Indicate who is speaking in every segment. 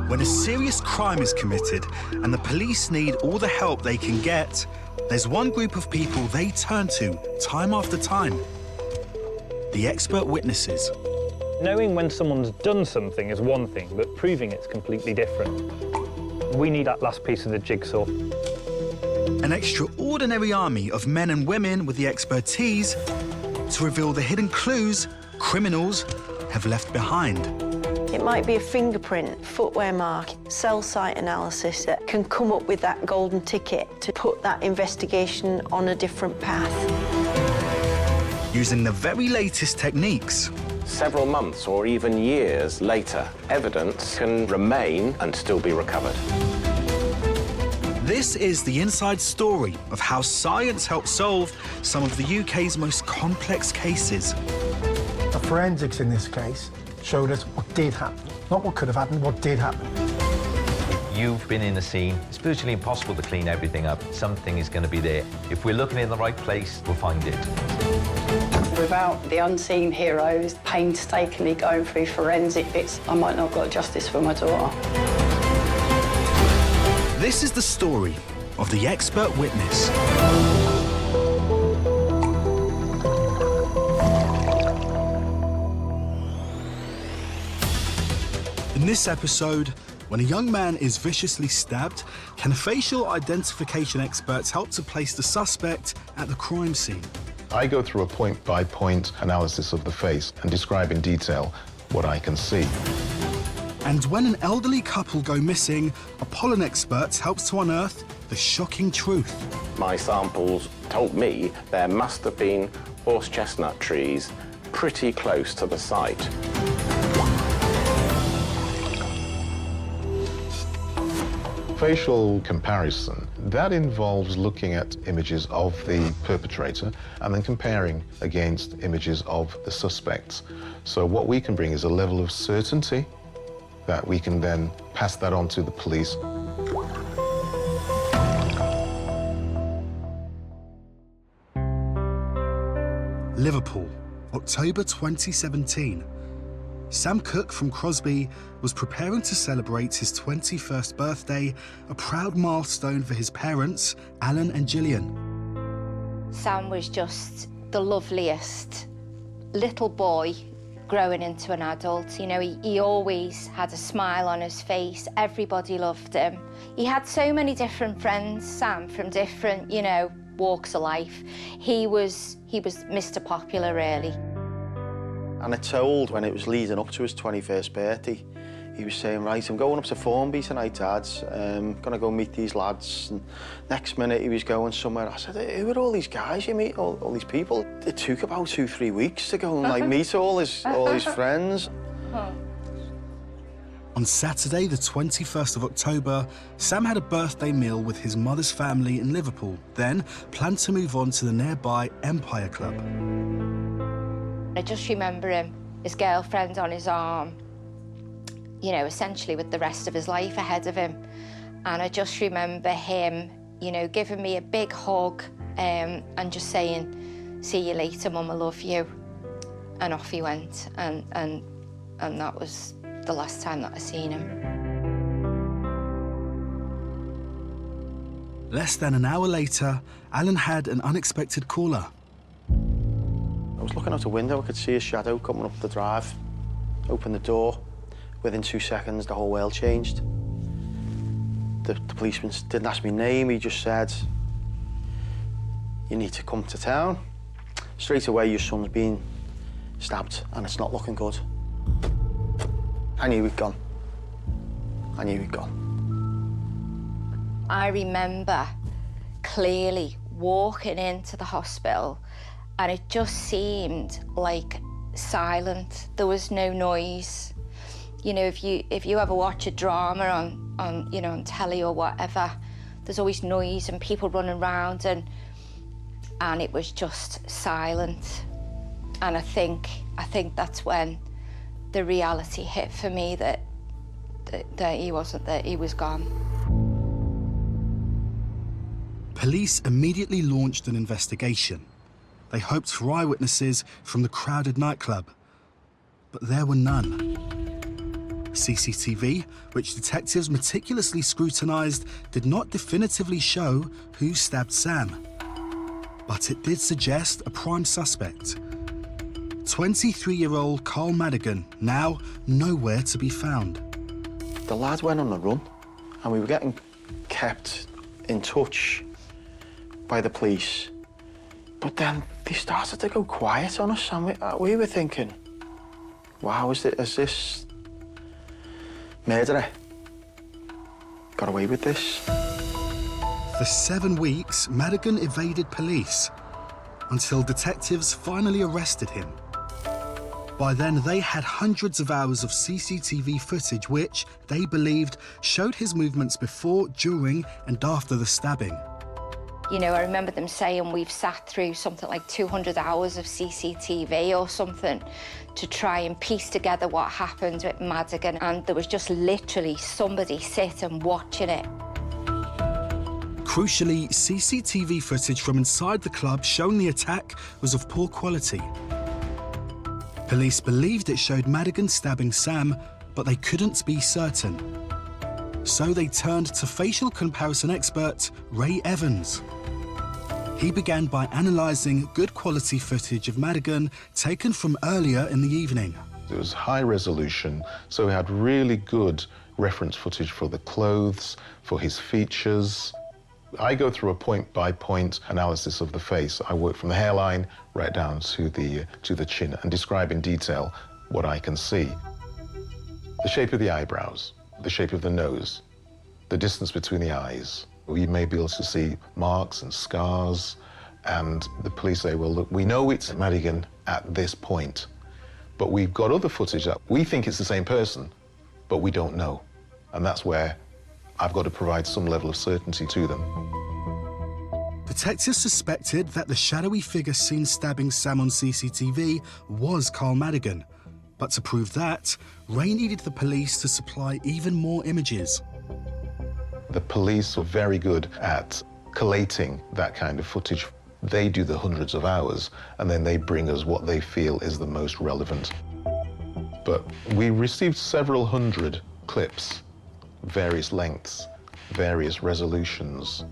Speaker 1: When a serious crime is committed and the police need all the help they can get, there's one group of people they turn to time after time: the expert witnesses.
Speaker 2: Knowing when someone's done something is one thing, but proving it's completely different. We need that last piece of the jigsaw.
Speaker 1: An extraordinary army of men and women with the expertise to reveal the hidden clues criminals have left behind.
Speaker 3: It might be a fingerprint, footwear mark, cell site analysis that can come up with that golden ticket to put that investigation on a different path.
Speaker 1: Using the very latest techniques.
Speaker 4: Several months or even years later, evidence can remain and still be recovered.
Speaker 1: This is the inside story of how science helps solve some of the UK's most complex cases.
Speaker 5: The forensics in this case showed us what did happen. Not what could have happened, what did happen.
Speaker 6: You've been in the scene. It's virtually impossible to clean everything up. Something is going to be there. If we're looking in the right place, we'll find it.
Speaker 7: Without the unseen heroes painstakingly going through forensic bits, I might not have got justice for my daughter.
Speaker 1: This is the story of the expert witness. In this episode, when a young man is viciously stabbed, can facial identification experts help to place the suspect at the crime scene?
Speaker 8: I go through a point-by-point analysis of the face and describe in detail what I can see.
Speaker 1: And when an elderly couple go missing, a pollen expert helps to unearth the shocking truth.
Speaker 4: My samples told me there must have been horse chestnut trees pretty close to the site.
Speaker 8: Facial comparison, that involves looking at images of the perpetrator and then comparing against images of the suspects. So what we can bring is a level of certainty that we can then pass that on to the police.
Speaker 1: Liverpool, October 2017. Sam Cook from Crosby was preparing to celebrate his 21st birthday, a proud milestone for his parents, Alan and Gillian.
Speaker 9: Sam was just the loveliest little boy growing into an adult. You know, he always had a smile on his face. Everybody loved him. He had so many different friends, Sam, from different, you know, walks of life. He was Mr. Popular, really.
Speaker 10: And I told when it was leading up to his 21st birthday, he was saying, right, I'm going up to Formby tonight, Dad. Gonna go meet these lads. And next minute he was going somewhere. I said, who are all these guys you meet, all these people? It took about 2-3 weeks to go and like meet all his friends.
Speaker 1: On Saturday, the 21st of October, Sam had a birthday meal with his mother's family in Liverpool, then planned to move on to the nearby Empire Club.
Speaker 9: I just remember him, his girlfriend on his arm, you know, essentially with the rest of his life ahead of him. And I just remember him, you know, giving me a big hug and just saying, see you later, Mum, I love you. And off he went. And that was the last time that I seen him.
Speaker 1: Less than an hour later, Alan had an unexpected caller.
Speaker 10: I was looking out the window, I could see a shadow coming up the drive. Opened the door. Within 2 seconds, the whole world changed. The policeman didn't ask me name, he just said, you need to come to town. Straight away, your son's been stabbed and it's not looking good. I knew he'd gone. I knew he'd gone.
Speaker 9: I remember clearly walking into the hospital and it just seemed like silent. There was no noise. You know, if you ever watch a drama on you know, on telly or whatever, there's always noise and people running around and it was just silent. And I think that's when the reality hit for me that he wasn't there, he was gone.
Speaker 1: Police immediately launched an investigation. They hoped for eyewitnesses from the crowded nightclub, but there were none. CCTV, which detectives meticulously scrutinised, did not definitively show who stabbed Sam. But it did suggest a prime suspect. 23-year-old Carl Madigan, now nowhere to be found.
Speaker 10: The lad went on a run, and we were getting kept in touch by the police. But then they started to go quiet on us, and we were thinking, wow, is this murderer got away with this?
Speaker 1: For 7 weeks, Madigan evaded police until detectives finally arrested him. By then, they had hundreds of hours of CCTV footage which, they believed, showed his movements before, during and after the stabbing.
Speaker 9: You know, I remember them saying we've sat through something like 200 hours of CCTV or something to try and piece together what happened with Madigan, and there was just literally somebody sitting watching it.
Speaker 1: Crucially, CCTV footage from inside the club showing the attack was of poor quality. Police believed it showed Madigan stabbing Sam, but they couldn't be certain. So they turned to facial comparison expert Ray Evans. He began by analysing good quality footage of Madigan taken from earlier in the evening.
Speaker 8: It was high resolution, so we had really good reference footage for the clothes, for his features. I go through a point-by-point analysis of the face. I work from the hairline right down to the chin and describe in detail what I can see. The shape of the eyebrows, the shape of the nose, the distance between the eyes. We may be able to see marks and scars, and the police say, well, look, we know it's Madigan at this point, but we've got other footage that we think it's the same person, but we don't know. And that's where I've got to provide some level of certainty to them.
Speaker 1: Detectives suspected that the shadowy figure seen stabbing Sam on CCTV was Carl Madigan. But to prove that, Ray needed the police to supply even more images.
Speaker 8: The police are very good at collating that kind of footage. They do the hundreds of hours, and then they bring us what they feel is the most relevant. But we received several hundred clips, various lengths, various resolutions.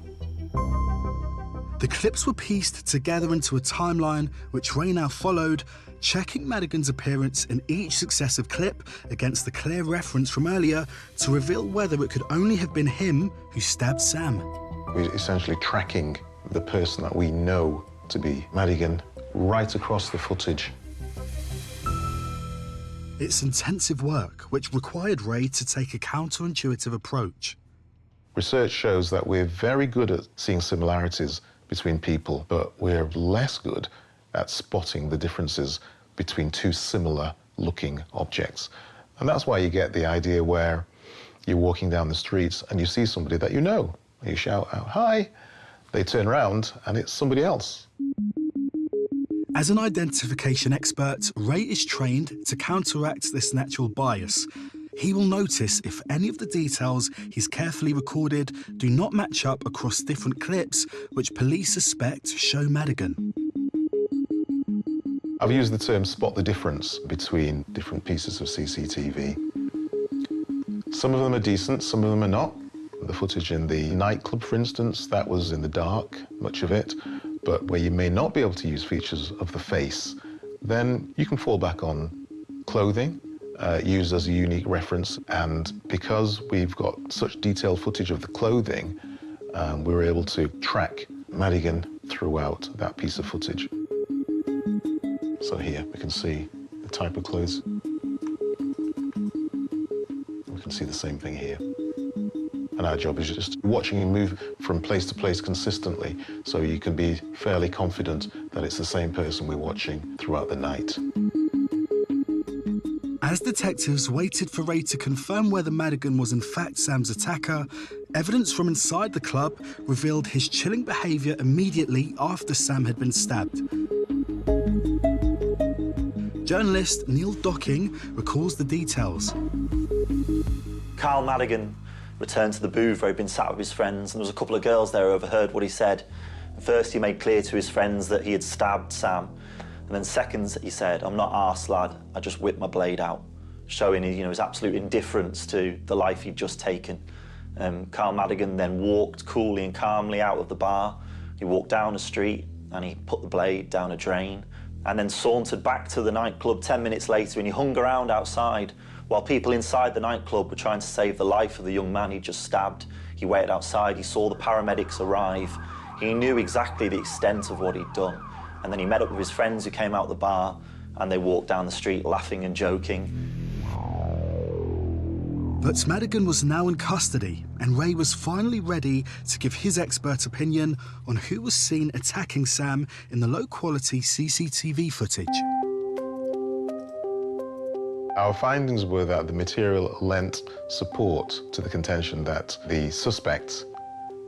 Speaker 1: The clips were pieced together into a timeline, which Ray now followed, checking Madigan's appearance in each successive clip against the clear reference from earlier to reveal whether it could only have been him who stabbed Sam.
Speaker 8: We're essentially tracking the person that we know to be Madigan right across the footage.
Speaker 1: It's intensive work, which required Ray to take a counterintuitive approach.
Speaker 8: Research shows that we're very good at seeing similarities between people, but we're less good at spotting the differences between two similar-looking objects. And that's why you get the idea where you're walking down the streets and you see somebody that you know. You shout out, "Hi!" They turn around and it's somebody else.
Speaker 1: As an identification expert, Ray is trained to counteract this natural bias. He will notice if any of the details he's carefully recorded do not match up across different clips which police suspect show Madigan.
Speaker 8: I've used the term spot the difference between different pieces of CCTV. Some of them are decent, some of them are not. The footage in the nightclub, for instance, that was in the dark, much of it. But where you may not be able to use features of the face, then you can fall back on clothing, used as a unique reference. And because we've got such detailed footage of the clothing, we were able to track Madigan throughout that piece of footage. So here we can see the type of clothes. We can see the same thing here. And our job is just watching him move from place to place consistently, so you can be fairly confident that it's the same person we're watching throughout the night.
Speaker 1: As detectives waited for Ray to confirm whether Madigan was in fact Sam's attacker, evidence from inside the club revealed his chilling behaviour immediately after Sam had been stabbed. Journalist Neil Docking recalls the details.
Speaker 11: Carl Madigan returned to the booth where he'd been sat with his friends, and there was a couple of girls there who overheard what he said. First, he made clear to his friends that he had stabbed Sam, and then second, he said, "I'm not arsed, lad, I just whipped my blade out." showing his absolute indifference to the life he'd just taken. Carl Madigan then walked coolly and calmly out of the bar. He walked down the street and he put the blade down a drain and then sauntered back to the nightclub 10 minutes later, and he hung around outside while people inside the nightclub were trying to save the life of the young man he'd just stabbed. He waited outside, he saw the paramedics arrive. He knew exactly the extent of what he'd done. And then he met up with his friends who came out the bar, and they walked down the street laughing and joking.
Speaker 1: But Madigan was now in custody, and Ray was finally ready to give his expert opinion on who was seen attacking Sam in the low-quality CCTV footage.
Speaker 8: Our findings were that the material lent support to the contention that the suspect,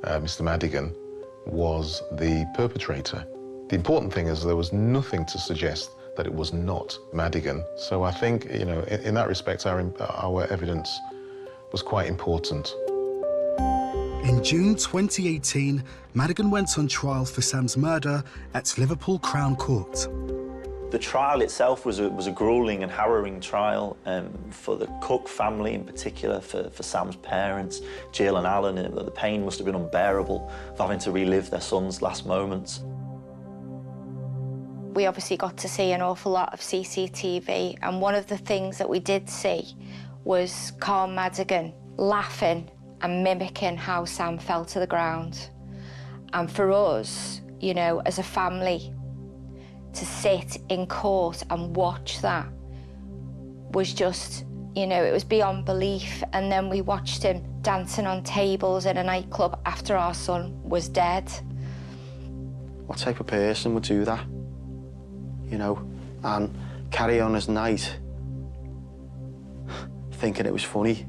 Speaker 8: Mr. Madigan, was the perpetrator. The important thing is there was nothing to suggest that it was not Madigan. So I think, in that respect, our evidence was quite important.
Speaker 1: In June 2018, Madigan went on trial for Sam's murder at Liverpool Crown Court.
Speaker 11: The trial itself was a gruelling and harrowing trial for the Cook family in particular, for Sam's parents, Jill and Alan. The pain must have been unbearable of having to relive their son's last moments.
Speaker 9: We obviously got to see an awful lot of CCTV, and one of the things that we did see was Carl Madigan laughing and mimicking how Sam fell to the ground. And for us, as a family, to sit in court and watch that was just, it was beyond belief. And then we watched him dancing on tables in a nightclub after our son was dead.
Speaker 10: What type of person would do that? And carry on his night thinking it was funny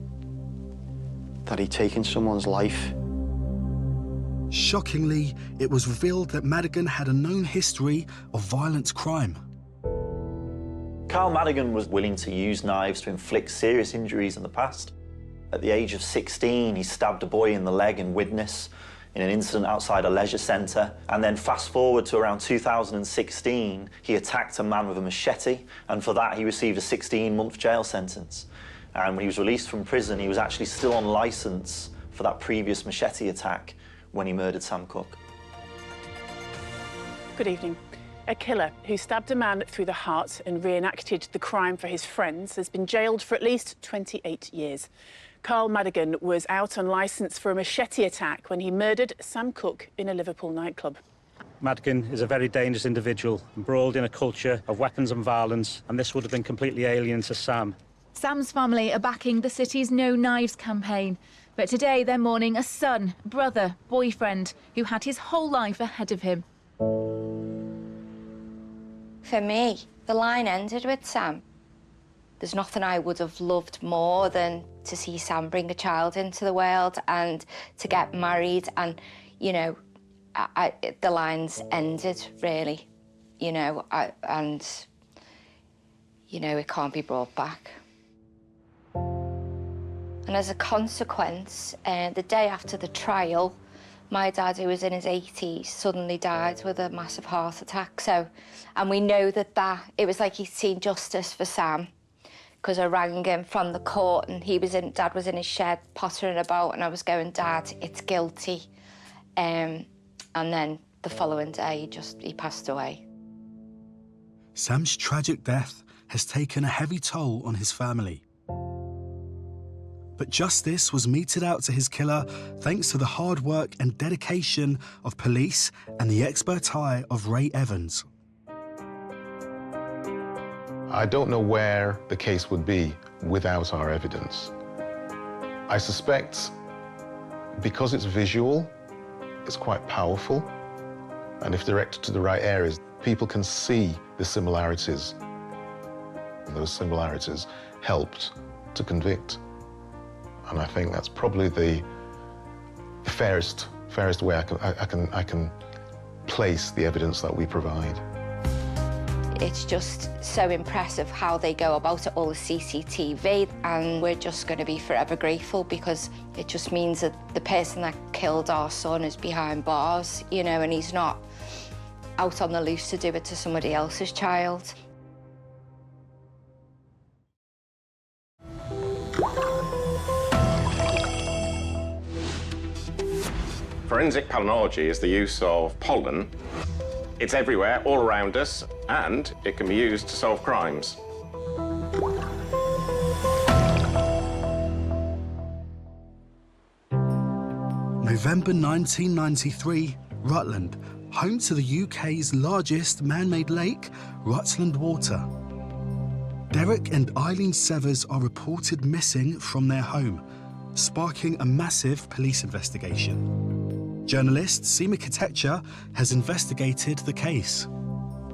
Speaker 10: that he'd taken someone's life.
Speaker 1: Shockingly, it was revealed that Madigan had a known history of violent crime.
Speaker 11: Carl Madigan was willing to use knives to inflict serious injuries in the past. At the age of 16, he stabbed a boy in the leg in Widnes in an incident outside a leisure centre. And then fast forward to around 2016, he attacked a man with a machete, and for that he received a 16-month jail sentence. And when he was released from prison, he was actually still on licence for that previous machete attack when he murdered Sam Cook.
Speaker 12: Good evening. A killer who stabbed a man through the heart and reenacted the crime for his friends has been jailed for at least 28 years. Carl Madigan was out on licence for a machete attack when he murdered Sam Cook in a Liverpool nightclub.
Speaker 2: Madigan is a very dangerous individual, embroiled in a culture of weapons and violence, and this would have been completely alien to Sam.
Speaker 13: Sam's family are backing the city's No Knives campaign. But today they're mourning a son, brother, boyfriend who had his whole life ahead of him.
Speaker 9: For me, the line ended with Sam. There's nothing I would have loved more than to see Sam bring a child into the world and to get married, and, the lines ended, really, and it can't be brought back. And as a consequence, the day after the trial, my dad, who was in his 80s, suddenly died with a massive heart attack. And we know that it was like he'd seen justice for Sam, because I rang him from the court and Dad was in his shed pottering about, and I was going, Dad, it's guilty. And then the following day, he passed away.
Speaker 1: Sam's tragic death has taken a heavy toll on his family. But justice was meted out to his killer thanks to the hard work and dedication of police and the expert eye of Ray Evans.
Speaker 8: I don't know where the case would be without our evidence. I suspect because it's visual, it's quite powerful, and if directed to the right areas, people can see the similarities. Those similarities helped to convict. And I think that's probably the fairest way I can place the evidence that we provide.
Speaker 9: It's just so impressive how they go about it, all the CCTV, and we're just going to be forever grateful, because it just means that the person that killed our son is behind bars, and he's not out on the loose to do it to somebody else's child.
Speaker 4: Forensic palynology is the use of pollen. It's everywhere, all around us, and it can be used to solve crimes.
Speaker 1: November 1993, Rutland, home to the UK's largest man-made lake, Rutland Water. Derek and Eileen Severs are reported missing from their home, sparking a massive police investigation. Journalist Seema Katecha has investigated the case.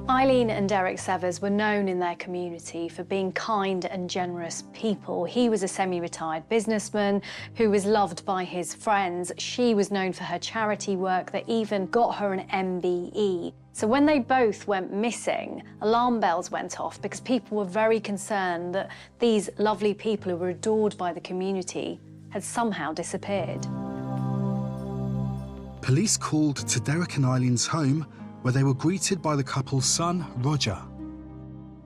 Speaker 14: Eileen and Derek Severs were known in their community for being kind and generous people. He was a semi-retired businessman who was loved by his friends. She was known for her charity work that even got her an MBE. So when they both went missing, alarm bells went off because people were very concerned that these lovely people who were adored by the community had somehow disappeared.
Speaker 1: Police called to Derek and Eileen's home, where they were greeted by the couple's son, Roger.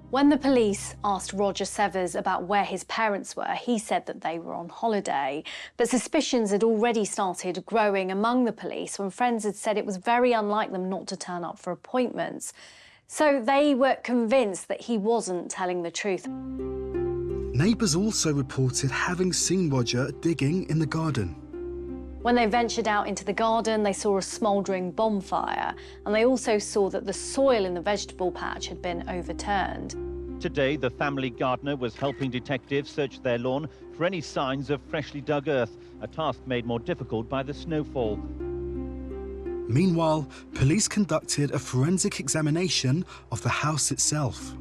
Speaker 14: When the police asked Roger Severs about where his parents were, he said that they were on holiday. But suspicions had already started growing among the police when friends had said it was very unlike them not to turn up for appointments. So they were convinced that he wasn't telling the truth.
Speaker 1: Neighbours also reported having seen Roger digging in the garden.
Speaker 14: When they ventured out into the garden, they saw a smouldering bonfire, and they also saw that the soil in the vegetable patch had been overturned.
Speaker 15: Today, the family gardener was helping detectives search their lawn for any signs of freshly dug earth, a task made more difficult by the snowfall.
Speaker 1: Meanwhile, police conducted a forensic examination of the house itself.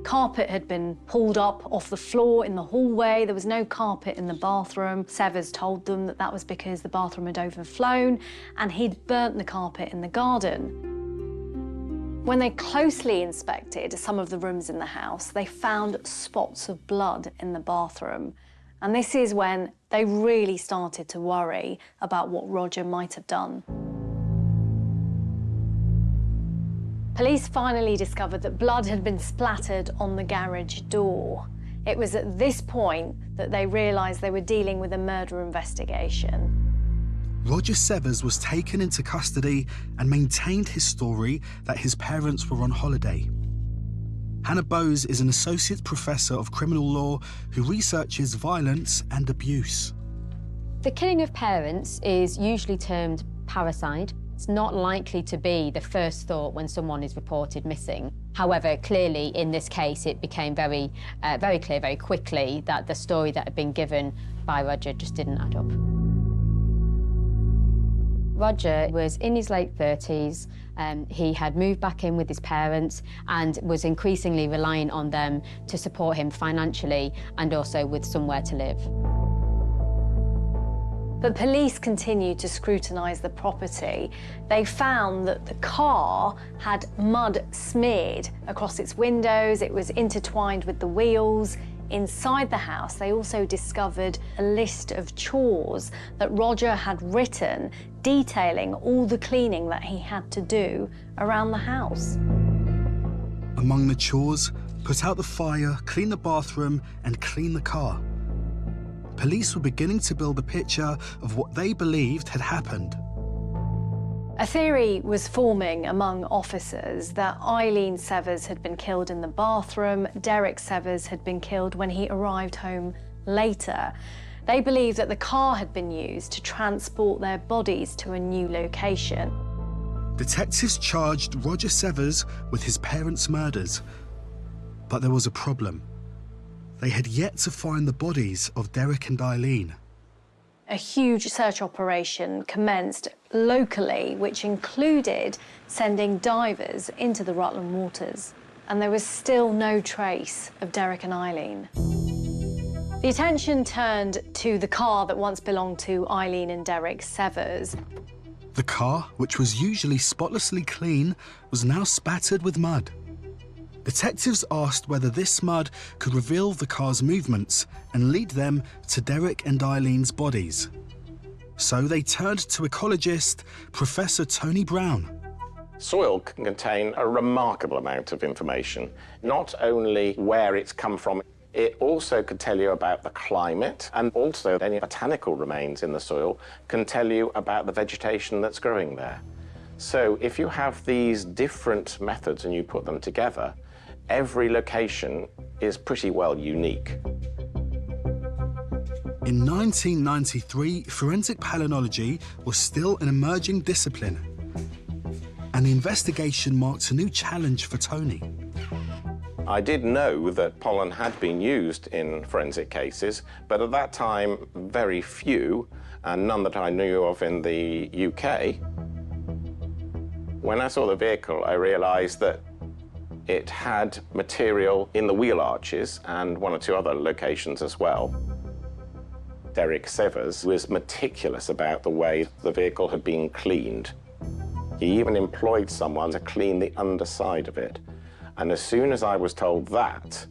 Speaker 14: Carpet had been pulled up off the floor in the hallway. There was no carpet in the bathroom. Severs told them that that was because the bathroom had overflown and he'd burnt the carpet in the garden. When they closely inspected some of the rooms in the house, they found spots of blood in the bathroom. And this is when they really started to worry about what Roger might have done. Police finally discovered that blood had been splattered on the garage door. It was at this point that they realised they were dealing with a murder investigation.
Speaker 1: Roger Severs was taken into custody and maintained his story that his parents were on holiday. Hannah Bowes is an associate professor of criminal law who researches violence and abuse.
Speaker 16: The killing of parents is usually termed parricide. It's not likely to be the first thought when someone is reported missing. However, clearly in this case, it became very clear very quickly that the story that had been given by Roger just didn't add up. Roger was in his late 30s. He had moved back in with his parents and was increasingly relying on them to support him financially and also with somewhere to live.
Speaker 14: But police continued to scrutinise the property. They found that the car had mud smeared across its windows. It was intertwined with the wheels. Inside the house, they also discovered a list of chores that Roger had written, detailing all the cleaning that he had to do around the house.
Speaker 1: Among the chores, put out the fire, clean the bathroom, and clean the car. Police were beginning to build a picture of what they believed had happened.
Speaker 14: A theory was forming among officers that Eileen Severs had been killed in the bathroom, Derek Severs had been killed when he arrived home later. They believed that the car had been used to transport their bodies to a new location.
Speaker 1: Detectives charged Roger Severs with his parents' murders, but there was a problem. They had yet to find the bodies of Derek and Eileen.
Speaker 14: A huge search operation commenced locally, which included sending divers into the Rutland waters. And there was still no trace of Derek and Eileen. The attention turned to the car that once belonged to Eileen and Derek Severs.
Speaker 1: The car, which was usually spotlessly clean, was now spattered with mud. Detectives asked whether this mud could reveal the car's movements and lead them to Derek and Eileen's bodies. So they turned to ecologist Professor Tony Brown.
Speaker 4: Soil can contain a remarkable amount of information, not only where it's come from It also could tell you about the climate, and also any botanical remains in the soil can tell you about the vegetation that's growing there. So if you have these different methods and you put them together, every location is pretty well unique.
Speaker 1: In 1993, forensic palynology was still an emerging discipline, and the investigation marked a new challenge for Tony.
Speaker 4: I did know that pollen had been used in forensic cases, but at that time, very few, and none that I knew of in the UK. When I saw the vehicle, I realized that it had material in the wheel arches and one or two other locations as well. Derek Severs was meticulous about the way the vehicle had been cleaned. He even employed someone to clean the underside of it. And as soon as I was told that,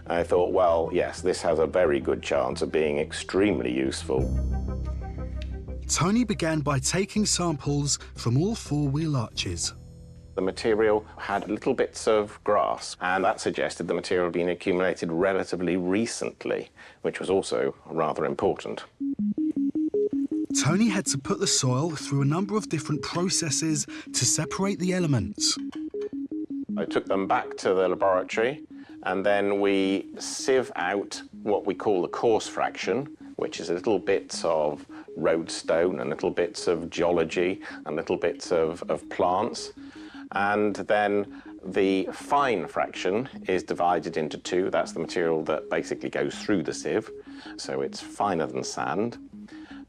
Speaker 4: I thought, well, yes, this has a very good chance of being extremely useful.
Speaker 1: Tony began by taking samples from all 4 wheel arches.
Speaker 4: The material had little bits of grass, and that suggested the material had been accumulated relatively recently, which was also rather important.
Speaker 1: Tony had to put the soil through a number of different processes to separate the elements.
Speaker 4: I took them back to the laboratory, and then we sieve out what we call the coarse fraction, which is little bits of roadstone and little bits of geology and little bits of plants. And then the fine fraction is divided into 2. That's the material that basically goes through the sieve, so it's finer than sand.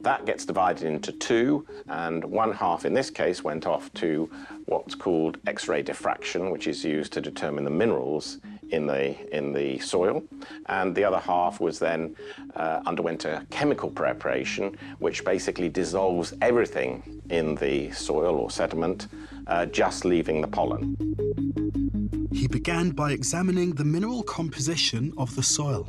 Speaker 4: That gets divided into 2, and 1/2 in this case went off to what's called X-ray diffraction, which is used to determine the minerals in the soil, and the other half was then underwent a chemical preparation, which basically dissolves everything in the soil or sediment, just leaving the pollen.
Speaker 1: He began by examining the mineral composition of the soil.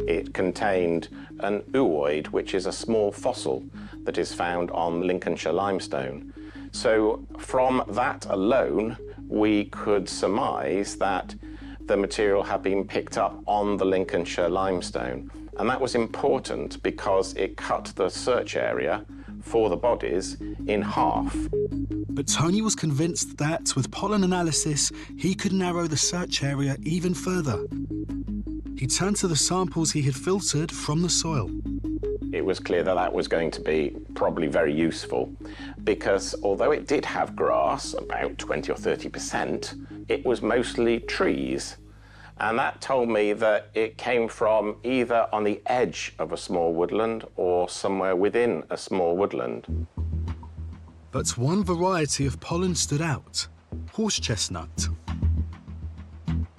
Speaker 4: It contained an ooid, which is a small fossil that is found on Lincolnshire limestone. So from that alone, we could surmise that the material had been picked up on the Lincolnshire limestone. And that was important because it cut the search area for the bodies in half.
Speaker 1: But Tony was convinced that with pollen analysis, he could narrow the search area even further. He turned to the samples he had filtered from the soil.
Speaker 4: It was clear that that was going to be probably very useful because although it did have grass, about 20 or 30%, it was mostly trees. And that told me that it came from either on the edge of a small woodland or somewhere within a small woodland.
Speaker 1: But one variety of pollen stood out: horse chestnut.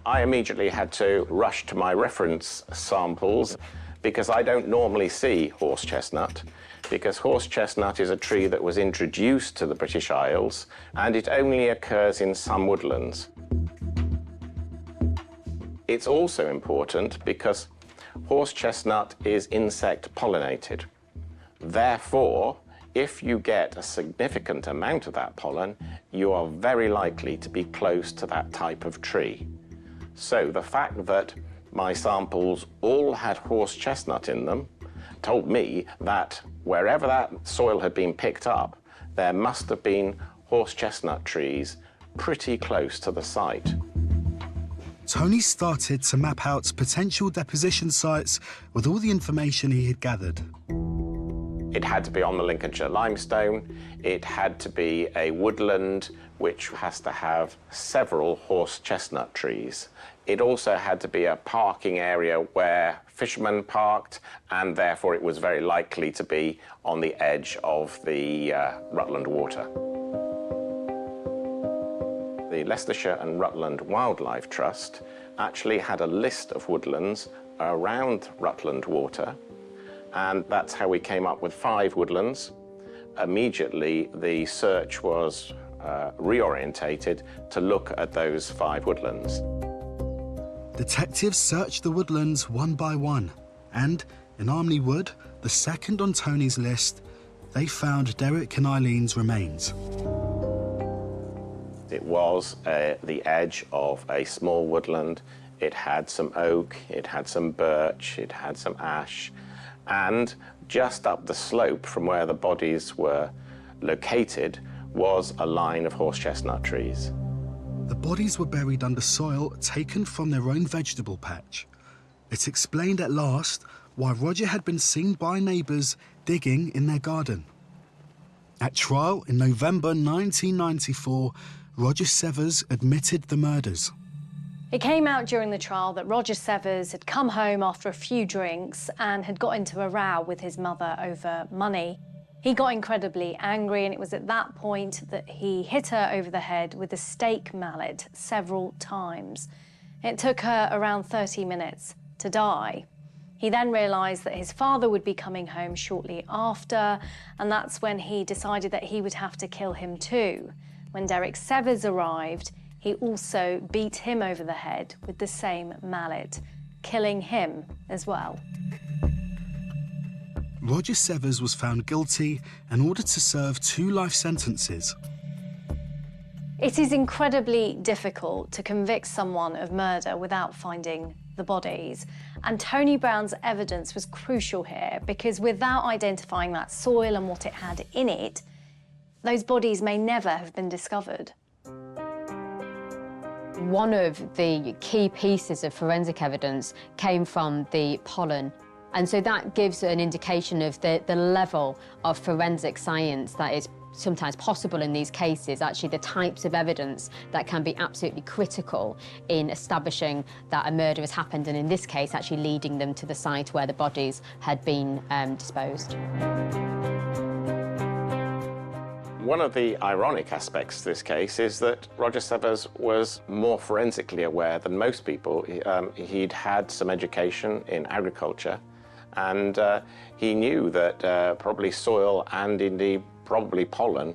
Speaker 4: I immediately had to rush to my reference samples because I don't normally see horse chestnut, because horse chestnut is a tree that was introduced to the British Isles and it only occurs in some woodlands. It's also important because horse chestnut is insect pollinated. Therefore, if you get a significant amount of that pollen, you are very likely to be close to that type of tree. So the fact that my samples all had horse chestnut in them told me that wherever that soil had been picked up, there must have been horse chestnut trees pretty close to the site.
Speaker 1: Tony started to map out potential deposition sites with all the information he had gathered.
Speaker 4: It had to be on the Lincolnshire limestone. It had to be a woodland which has to have several horse chestnut trees. It also had to be a parking area where fishermen parked, and therefore it was very likely to be on the edge of the Rutland Water. The Leicestershire and Rutland Wildlife Trust actually had a list of woodlands around Rutland Water, and that's how we came up with 5 woodlands. Immediately, the search was reorientated to look at those 5 woodlands.
Speaker 1: Detectives searched the woodlands one by one, and in Armley Wood, the second on Tony's list, they found Derek and Eileen's remains.
Speaker 4: It was the edge of a small woodland. It had some oak, it had some birch, it had some ash, and just up the slope from where the bodies were located was a line of horse chestnut trees.
Speaker 1: The bodies were buried under soil taken from their own vegetable patch. It explained at last why Roger had been seen by neighbours digging in their garden. At trial in November 1994, Roger Severs admitted the murders.
Speaker 14: It came out during the trial that Roger Severs had come home after a few drinks and had got into a row with his mother over money. He got incredibly angry, and it was at that point that he hit her over the head with a steak mallet several times. It took her around 30 minutes to die. He then realised that his father would be coming home shortly after, and that's when he decided that he would have to kill him too. When Derek Severs arrived, he also beat him over the head with the same mallet, killing him as well.
Speaker 1: Roger Severs was found guilty and ordered to serve 2 life sentences.
Speaker 14: It is incredibly difficult to convict someone of murder without finding the bodies. And Tony Brown's evidence was crucial here, because without identifying that soil and what it had in it, those bodies may never have been discovered.
Speaker 16: One of the key pieces of forensic evidence came from the pollen. And so that gives an indication of the level of forensic science that is sometimes possible in these cases, actually the types of evidence that can be absolutely critical in establishing that a murder has happened, and in this case, actually leading them to the site where the bodies had been disposed.
Speaker 4: One of the ironic aspects to this case is that Roger Severs was more forensically aware than most people. He'd had some education in agriculture, and he knew that probably soil and indeed probably pollen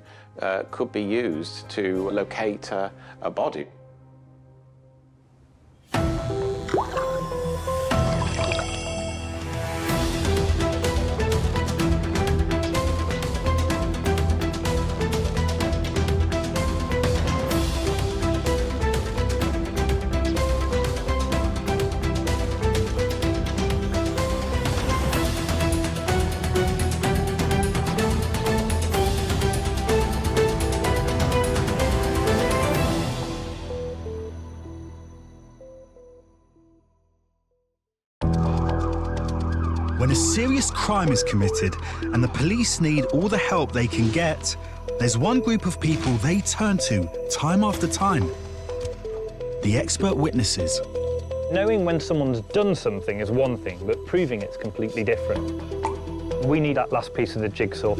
Speaker 4: could be used to locate a body.
Speaker 1: When a serious crime is committed and the police need all the help they can get, there's one group of people they turn to time after time: the expert witnesses.
Speaker 2: Knowing when someone's done something is one thing, but proving it's completely different. We need that last piece of the jigsaw.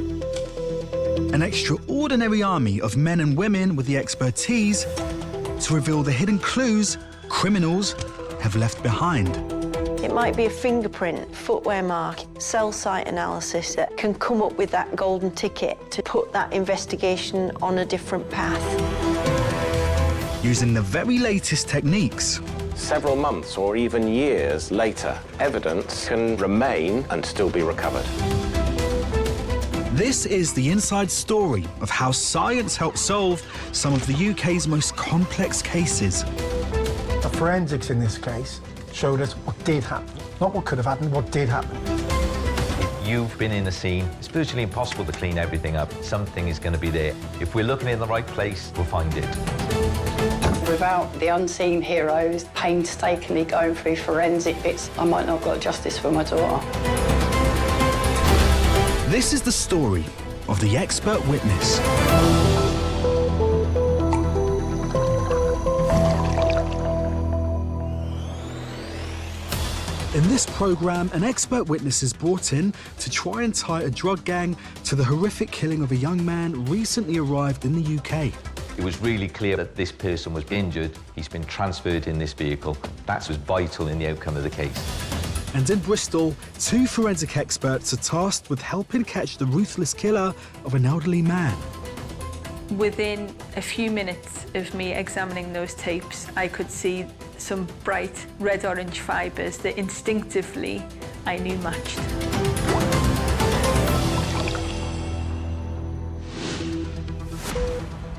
Speaker 1: An extraordinary army of men and women with the expertise to reveal the hidden clues criminals have left behind.
Speaker 3: It might be a fingerprint, footwear mark, cell site analysis that can come up with that golden ticket to put that investigation on a different path.
Speaker 1: Using the very latest techniques.
Speaker 4: Several months or even years later, evidence can remain and still be recovered.
Speaker 1: This is the inside story of how science helped solve some of the UK's most complex cases.
Speaker 5: The forensics in this case showed us what did happen, not what could have happened, what did happen.
Speaker 6: You've been in the scene. It's virtually impossible to clean everything up. Something is going to be there. If we're looking in the right place, we'll find it.
Speaker 7: Without the unseen heroes painstakingly going through forensic bits, I might not have got justice for my daughter.
Speaker 1: This is the story of the expert witness. In this programme, an expert witness is brought in to try and tie a drug gang to the horrific killing of a young man recently arrived in the UK.
Speaker 6: It was really clear that this person was injured. He's been transferred in this vehicle. That was vital in the outcome of the case.
Speaker 1: And in Bristol, 2 forensic experts are tasked with helping catch the ruthless killer of an elderly man.
Speaker 17: Within a few minutes of me examining those tapes, I could see some bright red-orange fibres that instinctively I knew matched.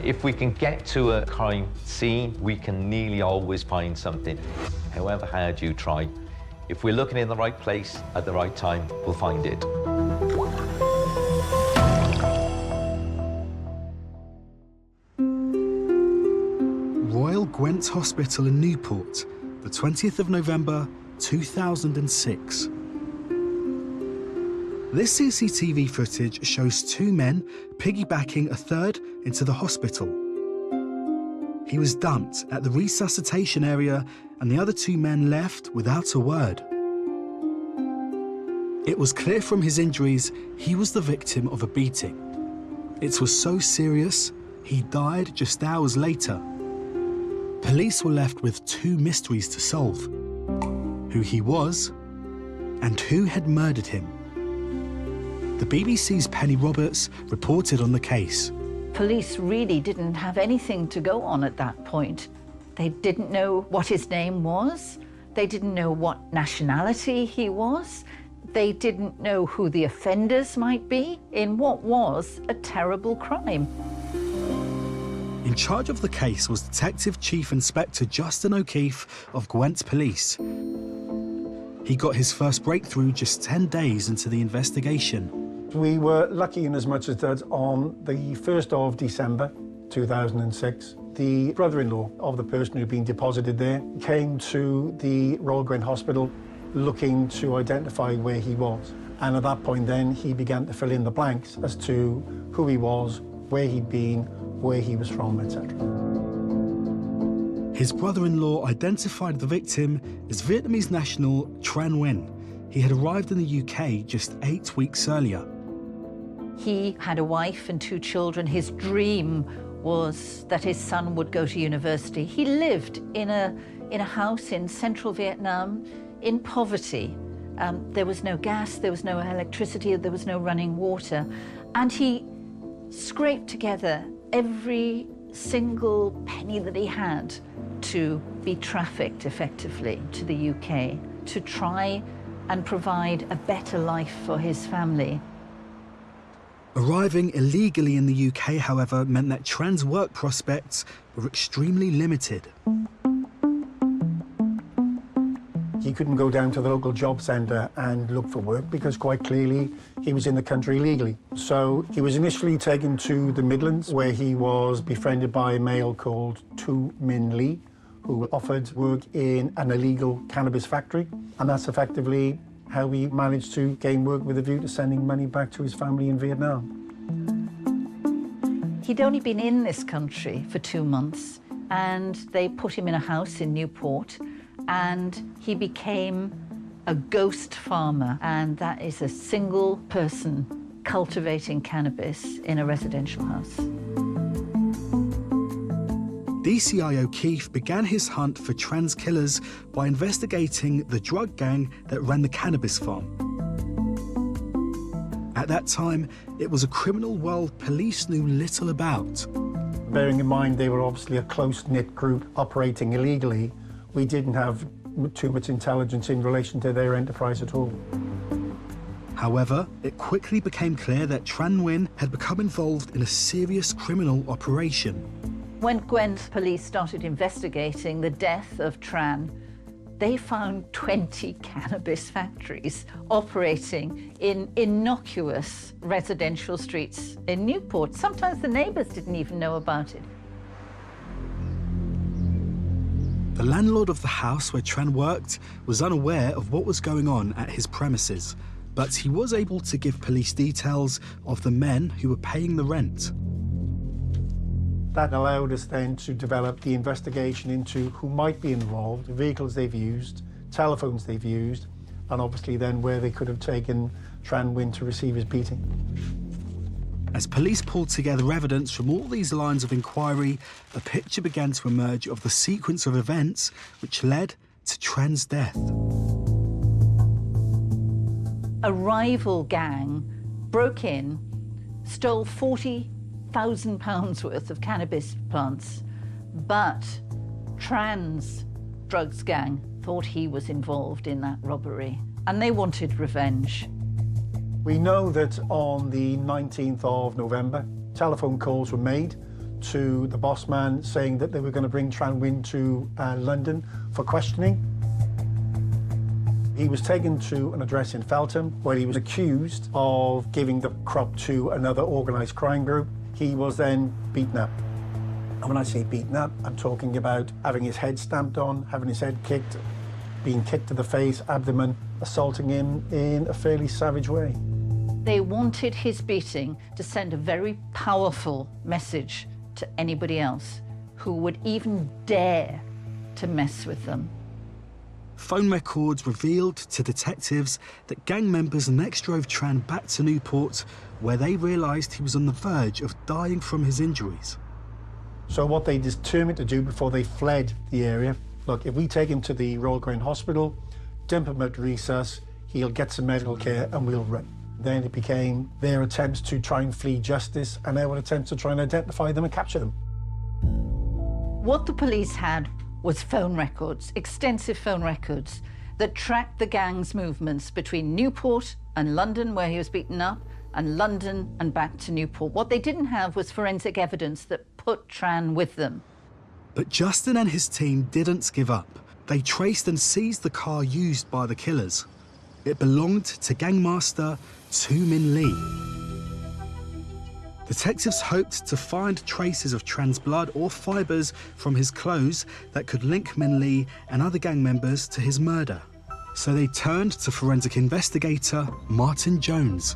Speaker 6: If we can get to a crime scene, we can nearly always find something. However hard you try, if we're looking in the right place at the right time, we'll find it.
Speaker 1: Royal Gwent Hospital in Newport, the 20th of November, 2006. This CCTV footage shows two men piggybacking a third into the hospital. He was dumped at the resuscitation area and the other two men left without a word. It was clear from his injuries he was the victim of a beating. It was so serious, he died just hours later. Police were left with two mysteries to solve: who he was and who had murdered him. The BBC's Penny Roberts reported on the case.
Speaker 18: Police really didn't have anything to go on at that point. They didn't know what his name was. They didn't know what nationality he was. They didn't know who the offenders might be in what was a terrible crime.
Speaker 1: In charge of the case was Detective Chief Inspector Justin O'Keefe of Gwent Police. He got his first breakthrough just 10 days into the investigation.
Speaker 5: We were lucky in as much as that on the 1st of December 2006, the brother-in-law of the person who'd been deposited there came to the Royal Gwent Hospital looking to identify where he was. And at that point then, he began to fill in the blanks as to who he was, where he'd been, where he was from, etc.
Speaker 1: His brother-in-law identified the victim as Vietnamese national Tran Nguyen. He had arrived in the UK just 8 weeks earlier.
Speaker 18: He had a wife and two children. His dream was that his son would go to university. He lived in a house in central Vietnam in poverty. There was no gas, there was no electricity, there was no running water. And he scraped together every single penny that he had to be trafficked effectively to the UK, to try and provide a better life for his family.
Speaker 1: Arriving illegally in the UK, however, meant that Tran's work prospects were extremely limited.
Speaker 5: He couldn't go down to the local job centre and look for work because quite clearly he was in the country illegally. So he was initially taken to the Midlands, where he was befriended by a male called Tu Min Lee, who offered work in an illegal cannabis factory. And that's effectively how he managed to gain work with a view to sending money back to his family in Vietnam.
Speaker 18: He'd only been in this country for 2 months, and they put him in a house in Newport, and he became a ghost farmer, and that is a single person cultivating cannabis in a residential house.
Speaker 1: DCI O'Keefe began his hunt for Tran's killers by investigating the drug gang that ran the cannabis farm. At that time, it was a criminal world police knew little about.
Speaker 5: Bearing in mind they were obviously a close-knit group operating illegally, we didn't have too much intelligence in relation to their enterprise at all.
Speaker 1: However, it quickly became clear that Tran Nguyen had become involved in a serious criminal operation.
Speaker 18: When Gwent police started investigating the death of Tran, they found 20 cannabis factories operating in innocuous residential streets in Newport. Sometimes the neighbours didn't even know about it.
Speaker 1: The landlord of the house where Tran worked was unaware of what was going on at his premises, but he was able to give police details of the men who were paying the rent.
Speaker 5: That allowed us then to develop the investigation into who might be involved, the vehicles they've used, telephones they've used, and obviously then where they could have taken Tran Nguyen to receive his beating.
Speaker 1: As police pulled together evidence from all these lines of inquiry, a picture began to emerge of the sequence of events which led to Tran's death.
Speaker 18: A rival gang broke in, stole £40,000 worth of cannabis plants, but Tran's drugs gang thought he was involved in that robbery, and they wanted revenge.
Speaker 5: We know that on the 19th of November, telephone calls were made to the boss man saying that they were going to bring Tran Nguyen to London for questioning. He was taken to an address in Feltham where he was accused of giving the crop to another organised crime group. He was then beaten up. And when I say beaten up, I'm talking about having his head stamped on, having his head kicked, being kicked to the face, abdomen, assaulting him in a fairly savage way.
Speaker 18: They wanted his beating to send a very powerful message to anybody else who would even dare to mess with them.
Speaker 1: Phone records revealed to detectives that gang members next drove Tran back to Newport, where they realised he was on the verge of dying from his injuries.
Speaker 5: So what they determined to do before they fled the area, look, if we take him to the Royal Grand Hospital, dump him at resus, he'll get some medical care and we'll run. Then it became their attempts to try and flee justice and our attempts to try and identify them and capture them.
Speaker 18: What the police had was phone records, extensive phone records, that tracked the gang's movements between Newport and London, where he was beaten up, and London and back to Newport. What they didn't have was forensic evidence that put Tran with them.
Speaker 1: But Justin and his team didn't give up. They traced and seized the car used by the killers. It belonged to gangmaster Tu Min Lee. Detectives hoped to find traces of Tran's blood or fibres from his clothes that could link Min Lee and other gang members to his murder. So they turned to forensic investigator Martin Jones.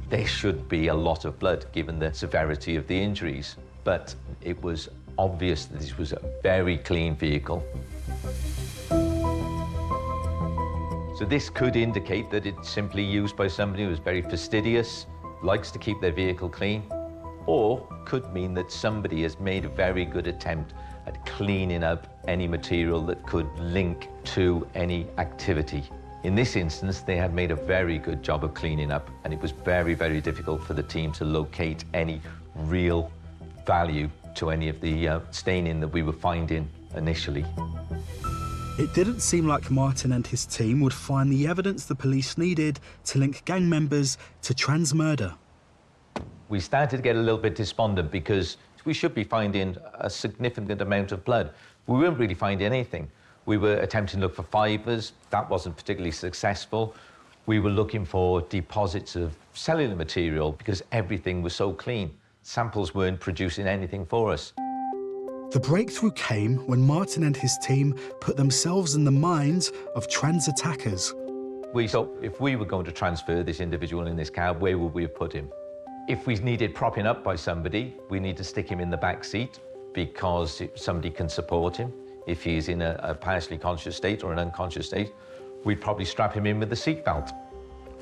Speaker 6: There should be a lot of blood given the severity of the injuries, but it was obvious that this was a very clean vehicle. So this could indicate that it's simply used by somebody who is very fastidious, likes to keep their vehicle clean, or could mean that somebody has made a very good attempt at cleaning up any material that could link to any activity. In this instance, they had made a very good job of cleaning up, and it was very, very difficult for the team to locate any real value to any of the staining that we were finding initially.
Speaker 1: It didn't seem like Martin and his team would find the evidence the police needed to link gang members to Tran's murder.
Speaker 6: We started to get a little bit despondent because we should be finding a significant amount of blood. We weren't really finding anything. We were attempting to look for fibres. That wasn't particularly successful. We were looking for deposits of cellular material because everything was so clean. Samples weren't producing anything for us.
Speaker 1: The breakthrough came when Martin and his team put themselves in the minds of Tran's attackers.
Speaker 6: We thought if we were going to transfer this individual in this car, where would we have put him? If we needed propping up by somebody, we need to stick him in the back seat because somebody can support him. If he's in a partially conscious state or an unconscious state, we'd probably strap him in with the seatbelt.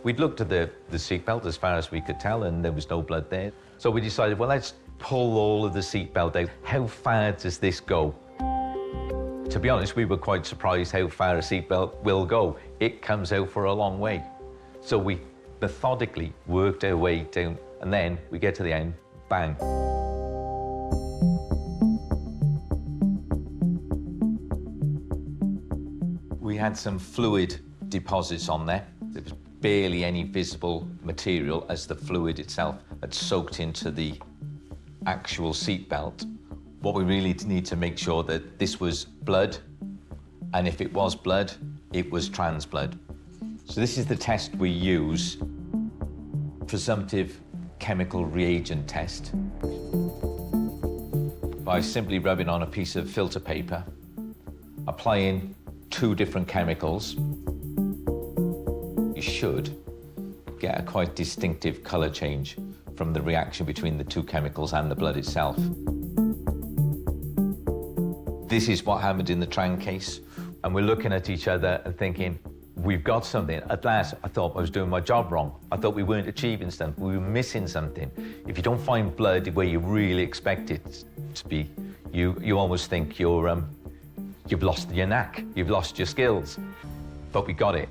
Speaker 6: We'd looked at the seatbelt as far as we could tell, and there was no blood there. So we decided, well, let's pull all of the seatbelt out. How far does this go? To be honest, we were quite surprised how far a seatbelt will go. It comes out for a long way. So we methodically worked our way down, and then we get to the end, bang. We had some fluid deposits on there. There was barely any visible material as the fluid itself had soaked into the actual seatbelt. What we really need to make sure that this was blood, and if it was blood, it was trans blood. So this is the test we use, presumptive chemical reagent test. By simply rubbing on a piece of filter paper, applying 2 different chemicals, you should get a quite distinctive colour change from the reaction between the 2 chemicals and the blood itself. This is what happened in the Tran case, and we're looking at each other and thinking, we've got something. At last, I thought I was doing my job wrong. I thought we weren't achieving something, we were missing something. If you don't find blood where you really expect it to be, you almost think you've lost your knack, you've lost your skills. But we got it.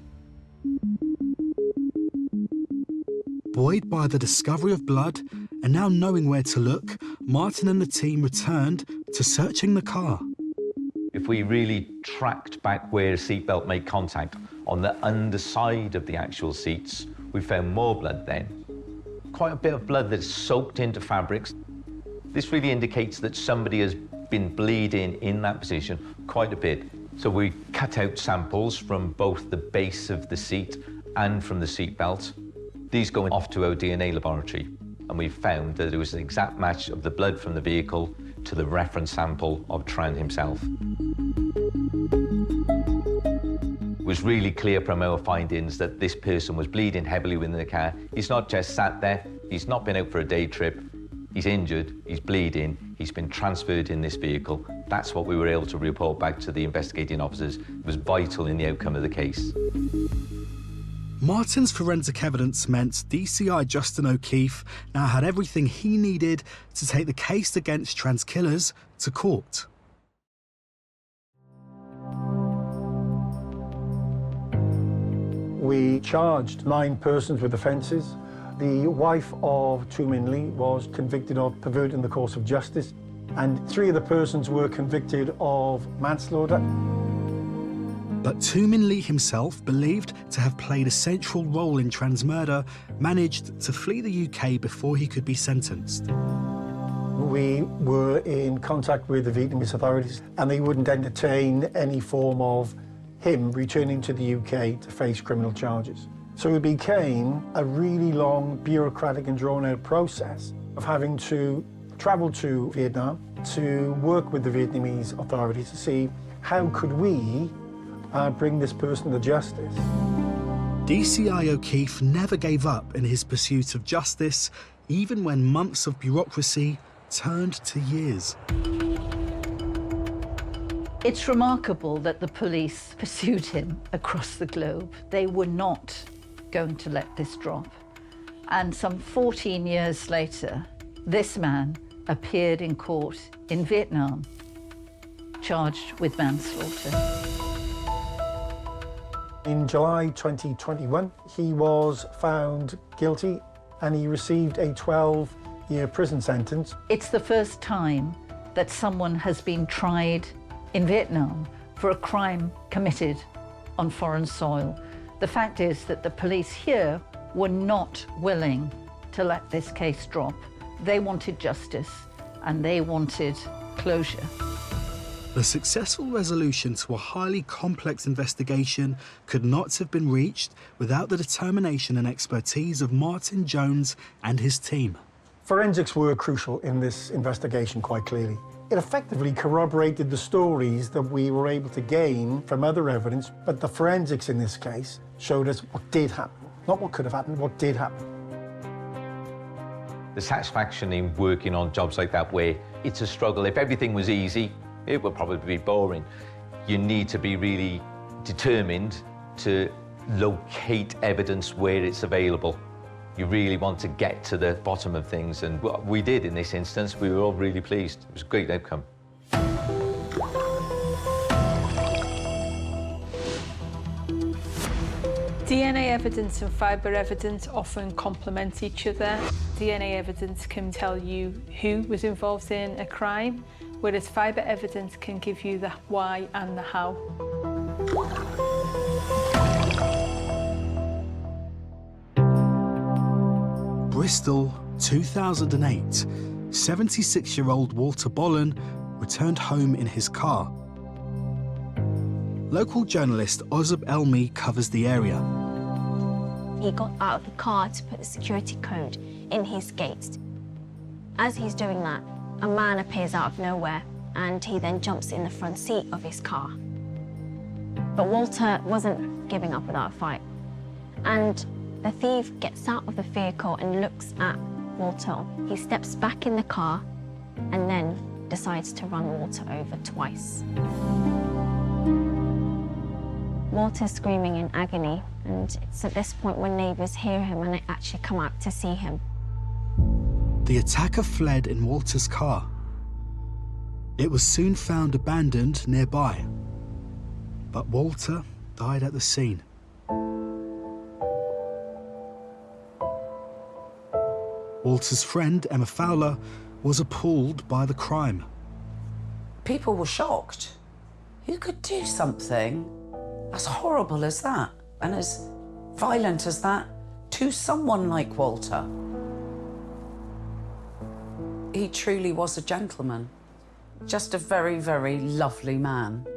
Speaker 1: Buoyed by the discovery of blood and now knowing where to look, Martin and the team returned to searching the car.
Speaker 6: If we really tracked back where a seatbelt made contact on the underside of the actual seats, we found more blood then. Quite a bit of blood that's soaked into fabrics. This really indicates that somebody has been bleeding in that position quite a bit. So we cut out samples from both the base of the seat and from the seat belt. These go off to our DNA laboratory, and we found that it was an exact match of the blood from the vehicle to the reference sample of Tran himself. It was really clear from our findings that this person was bleeding heavily within the car. He's not just sat there, he's not been out for a day trip, he's injured, he's bleeding, he's been transferred in this vehicle. That's what we were able to report back to the investigating officers. It was vital in the outcome of the case.
Speaker 1: Martin's forensic evidence meant DCI Justin O'Keefe now had everything he needed to take the case against Tran's killers to court.
Speaker 5: We charged 9 persons with offences. The wife of Tu Min Lee was convicted of perverting the course of justice, and 3 of the persons were convicted of manslaughter.
Speaker 1: But Tu Min Lee himself, believed to have played a central role in Tran's murder, managed to flee the UK before he could be sentenced.
Speaker 5: We were in contact with the Vietnamese authorities, and they wouldn't entertain any form of him returning to the UK to face criminal charges. So it became a really long, bureaucratic and drawn-out process of having to travel to Vietnam to work with the Vietnamese authorities to see how could we bring this person to justice.
Speaker 1: DCI O'Keefe never gave up in his pursuit of justice, even when months of bureaucracy turned to years.
Speaker 18: It's remarkable that the police pursued him across the globe. They were not going to let this drop. And some 14 years later, this man appeared in court in Vietnam, charged with manslaughter.
Speaker 5: In July 2021, he was found guilty and he received a 12-year prison sentence.
Speaker 18: It's the first time that someone has been tried in Vietnam for a crime committed on foreign soil. The fact is that the police here were not willing to let this case drop. They wanted justice and they wanted closure.
Speaker 1: The successful resolution to a highly complex investigation could not have been reached without the determination and expertise of Martin Jones and his team.
Speaker 5: Forensics were crucial in this investigation, quite clearly. It effectively corroborated the stories that we were able to gain from other evidence, but the forensics in this case showed us what did happen. Not what could have happened, what did happen.
Speaker 6: The satisfaction in working on jobs like that where it's a struggle. If everything was easy, it would probably be boring. You need to be really determined to locate evidence where it's available. You really want to get to the bottom of things, and what we did in this instance, we were all really pleased. It was a great outcome.
Speaker 17: DNA evidence and fibre evidence often complement each other. DNA evidence can tell you who was involved in a crime, whereas fibre evidence can give you the why and the how.
Speaker 1: Bristol, 2008. 76-year-old Walter Pollen returned home in his car. Local journalist Ozub Elmi covers the area.
Speaker 19: He got out of the car to put the security code in his gate. As he's doing that, a man appears out of nowhere and he then jumps in the front seat of his car. But Walter wasn't giving up without a fight. And the thief gets out of the vehicle and looks at Walter. He steps back in the car and then decides to run Walter over twice. Walter's screaming in agony, and it's at this point when neighbours hear him and they actually come out to see him.
Speaker 1: The attacker fled in Walter's car. It was soon found abandoned nearby, but Walter died at the scene. Walter's friend, Emma Fowler, was appalled by the crime.
Speaker 20: People were shocked. Who could do something as horrible as that and as violent as that to someone like Walter? He truly was a gentleman, just a very, very lovely man.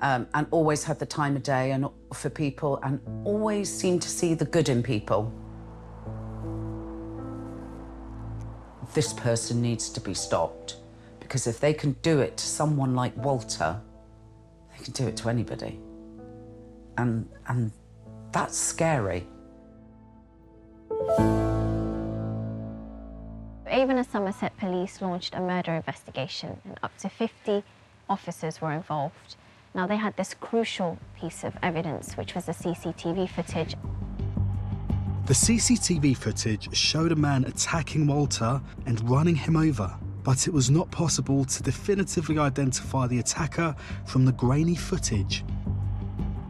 Speaker 20: and always had the time of day and for people and always seemed to see the good in people. This person needs to be stopped, because if they can do it to someone like Walter, they can do it to anybody. And that's scary.
Speaker 19: Avon and Somerset Police launched a murder investigation, and up to 50 officers were involved. Now, they had this crucial piece of evidence, which was the CCTV footage.
Speaker 1: The CCTV footage showed a man attacking Walter and running him over, but it was not possible to definitively identify the attacker from the grainy footage.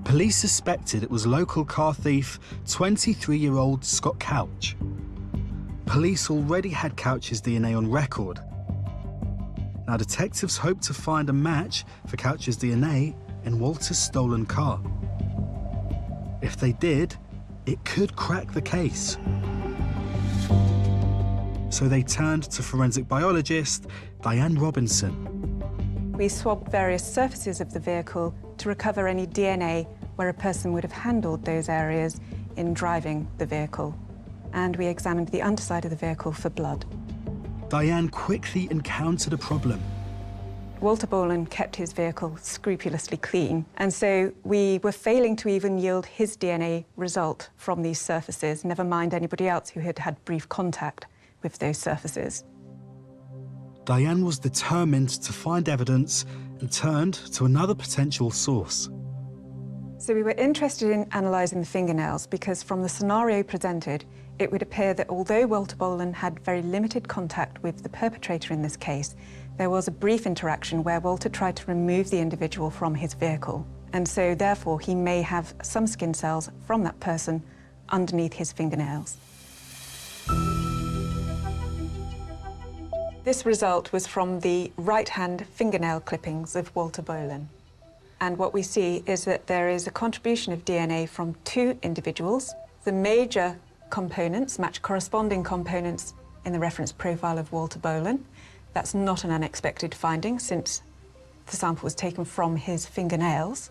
Speaker 1: Police suspected it was local car thief, 23-year-old Scott Couch. Police already had Couch's DNA on record. Now, detectives hoped to find a match for Couch's DNA in Walter's stolen car. If they did, it could crack the case. So they turned to forensic biologist Diane Robinson.
Speaker 21: We swabbed various surfaces of the vehicle to recover any DNA where a person would have handled those areas in driving the vehicle. And we examined the underside of the vehicle for blood.
Speaker 1: Diane quickly encountered a problem.
Speaker 21: Walter Pollen kept his vehicle scrupulously clean, and so we were failing to even yield his DNA result from these surfaces, never mind anybody else who had had brief contact with those surfaces.
Speaker 1: Diane was determined to find evidence and turned to another potential source.
Speaker 21: So we were interested in analysing the fingernails because from the scenario presented, it would appear that although Walter Pollen had very limited contact with the perpetrator in this case, there was a brief interaction where Walter tried to remove the individual from his vehicle. And so therefore he may have some skin cells from that person underneath his fingernails. This result was from the right-hand fingernail clippings of Walter Pollen. And what we see is that there is a contribution of DNA from two individuals. The major components match corresponding components in the reference profile of Walter Pollen. That's not an unexpected finding since the sample was taken from his fingernails.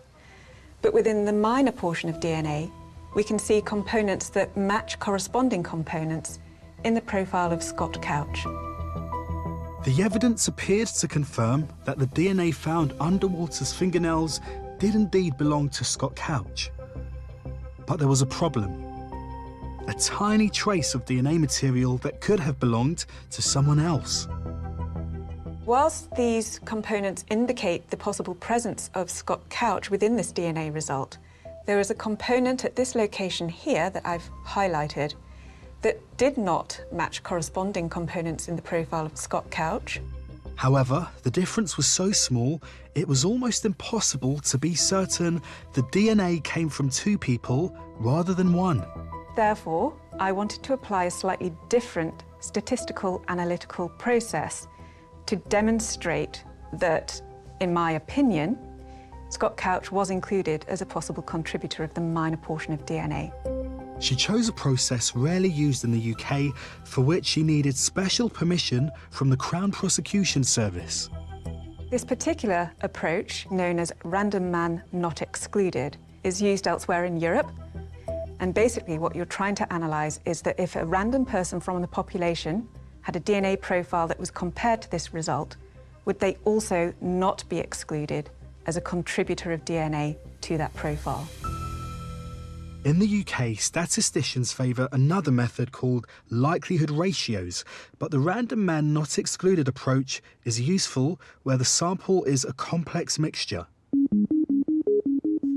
Speaker 21: But within the minor portion of DNA, we can see components that match corresponding components in the profile of Scott Couch.
Speaker 1: The evidence appeared to confirm that the DNA found under Walter's fingernails did indeed belong to Scott Couch. But there was a problem. A tiny trace of DNA material that could have belonged to someone else.
Speaker 21: Whilst these components indicate the possible presence of Scott Couch within this DNA result, there is a component at this location here that I've highlighted that did not match corresponding components in the profile of Scott Couch.
Speaker 1: However, the difference was so small, it was almost impossible to be certain the DNA came from two people rather than one.
Speaker 21: Therefore, I wanted to apply a slightly different statistical analytical process to demonstrate that, in my opinion, Scott Couch was included as a possible contributor of the minor portion of DNA.
Speaker 1: She chose a process rarely used in the UK, for which she needed special permission from the Crown Prosecution Service.
Speaker 21: This particular approach, known as random man not excluded, is used elsewhere in Europe. And basically what you're trying to analyse is that if a random person from the population had a DNA profile that was compared to this result, would they also not be excluded as a contributor of DNA to that profile?
Speaker 1: In the UK, statisticians favour another method called likelihood ratios, but the random man not excluded approach is useful where the sample is a complex mixture.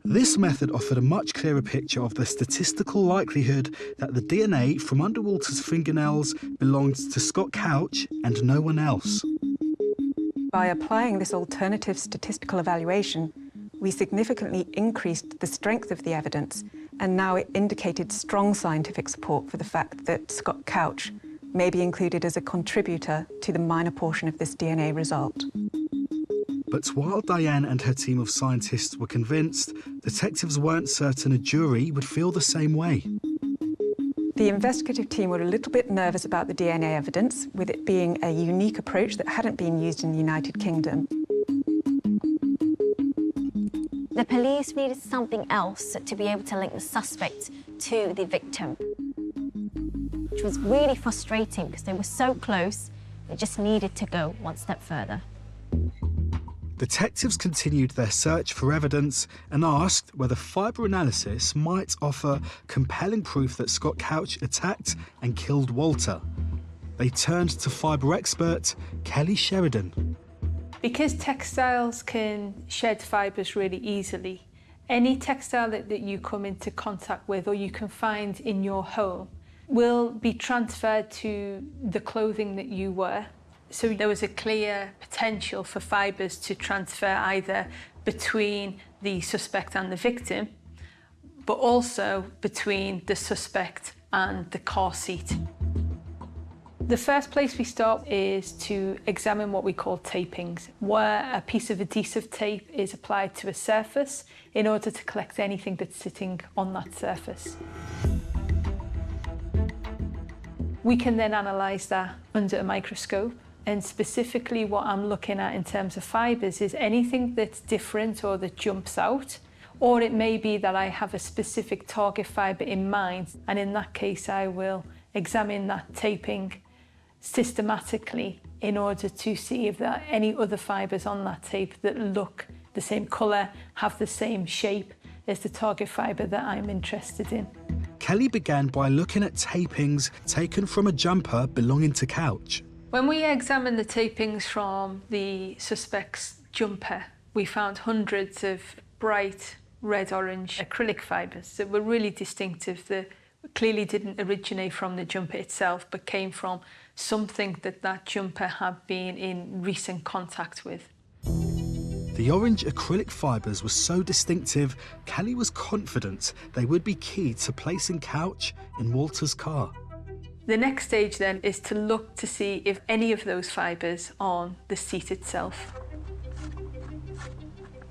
Speaker 1: This method offered a much clearer picture of the statistical likelihood that the DNA from under Walter's fingernails belonged to Scott Couch and no one else.
Speaker 21: By applying this alternative statistical evaluation, we significantly increased the strength of the evidence, and now it indicated strong scientific support for the fact that Scott Couch may be included as a contributor to the minor portion of this DNA result.
Speaker 1: But while Diane and her team of scientists were convinced, detectives weren't certain a jury would feel the same way.
Speaker 21: The investigative team were a little bit nervous about the DNA evidence, with it being a unique approach that hadn't been used in the United Kingdom.
Speaker 19: The police needed something else to be able to link the suspect to the victim, which was really frustrating because they were so close, they just needed to go one step further.
Speaker 1: Detectives continued their search for evidence and asked whether fibre analysis might offer compelling proof that Scott Couch attacked and killed Walter. They turned to fibre expert Kelly Sheridan.
Speaker 17: Because textiles can shed fibres really easily, any textile that you come into contact with or you can find in your home will be transferred to the clothing that you wear. So there was a clear potential for fibres to transfer either between the suspect and the victim, but also between the suspect and the car seat. The first place we start is to examine what we call tapings, where a piece of adhesive tape is applied to a surface in order to collect anything that's sitting on that surface. We can then analyse that under a microscope, and specifically what I'm looking at in terms of fibres is anything that's different or that jumps out, or it may be that I have a specific target fibre in mind, and in that case I will examine that taping systematically in order to see if there are any other fibres on that tape that look the same colour, have the same shape as the target fibre that I'm interested in.
Speaker 1: Kelly began by looking at tapings taken from a jumper belonging to Couch.
Speaker 17: When we examined the tapings from the suspect's jumper, we found hundreds of bright red-orange acrylic fibres that were really distinctive, that clearly didn't originate from the jumper itself, but came from something that jumper had been in recent contact with.
Speaker 1: The orange acrylic fibres were so distinctive, Kelly was confident they would be key to placing Couch in Walter's car.
Speaker 17: The next stage then is to look to see if any of those fibres are on the seat itself.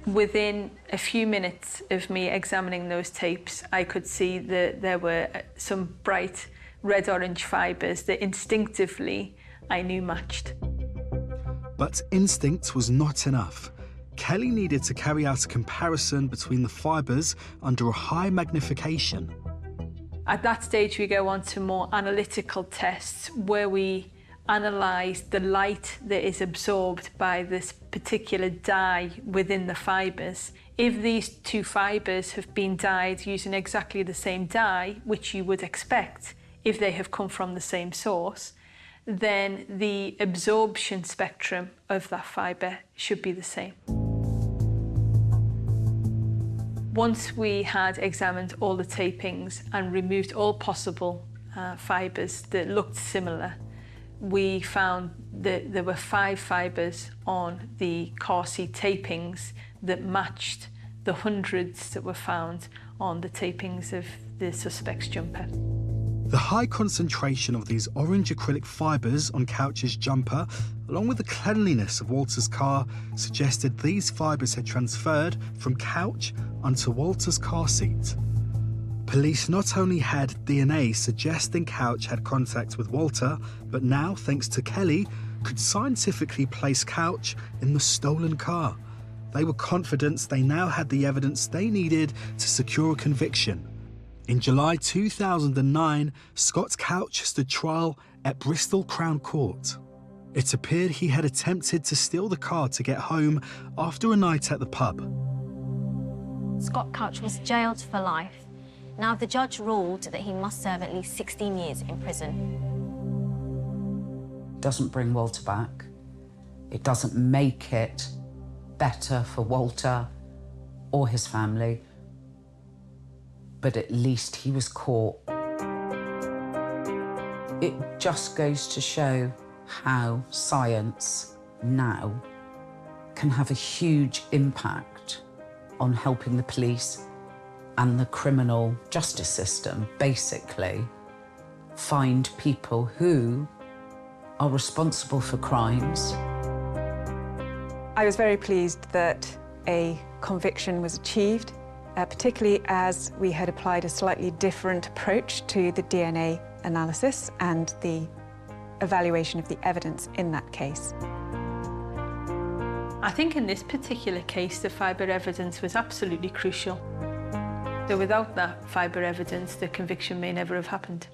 Speaker 17: Within a few minutes of me examining those tapes, I could see that there were some bright red-orange fibres that instinctively I knew matched.
Speaker 1: But instinct was not enough. Kelly needed to carry out a comparison between the fibres under a high magnification.
Speaker 17: At that stage, we go on to more analytical tests where we analyse the light that is absorbed by this particular dye within the fibres. If these two fibres have been dyed using exactly the same dye, which you would expect if they have come from the same source, then the absorption spectrum of that fibre should be the same. Once we had examined all the tapings and removed all possible fibres that looked similar, we found that there were 5 fibres on the car seat tapings that matched the hundreds that were found on the tapings of the suspect's jumper.
Speaker 1: The high concentration of these orange acrylic fibres on Couch's jumper, along with the cleanliness of Walter's car, suggested these fibres had transferred from Couch onto Walter's car seat. Police not only had DNA suggesting Couch had contact with Walter, but now, thanks to Kelly, could scientifically place Couch in the stolen car. They were confident they now had the evidence they needed to secure a conviction. In July 2009, Scott Couch stood trial at Bristol Crown Court. It appeared he had attempted to steal the car to get home after a night at the pub.
Speaker 19: Scott Couch was jailed for life. Now the judge ruled that he must serve at least 16 years in prison.
Speaker 20: Doesn't bring Walter back. It doesn't make it better for Walter or his family. But at least he was caught. It just goes to show how science now can have a huge impact on helping the police and the criminal justice system basically find people who are responsible for crimes.
Speaker 21: I was very pleased that a conviction was achieved, particularly as we had applied a slightly different approach to the DNA analysis and the evaluation of the evidence in that case.
Speaker 17: I think in this particular case, the fibre evidence was absolutely crucial. So without that fibre evidence, the conviction may never have happened.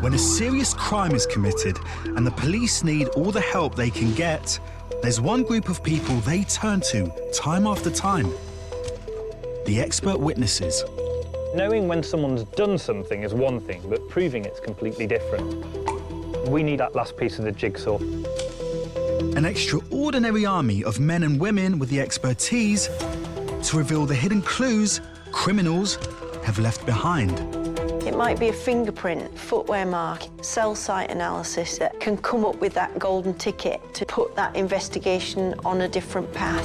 Speaker 1: When a serious crime is committed and the police need all the help they can get, there's one group of people they turn to time after time: the expert witnesses.
Speaker 2: Knowing when someone's done something is one thing, but proving it's completely different. We need that last piece of the jigsaw.
Speaker 1: An extraordinary army of men and women with the expertise to reveal the hidden clues criminals have left behind.
Speaker 3: It might be a fingerprint, footwear mark, cell site analysis that can come up with that golden ticket to put that investigation on a different path.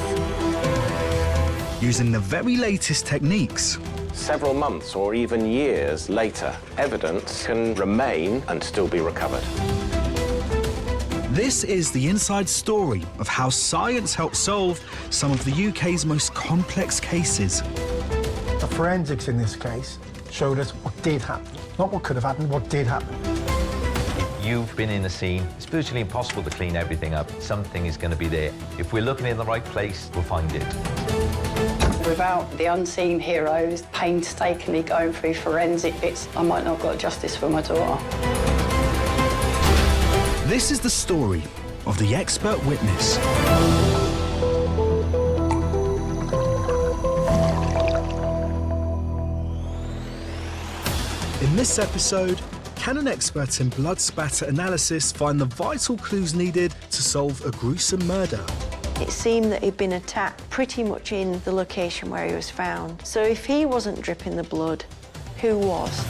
Speaker 1: Using the very latest techniques.
Speaker 4: Several months or even years later, evidence can remain and still be recovered.
Speaker 1: This is the inside story of how science helped solve some of the UK's most complex cases.
Speaker 5: The forensics in this case showed us what did happen. Not what could have happened, what did happen.
Speaker 6: If you've been in the scene, it's virtually impossible to clean everything up. Something is going to be there. If we're looking in the right place, we'll find it.
Speaker 7: Without the unseen heroes painstakingly going through forensic bits, I might not have got justice for my daughter.
Speaker 1: This is the story of the expert witness. In this episode, can an expert in blood spatter analysis find the vital clues needed to solve a gruesome murder?
Speaker 3: It seemed that he'd been attacked pretty much in the location where he was found. So if he wasn't dripping the blood, who was?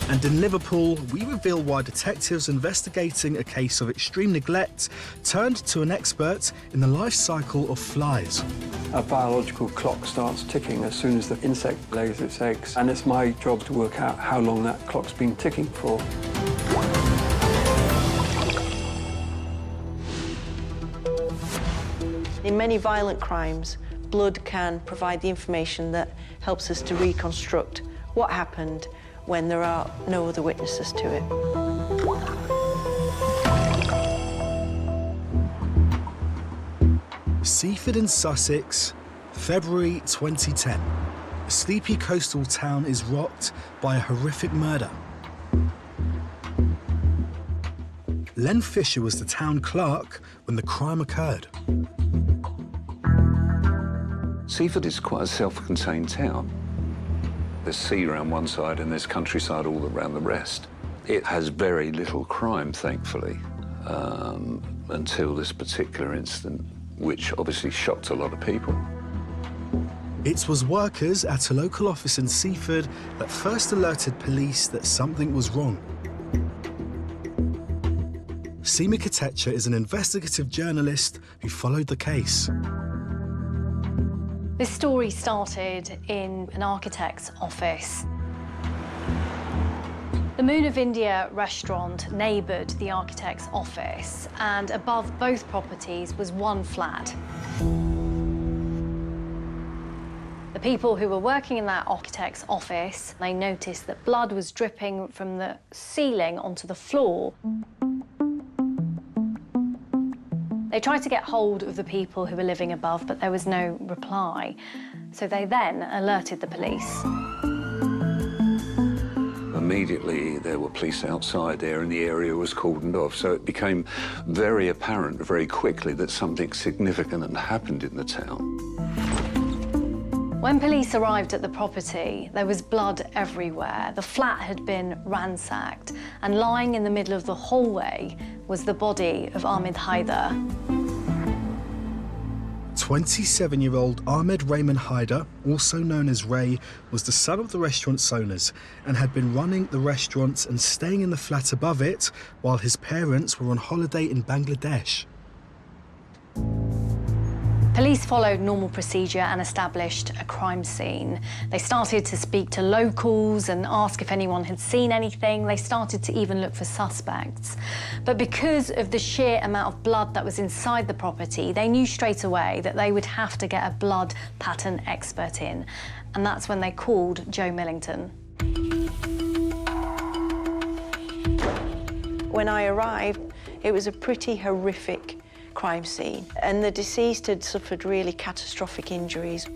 Speaker 1: And in Liverpool, we reveal why detectives investigating a case of extreme neglect turned to an expert in the life cycle of flies.
Speaker 10: A biological clock starts ticking as soon as the insect lays its eggs, and it's my job to work out how long that clock's been ticking for.
Speaker 3: In many violent crimes, blood can provide the information that helps us to reconstruct what happened when there are no other witnesses to it.
Speaker 1: Seaford in Sussex, February 2010. A sleepy coastal town is rocked by a horrific murder. Len Fisher was the town clerk when the crime occurred.
Speaker 22: Seaford is quite a self-contained town. There's sea around one side and there's countryside all around the rest. It has very little crime, thankfully, until this particular incident, which obviously shocked a lot of people.
Speaker 1: It was workers at a local office in Seaford that first alerted police that something was wrong. Seema Katecha is an investigative journalist who followed the case.
Speaker 14: This story started in an architect's office. The Moon of India restaurant neighboured the architect's office, and above both properties was one flat. The people who were working in that architect's office, they noticed that blood was dripping from the ceiling onto the floor. They tried to get hold of the people who were living above, but there was no reply. So they then alerted the police.
Speaker 22: Immediately, there were police outside there and the area was cordoned off. So it became very apparent very quickly that something significant had happened in the town.
Speaker 14: When police arrived at the property, there was blood everywhere. The flat had been ransacked, and lying in the middle of the hallway was the body of Ahmed Haider.
Speaker 1: 27-year-old Ahmed Raymond Haider, also known as Ray, was the son of the restaurant's owners and had been running the restaurant and staying in the flat above it while his parents were on holiday in Bangladesh.
Speaker 14: Police followed normal procedure and established a crime scene. They started to speak to locals and ask if anyone had seen anything. They started to even look for suspects. But because of the sheer amount of blood that was inside the property, they knew straight away that they would have to get a blood pattern expert in. And that's when they called Joe Millington.
Speaker 3: When I arrived, it was a pretty horrific crime scene, and the deceased had suffered really catastrophic injuries.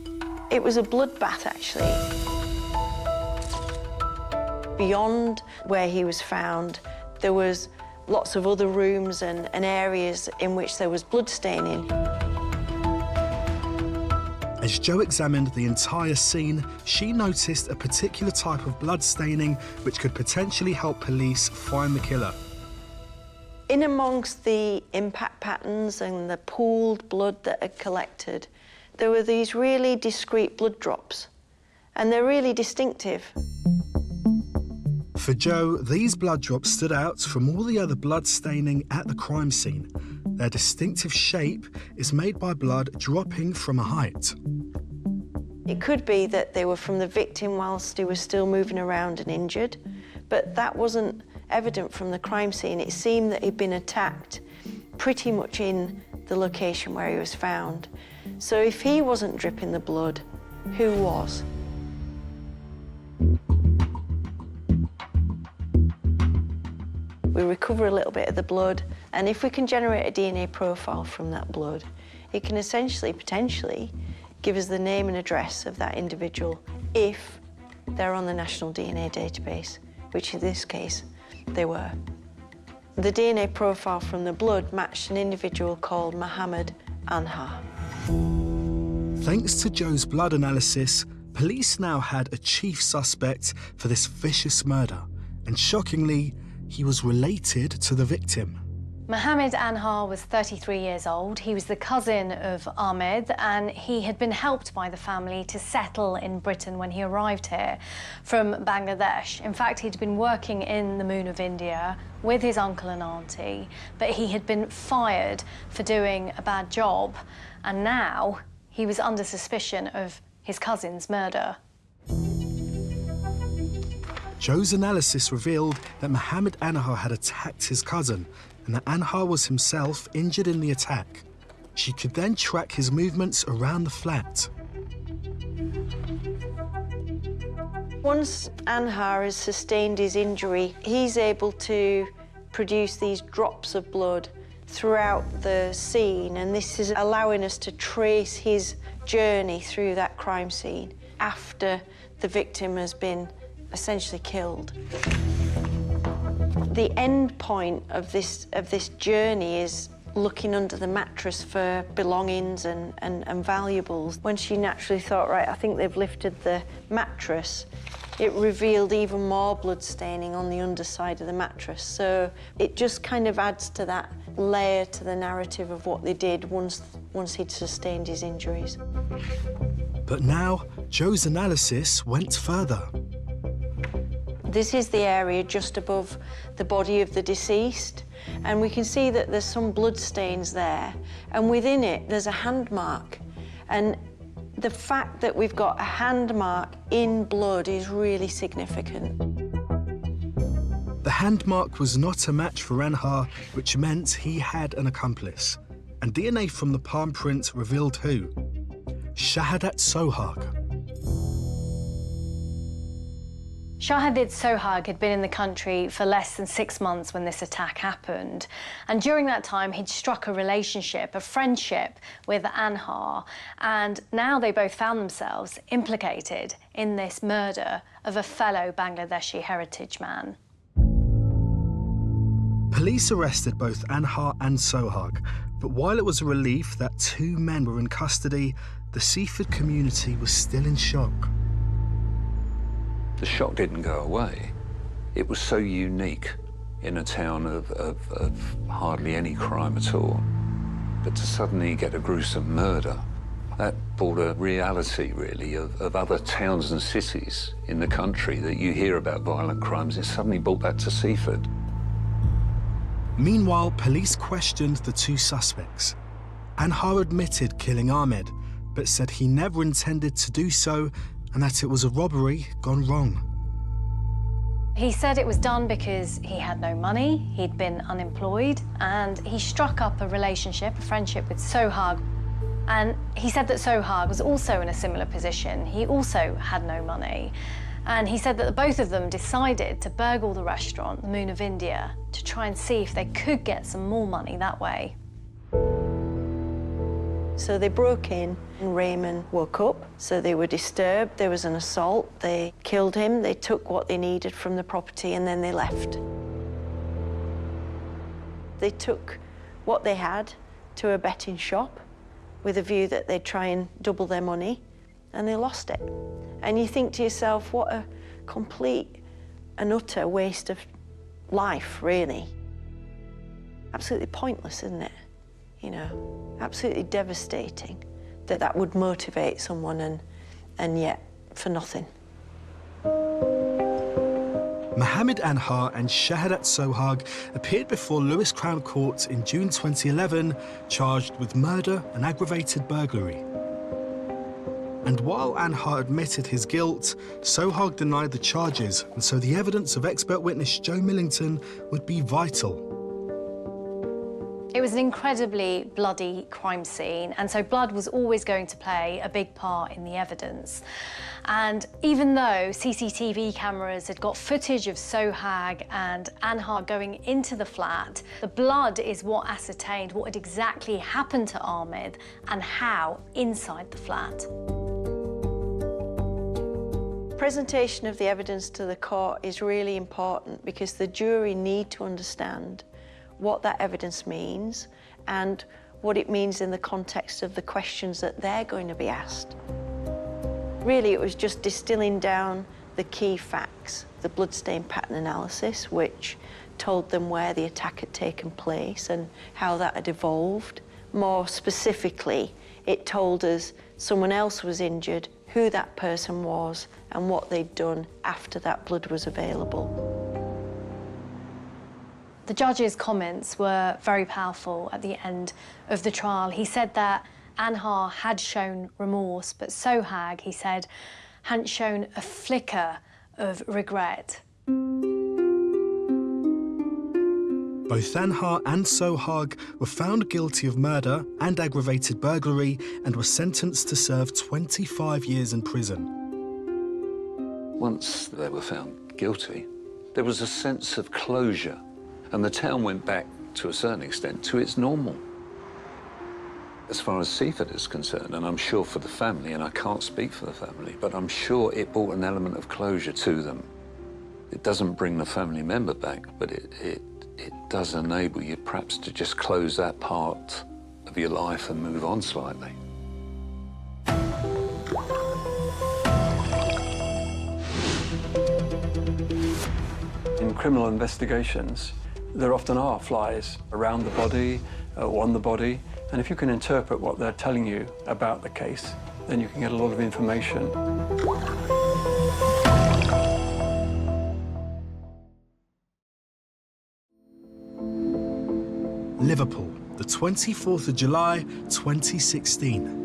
Speaker 3: It was a bloodbath, actually. Beyond where he was found, there was lots of other rooms and areas in which there was blood staining.
Speaker 1: As Jo examined the entire scene, she noticed a particular type of blood staining which could potentially help police find the killer.
Speaker 3: In amongst the impact patterns and the pooled blood that had collected, there were these really discrete blood drops, and they're really distinctive.
Speaker 1: For Jo, these blood drops stood out from all the other blood staining at the crime scene. Their distinctive shape is made by blood dropping from a height.
Speaker 3: It could be that they were from the victim whilst he was still moving around and injured, but that wasn't evident from the crime scene. It seemed that he'd been attacked pretty much in the location where he was found. So if he wasn't dripping the blood, who was? We recover a little bit of the blood, and if we can generate a DNA profile from that blood, it can essentially, potentially, give us the name and address of that individual if they're on the National DNA Database, which in this case, they were. The DNA profile from the blood matched an individual called Mohammed Anhar.
Speaker 1: Thanks to Jo's blood analysis, police now had a chief suspect for this vicious murder, and shockingly, he was related to the victim.
Speaker 14: Mohammed Anhar was 33 years old. He was the cousin of Ahmed, and he had been helped by the family to settle in Britain when he arrived here from Bangladesh. In fact, he'd been working in the Moon of India with his uncle and auntie, but he had been fired for doing a bad job, and now he was under suspicion of his cousin's murder.
Speaker 1: Jo's analysis revealed that Mohammed Anhar had attacked his cousin, and that Anhar was himself injured in the attack. She could then track his movements around the flat.
Speaker 3: Once Anhar has sustained his injury, he's able to produce these drops of blood throughout the scene, and this is allowing us to trace his journey through that crime scene after the victim has been essentially killed. The end point of this journey is looking under the mattress for belongings and valuables. When she naturally thought, right, I think they've lifted the mattress, it revealed even more blood staining on the underside of the mattress. So it just kind of adds to that layer to the narrative of what they did once he'd sustained his injuries.
Speaker 1: But now, Jo's analysis went further.
Speaker 3: This is the area just above the body of the deceased, and we can see that there's some blood stains there, and within it there's a hand mark. And the fact that we've got a hand mark in blood is really significant.
Speaker 1: The hand mark was not a match for Anhar, which meant he had an accomplice. And DNA from the palm print revealed who? Shahadat Sohag.
Speaker 14: Shahadat Sohag had been in the country for less than 6 months when this attack happened. And during that time, he'd struck a relationship, a friendship with Anhar. And now they both found themselves implicated in this murder of a fellow Bangladeshi heritage man.
Speaker 1: Police arrested both Anhar and Sohag. But while it was a relief that 2 men were in custody, the seafood community was still in shock.
Speaker 22: The shock didn't go away. It was so unique in a town of hardly any crime at all. But to suddenly get a gruesome murder That brought a reality, really, of other towns and cities in the country that you hear about violent crimes. It suddenly brought that to Seaford.
Speaker 1: Meanwhile, police questioned the two suspects. Anhar admitted killing Ahmed, but said he never intended to do so and that it was a robbery gone wrong.
Speaker 14: He said it was done because he had no money, he'd been unemployed, and he struck up a relationship, a friendship with Sohag. And he said that Sohag was also in a similar position. He also had no money. And he said that the both of them decided to burgle the restaurant, the Moon of India, to try and see if they could get some more money that way.
Speaker 3: So they broke in and Raymond woke up. So they were disturbed, there was an assault, they killed him, they took what they needed from the property and then they left. They took what they had to a betting shop with a view that they'd try and double their money, and they lost it. And you think to yourself, what a complete and utter waste of life, really. Absolutely pointless, isn't it? You know, absolutely devastating that that would motivate someone and yet for nothing.
Speaker 1: Mohammed Anhar and Shahadat Sohag appeared before Lewis Crown Court in June 2011, charged with murder and aggravated burglary. And while Anhar admitted his guilt, Sohag denied the charges, and so the evidence of expert witness Joe Millington would be vital.
Speaker 14: It was an incredibly bloody crime scene, and so blood was always going to play a big part in the evidence. And even though CCTV cameras had got footage of Sohag and Anhar going into the flat, the blood is what ascertained what had exactly happened to Ahmed and how inside the flat.
Speaker 3: Presentation of the evidence to the court is really important because the jury need to understand what that evidence means and what it means in the context of the questions that they're going to be asked. Really, it was just distilling down the key facts, the bloodstain pattern analysis, which told them where the attack had taken place and how that had evolved. More specifically, it told us someone else was injured, who that person was, and what they'd done after that blood was available.
Speaker 14: The judge's comments were very powerful at the end of the trial. He said that Anhar had shown remorse, but Sohag, he said, hadn't shown a flicker of regret.
Speaker 1: Both Anhar and Sohag were found guilty of murder and aggravated burglary and were sentenced to serve 25 years in prison.
Speaker 22: Once they were found guilty, there was a sense of closure. And the town went back, to a certain extent, to its normal. As far as Seaford is concerned, and I'm sure for the family, and I can't speak for the family, but I'm sure it brought an element of closure to them. It doesn't bring the family member back, but it does enable you perhaps to just close that part of your life and move on slightly.
Speaker 10: In criminal investigations, there often are flies around the body, on the body, and if you can interpret what they're telling you about the case, then you can get a lot of information.
Speaker 1: Liverpool, the 24th of July, 2016.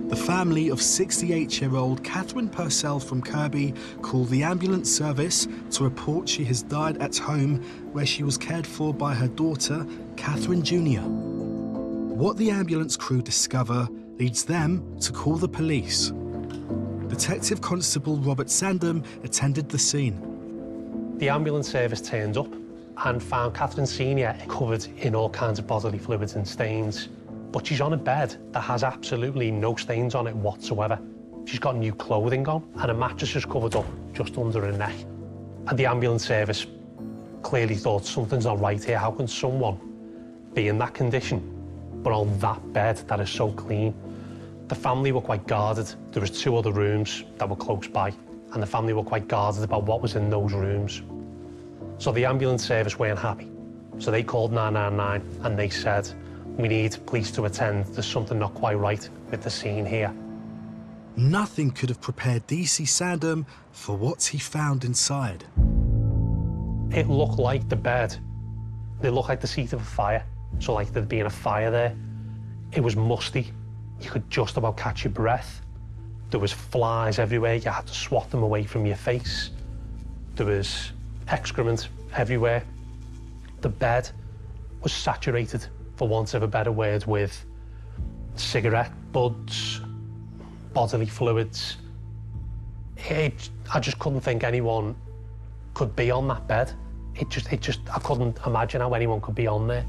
Speaker 1: The family of 68-year-old Catherine Purcell from Kirby called the ambulance service to report she has died at home where she was cared for by her daughter, Catherine Jr. What the ambulance crew discover leads them to call the police. Detective Constable Robert Sandham attended the scene.
Speaker 11: The ambulance service turned up and found Catherine Sr. covered in all kinds of bodily fluids and stains. But she's on a bed that has absolutely no stains on it whatsoever. She's got new clothing on and a mattress is covered up just under her neck. And the ambulance service clearly thought something's not right here. How can someone be in that condition but on that bed that is so clean? The family were quite guarded. There was 2 other rooms that were close by and the family were quite guarded about what was in those rooms. So the ambulance service weren't happy. So they called 999 and they said, We need police to attend. There's something not quite right with the scene here.
Speaker 1: Nothing could have prepared DC Sandham for what he found inside.
Speaker 11: It looked like the bed. It looked like the seat of a fire. So like there'd been a fire there. It was musty. You could just about catch your breath. There was flies everywhere. You had to swat them away from your face. There was excrement everywhere. The bed was saturated, for want of a better word, with cigarette butts, bodily fluids. I just couldn't think anyone could be on that bed. I couldn't imagine how anyone could be on there.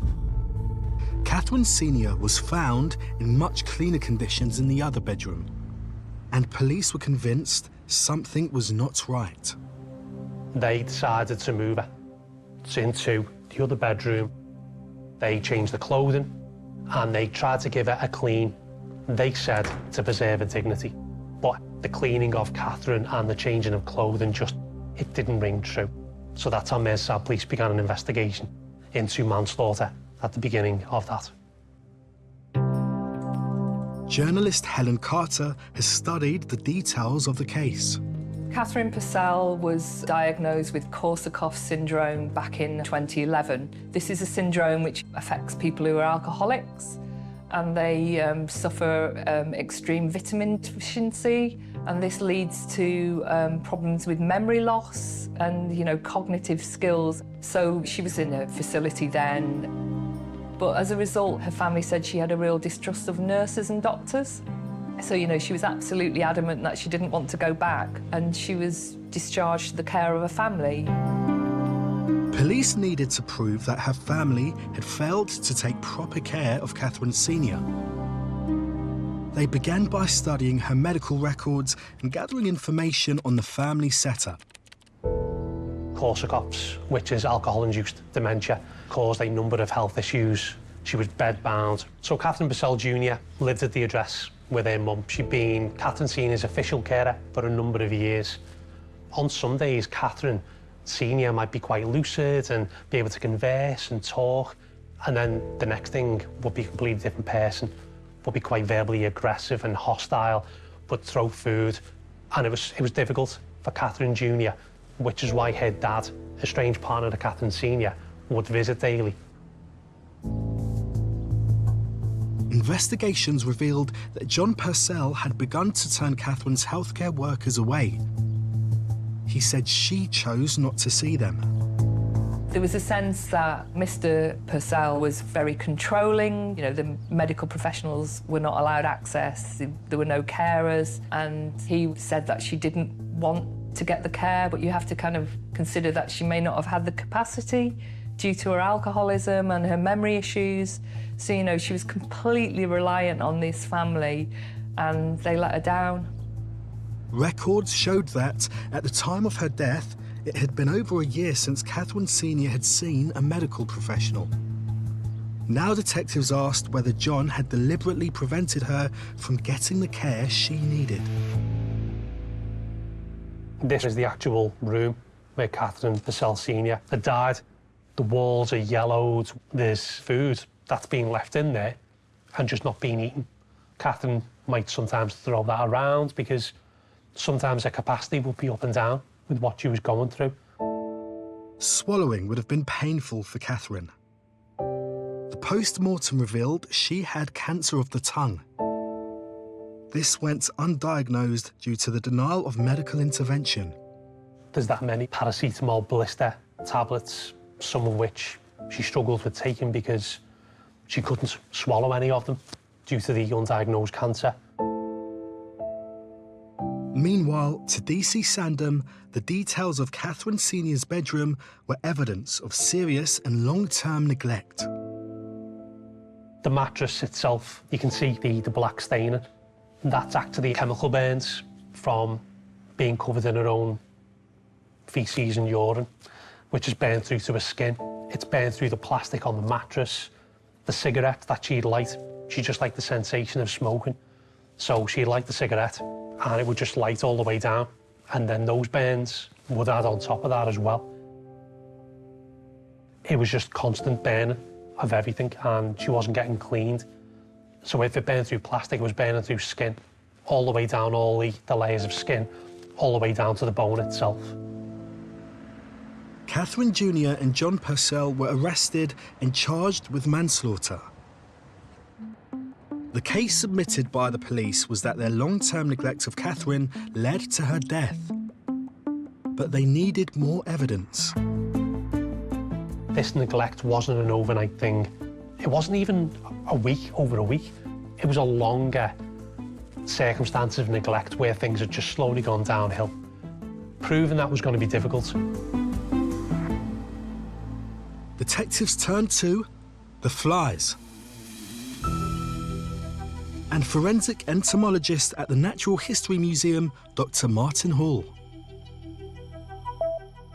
Speaker 1: Catherine Senior was found in much cleaner conditions in the other bedroom, and police were convinced something was not right.
Speaker 11: They decided to move her into the other bedroom. They changed the clothing and they tried to give her a clean, they said, to preserve her dignity. But the cleaning of Catherine and the changing of clothing it didn't ring true. So that's how Merseyside Police began an investigation into manslaughter at the beginning of that.
Speaker 1: Journalist Helen Carter has studied the details of the case.
Speaker 12: Catherine Purcell was diagnosed with Korsakoff syndrome back in 2011. This is a syndrome which affects people who are alcoholics, and they suffer extreme vitamin deficiency, and this leads to problems with memory loss and, cognitive skills. So she was in a facility then, but as a result, her family said she had a real distrust of nurses and doctors. So, she was absolutely adamant that she didn't want to go back, and she was discharged to the care of her family.
Speaker 1: Police needed to prove that her family had failed to take proper care of Catherine Senior. They began by studying her medical records and gathering information on the family setup.
Speaker 11: Korsakoff's, which is alcohol-induced dementia, caused a number of health issues. She was bedbound. So Catherine Purcell Jr. lived at the address with her mum. She'd been Catherine Senior's official carer for a number of years. On some days, Catherine Senior might be quite lucid and be able to converse and talk, and then the next thing would be a completely different person, would be quite verbally aggressive and hostile, would throw food, and it was difficult for Catherine Jr., which is why her dad, a strange partner to Catherine Senior, would visit daily.
Speaker 1: Investigations revealed that John Purcell had begun to turn Catherine's healthcare workers away. He said she chose not to see them.
Speaker 12: There was a sense that Mr. Purcell was very controlling. The medical professionals were not allowed access. There were no carers, and he said that she didn't want to get the care, but you have to kind of consider that she may not have had the capacity due to her alcoholism and her memory issues. So, she was completely reliant on this family, and they let her down.
Speaker 1: Records showed that, at the time of her death, it had been over a year since Catherine Senior had seen a medical professional. Now detectives asked whether John had deliberately prevented her from getting the care she needed.
Speaker 11: This is the actual room where Catherine Purcell Senior had died. The walls are yellowed. There's food that's being left in there and just not being eaten. Catherine might sometimes throw that around because sometimes her capacity would be up and down with what she was going through.
Speaker 1: Swallowing would have been painful for Catherine. The post-mortem revealed she had cancer of the tongue. This went undiagnosed due to the denial of medical intervention.
Speaker 11: There's that many paracetamol blister tablets, some of which she struggled with taking because she couldn't swallow any of them due to the undiagnosed cancer.
Speaker 1: Meanwhile, to DC Sandham, the details of Catherine Senior's bedroom were evidence of serious and long-term neglect.
Speaker 11: The mattress itself, you can see the black staining. That's actually chemical burns from being covered in her own faeces and urine, which is burned through to her skin. It's burned through the plastic on the mattress. The cigarette that she'd light, she just liked the sensation of smoking. So she'd light the cigarette and it would just light all the way down. And then those burns would add on top of that as well. It was just constant burning of everything, and she wasn't getting cleaned. So if it burned through plastic, it was burning through skin, all the way down all the layers of skin, all the way down to the bone itself.
Speaker 1: Catherine Jr. and John Purcell were arrested and charged with manslaughter. The case submitted by the police was that their long-term neglect of Catherine led to her death. But they needed more evidence.
Speaker 11: This neglect wasn't an overnight thing. It wasn't even over a week. It was a longer circumstance of neglect where things had just slowly gone downhill. Proving that was going to be difficult.
Speaker 1: Detectives turned to the flies. And forensic entomologist at the Natural History Museum, Dr. Martin Hall.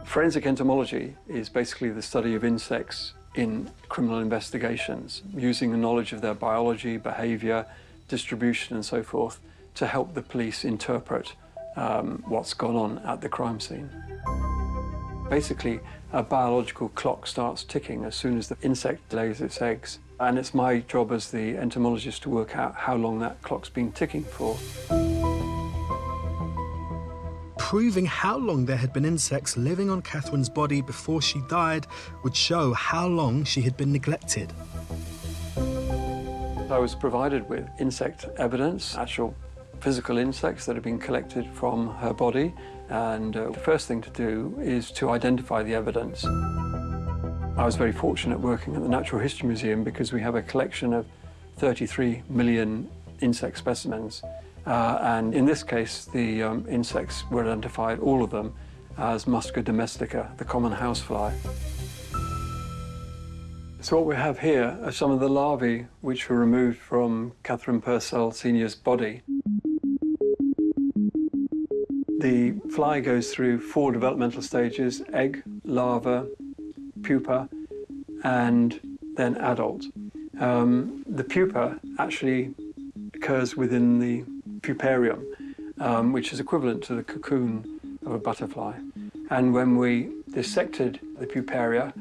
Speaker 10: Forensic entomology is basically the study of insects in criminal investigations, using a knowledge of their biology, behaviour, distribution and so forth to help the police interpret what's gone on at the crime scene. Basically, a biological clock starts ticking as soon as the insect lays its eggs. And it's my job as the entomologist to work out how long that clock's been ticking for.
Speaker 1: Proving how long there had been insects living on Catherine's body before she died would show how long she had been neglected.
Speaker 10: I was provided with insect evidence, actual physical insects that had been collected from her body, and the first thing to do is to identify the evidence. I was very fortunate working at the Natural History Museum because we have a collection of 33 million insect specimens. And in this case, the insects were identified, all of them, as Musca domestica, the common housefly. So what we have here are some of the larvae which were removed from Catherine Purcell Sr.'s body. The fly goes through 4 developmental stages: egg, larva, pupa, and then adult. The pupa actually occurs within the puparium, which is equivalent to the cocoon of a butterfly. And when we dissected the puparia,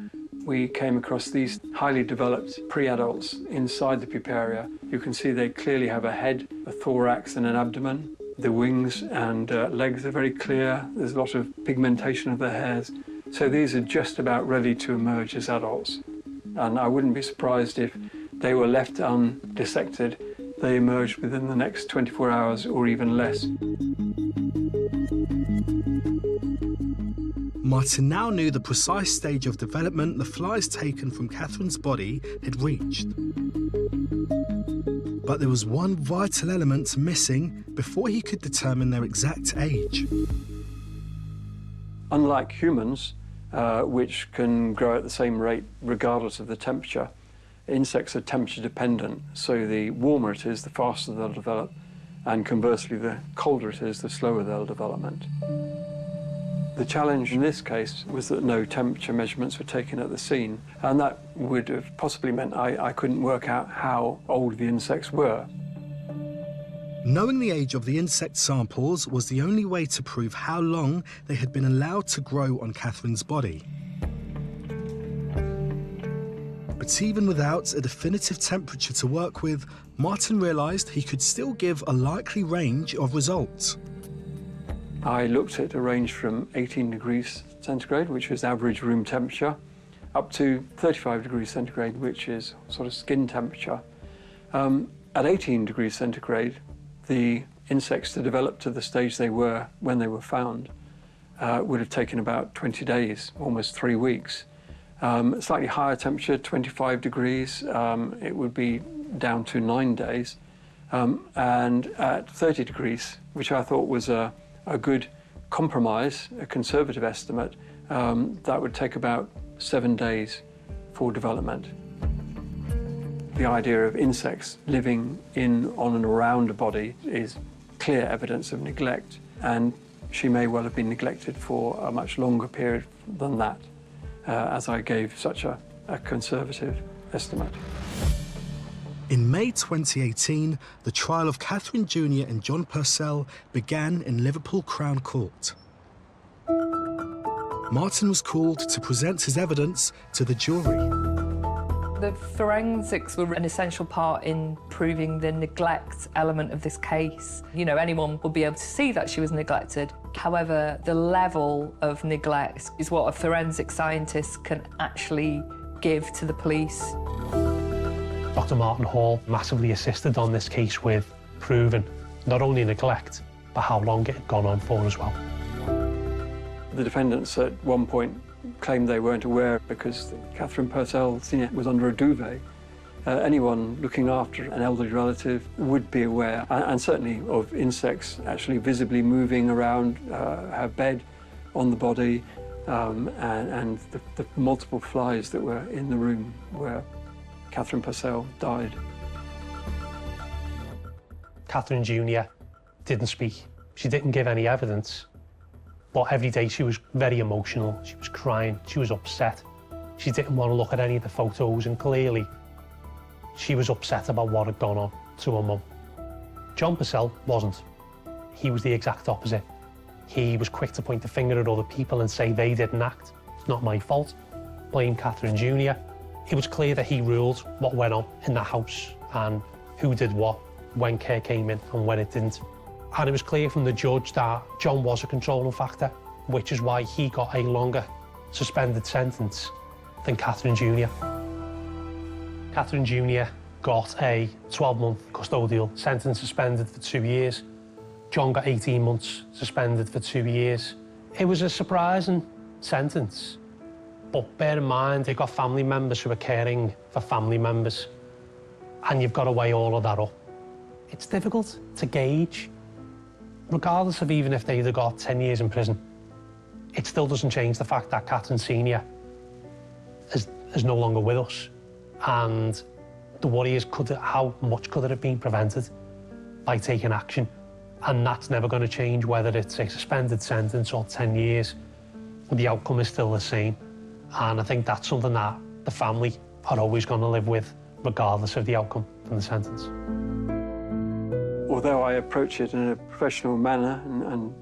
Speaker 10: we came across these highly developed pre-adults inside the puparia. You can see they clearly have a head, a thorax, and an abdomen. The wings and legs are very clear. There's a lot of pigmentation of the hairs. So these are just about ready to emerge as adults. And I wouldn't be surprised if they were left undissected. They emerged within the next 24 hours or even less.
Speaker 1: Martin now knew the precise stage of development the flies taken from Catherine's body had reached. But there was one vital element missing before he could determine their exact age.
Speaker 10: Unlike humans, which can grow at the same rate regardless of the temperature, insects are temperature dependent. So the warmer it is, the faster they'll develop, and conversely, the colder it is, the slower they'll development. The challenge in this case was that no temperature measurements were taken at the scene, and that would have possibly meant I couldn't work out how old the insects were.
Speaker 1: Knowing the age of the insect samples was the only way to prove how long they had been allowed to grow on Catherine's body. But even without a definitive temperature to work with, Martin realised he could still give a likely range of results.
Speaker 10: I looked at a range from 18 degrees centigrade, which is average room temperature, up to 35 degrees centigrade, which is sort of skin temperature. At 18 degrees centigrade, the insects to develop to the stage they were when they were found would have taken about 20 days, almost 3 weeks. Slightly higher temperature, 25 degrees, it would be down to 9 days. And at 30 degrees, which I thought was a good compromise, a conservative estimate, that would take about 7 days for development. The idea of insects living in, on and around a body is clear evidence of neglect, and she may well have been neglected for a much longer period than that, as I gave such a conservative estimate.
Speaker 1: In May 2018, the trial of Catherine Jr. and John Purcell began in Liverpool Crown Court. Martin was called to present his evidence to the jury.
Speaker 12: The forensics were an essential part in proving the neglect element of this case. You know, anyone would be able to see that she was neglected. However, the level of neglect is what a forensic scientist can actually give to the police.
Speaker 11: Dr. Martin Hall massively assisted on this case with proving not only neglect, but how long it had gone on for as well.
Speaker 10: The defendants at one point claimed they weren't aware because Catherine Purcell Senior was under a duvet. Anyone looking after an elderly relative would be aware, and certainly of insects actually visibly moving around her bed, on the body, and the multiple flies that were in the room where Catherine Purcell died.
Speaker 11: Catherine Jr. didn't speak. She didn't give any evidence. But every day she was very emotional. She was crying. She was upset. She didn't want to look at any of the photos, and clearly she was upset about what had gone on to her mum. John Purcell wasn't. He was the exact opposite. He was quick to point the finger at other people and say they didn't act. It's not my fault. Blame Catherine Jr. It was clear that he ruled what went on in the house and who did what, when care came in and when it didn't. And it was clear from the judge that John was a controlling factor, which is why he got a longer suspended sentence than Catherine Jr. Catherine Jr. got a 12-month custodial sentence, suspended for 2 years. John got 18 months, suspended for 2 years. It was a surprising sentence, but bear in mind, they've got family members who are caring for family members, and you've got to weigh all of that up. It's difficult to gauge. Regardless of even if they'd have got 10 years in prison, it still doesn't change the fact that Catherine Senior is no longer with us. And the worry is, how much could it have been prevented by taking action? And that's never going to change, whether it's a suspended sentence or 10 years. The outcome is still the same. And I think that's something that the family are always going to live with, regardless of the outcome from the sentence.
Speaker 10: Although I approach it in a professional manner and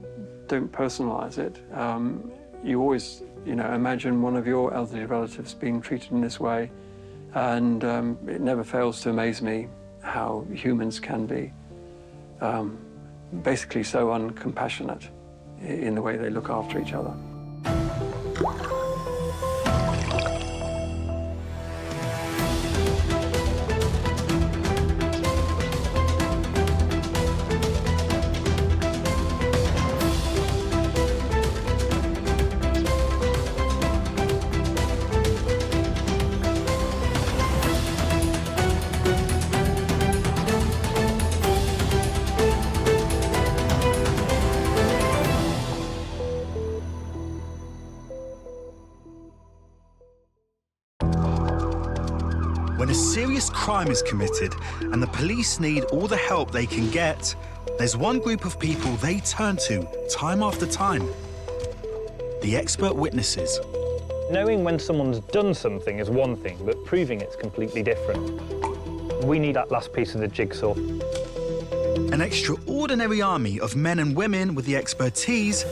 Speaker 10: don't personalise it, you always, imagine one of your elderly relatives being treated in this way, and it never fails to amaze me how humans can be basically so uncompassionate in the way they look after each other.
Speaker 1: When a serious crime is committed and the police need all the help they can get, there's one group of people they turn to time after time: the expert witnesses.
Speaker 2: Knowing when someone's done something is one thing, but proving it's completely different. We need that last piece of the jigsaw.
Speaker 1: An extraordinary army of men and women with the expertise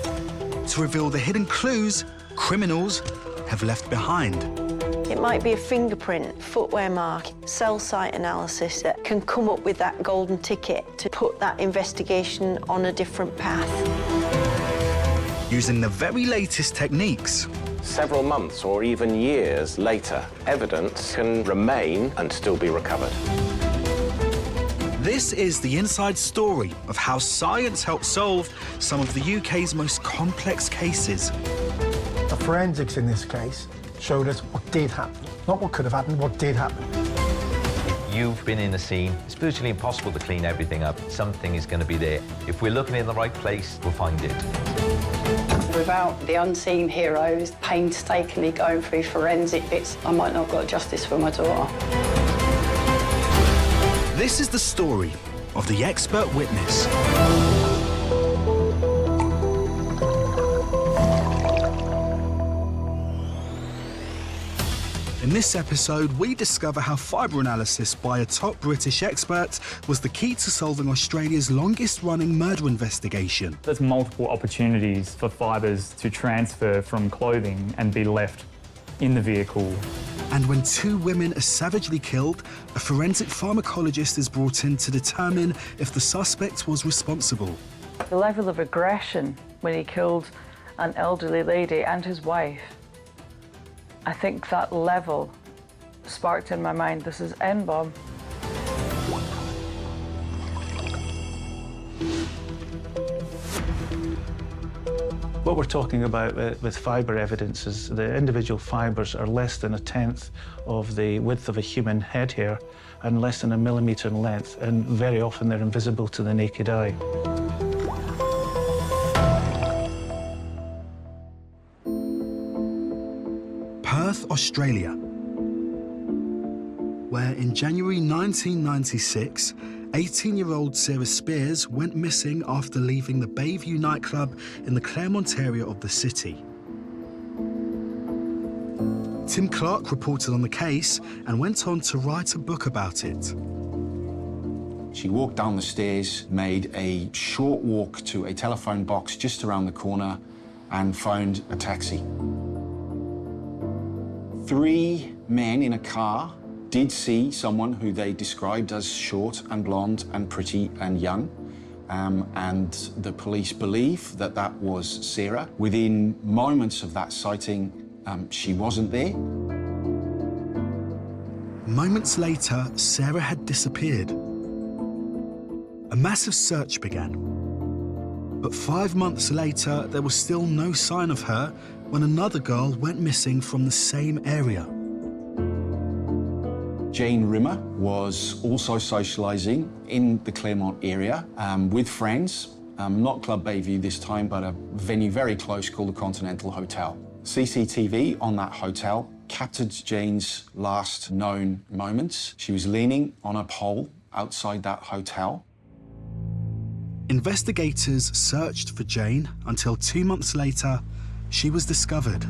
Speaker 1: to reveal the hidden clues criminals have left behind.
Speaker 3: It might be a fingerprint, footwear mark, cell site analysis that can come up with that golden ticket to put that investigation on a different path.
Speaker 1: Using the very latest techniques.
Speaker 4: Several months or even years later, evidence can remain and still be recovered.
Speaker 1: This is the inside story of how science helped solve some of the UK's most complex cases.
Speaker 5: The forensics in this case showed us what did happen. Not what could have happened, what did happen.
Speaker 6: You've been in the scene. It's virtually impossible to clean everything up. Something is going to be there. If we're looking in the right place, we'll find it.
Speaker 7: Without the unseen heroes painstakingly going through forensic bits, I might not have got justice for my daughter.
Speaker 1: This is the story of the expert witness. In this episode, we discover how fibre analysis by a top British expert was the key to solving Australia's longest-running murder investigation.
Speaker 8: There's multiple opportunities for fibres to transfer from clothing and be left in the vehicle
Speaker 1: And when 2 women are savagely killed, a forensic pharmacologist is brought in to determine if the suspect was responsible.
Speaker 9: The level of aggression when he killed an elderly lady and his wife, I think that level sparked in my mind, this is N-bomb.
Speaker 13: What we're talking about with fibre evidence is the individual fibres are less than 1/10 of the width of a human head hair and less than 1 millimetre in length, and very often they're invisible to the naked eye.
Speaker 1: Perth, Australia, where in January 1996, 18-year-old Sarah Spears went missing after leaving the Bayview nightclub in the Claremont area of the city. Tim Clark reported on the case and went on to write a book about it.
Speaker 23: She walked down the stairs, made a short walk to a telephone box just around the corner, and found a taxi. 3 men in a car did see someone who they described as short and blonde and pretty and young. And the police believe that that was Sarah. Within moments of that sighting, she wasn't there.
Speaker 1: Moments later, Sarah had disappeared. A massive search began. But 5 months later, there was still no sign of her when another girl went missing from the same area.
Speaker 23: Jane Rimmer was also socialising in the Claremont area with friends, not Club Bayview this time, but a venue very close called the Continental Hotel. CCTV on that hotel captured Jane's last known moments. She was leaning on a pole outside that hotel.
Speaker 1: Investigators searched for Jane until 2 months later, she was discovered.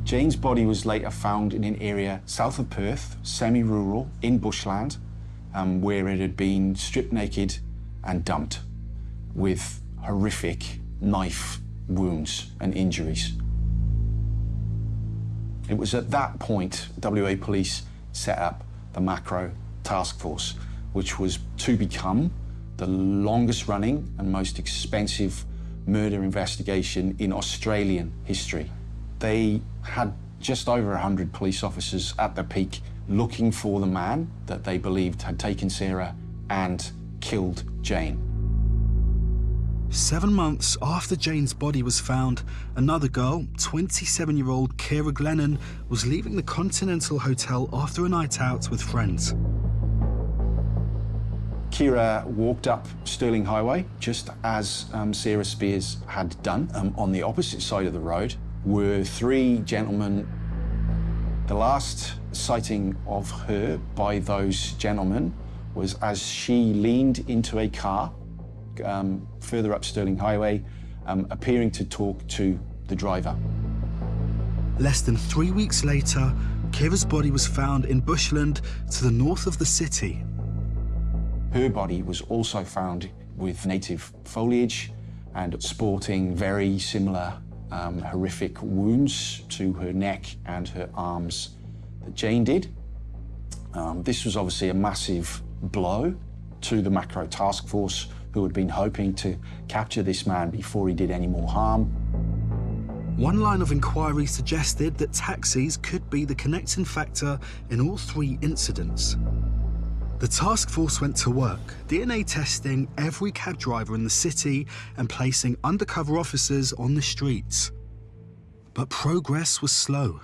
Speaker 23: Jane's body was later found in an area south of Perth, semi-rural, in bushland, where it had been stripped naked and dumped with horrific knife wounds and injuries. It was at that point WA Police set up the Macro Task Force, which was to become the longest running and most expensive murder investigation in Australian history. They had just over 100 police officers at their peak looking for the man that they believed had taken Sarah and killed Jane.
Speaker 1: 7 months after Jane's body was found, another girl, 27-year-old Kira Glennon, was leaving the Continental Hotel after a night out with friends.
Speaker 23: Kira walked up Stirling Highway, just as Sarah Spears had done. On the opposite side of the road were 3 gentlemen. The last sighting of her by those gentlemen was as she leaned into a car further up Stirling Highway, appearing to talk to the driver.
Speaker 1: Less than 3 weeks later, Kira's body was found in bushland to the north of the city.
Speaker 23: Her body was also found with native foliage and sporting very similar horrific wounds to her neck and her arms that Jane did. This was obviously a massive blow to the Macro Task Force, who had been hoping to capture this man before he did any more harm.
Speaker 1: One line of inquiry suggested that taxis could be the connecting factor in all 3 incidents. The task force went to work, DNA testing every cab driver in the city and placing undercover officers on the streets. But progress was slow.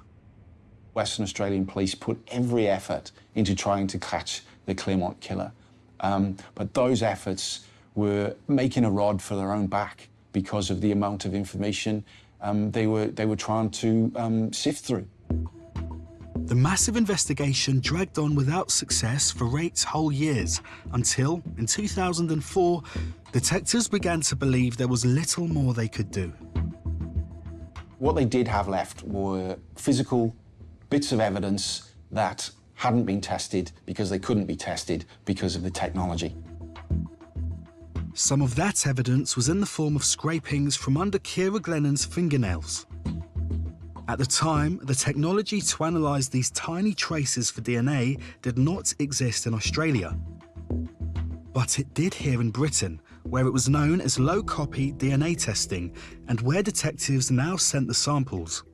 Speaker 23: Western Australian police put every effort into trying to catch the Claremont killer. But those efforts were making a rod for their own back because of the amount of information they were trying to sift through.
Speaker 1: The massive investigation dragged on without success for 8 whole years until, in 2004, detectives began to believe there was little more they could do.
Speaker 23: What they did have left were physical bits of evidence that hadn't been tested because they couldn't be tested because of the technology.
Speaker 1: Some of that evidence was in the form of scrapings from under Kira Glennon's fingernails. At the time, the technology to analyse these tiny traces for DNA did not exist in Australia. But it did here in Britain, where it was known as low-copy DNA testing, and where detectives now sent the samples.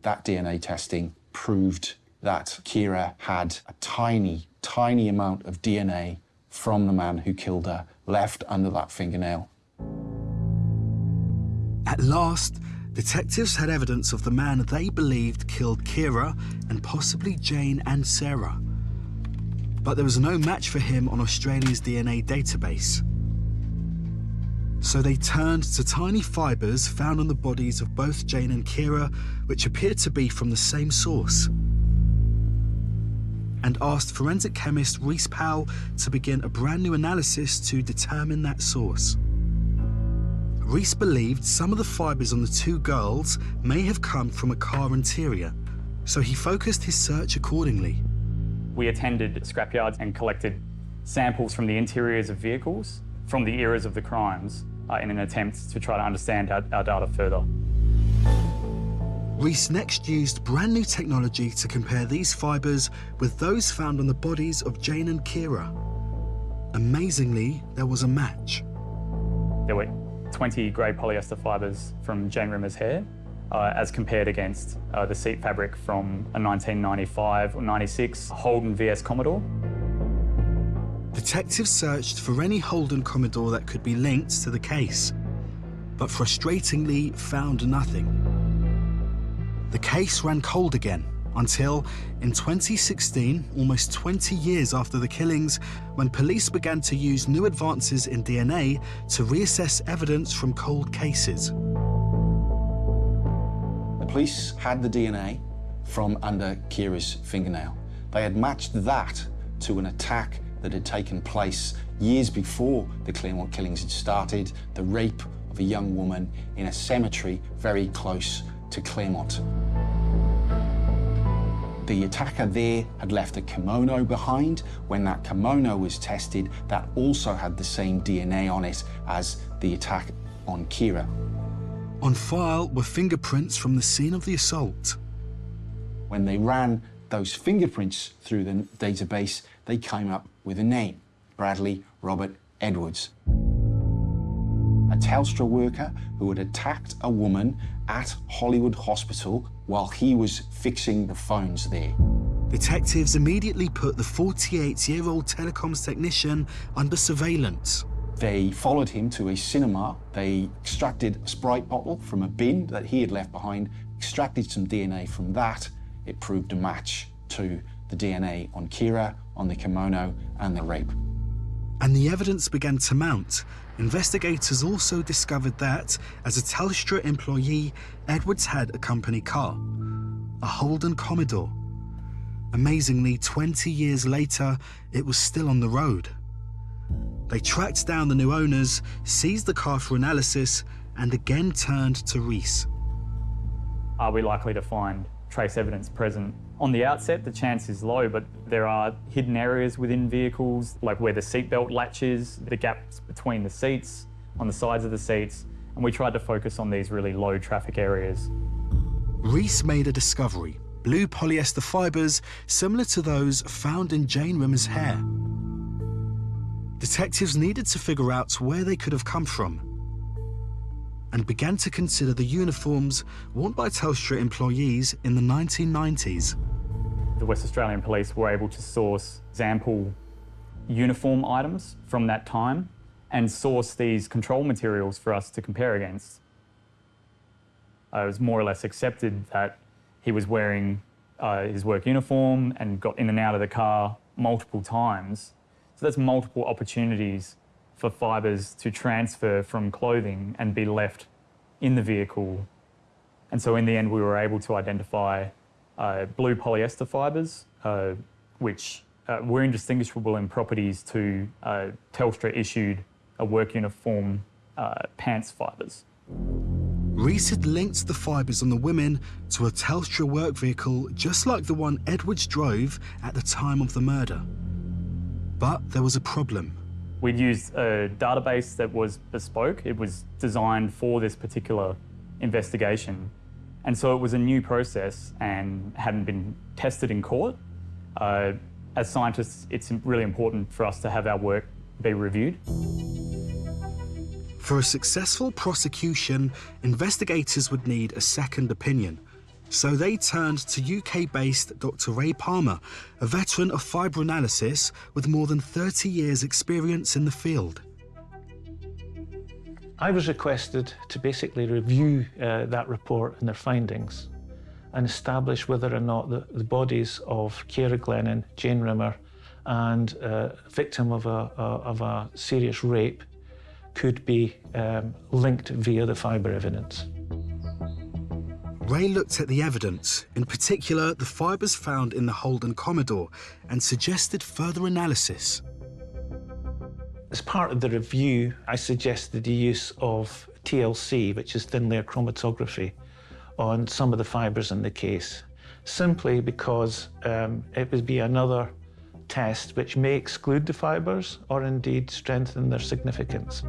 Speaker 23: That DNA testing proved that Kira had a tiny, tiny amount of DNA from the man who killed her left under that fingernail.
Speaker 1: At last, detectives had evidence of the man they believed killed Kira and possibly Jane and Sarah. But there was no match for him on Australia's DNA database. So they turned to tiny fibres found on the bodies of both Jane and Kira, which appeared to be from the same source, and asked forensic chemist Rhys Powell to begin a brand new analysis to determine that source. Rhys believed some of the fibres on the two girls may have come from a car interior, so he focused his search accordingly.
Speaker 8: We attended scrapyards and collected samples from the interiors of vehicles from the eras of the crimes in an attempt to try to understand our data further.
Speaker 1: Rhys next used brand new technology to compare these fibres with those found on the bodies of Jane and Kira. Amazingly, there was a match.
Speaker 8: There were 20 grey polyester fibres from Jane Rimmer's hair, as compared against the seat fabric from a 1995 or 96 Holden VS Commodore.
Speaker 1: Detectives searched for any Holden Commodore that could be linked to the case, but frustratingly found nothing. The case ran cold again until, in 2016, almost 20 years after the killings, when police began to use new advances in DNA to reassess evidence from cold cases.
Speaker 23: The police had the DNA from under Kira's fingernail. They had matched that to an attack that had taken place years before the Claremont killings had started, the rape of a young woman in a cemetery very close to Claremont. The attacker there had left a kimono behind. When that kimono was tested, that also had the same DNA on it as the attack on Kira.
Speaker 1: On file were fingerprints from the scene of the assault.
Speaker 23: When they ran those fingerprints through the database, they came up with a name, Bradley Robert Edwards. A Telstra worker who had attacked a woman at Hollywood Hospital while he was fixing the phones there.
Speaker 1: Detectives immediately put the 48-year-old telecoms technician under surveillance.
Speaker 23: They followed him to a cinema. They extracted a Sprite bottle from a bin that he had left behind, extracted some DNA from that. It proved a match to the DNA on Kira, on the kimono, and the rape.
Speaker 1: And the evidence began to mount. Investigators also discovered that, as a Telstra employee, Edwards had a company car, a Holden Commodore. Amazingly, 20 years later, it was still on the road. They tracked down the new owners, seized the car for analysis, and again turned to Rhys.
Speaker 8: Are we likely to find trace evidence present? On the outset, the chance is low, but there are hidden areas within vehicles, like where the seatbelt latches, the gaps between the seats, on the sides of the seats, and we tried to focus on these really low traffic areas.
Speaker 1: Rhys made a discovery: blue polyester fibres similar to those found in Jane Rimmer's hair. Detectives needed to figure out where they could have come from, and began to consider the uniforms worn by Telstra employees in the 1990s.
Speaker 8: The West Australian Police were able to source example uniform items from that time and source these control materials for us to compare against. It was more or less accepted that he was wearing his work uniform and got in and out of the car multiple times. So that's multiple opportunities for fibres to transfer from clothing and be left in the vehicle. And so in the end, we were able to identify blue polyester fibres, which were indistinguishable in properties to Telstra-issued work uniform pants fibres.
Speaker 1: Rhys had linked the fibres on the women to a Telstra work vehicle just like the one Edwards drove at the time of the murder. But there was a problem.
Speaker 8: We'd used a database that was bespoke. It was designed for this particular investigation. And so it was a new process and hadn't been tested in court. As scientists, it's really important for us to have our work be reviewed.
Speaker 1: For a successful prosecution, investigators would need a second opinion. So they turned to UK-based Dr. Ray Palmer, a veteran of fibre analysis with more than 30 years' experience in the field.
Speaker 13: I was requested to basically review that report and their findings and establish whether or not the bodies of Ciara Glennon, Jane Rimmer, and victim of a serious rape could be linked via the fibre evidence.
Speaker 1: Ray looked at the evidence, in particular the fibres found in the Holden Commodore, and suggested further analysis.
Speaker 13: As part of the review, I suggested the use of TLC, which is thin layer chromatography, on some of the fibres in the case, simply because it would be another test which may exclude the fibres or indeed strengthen their significance.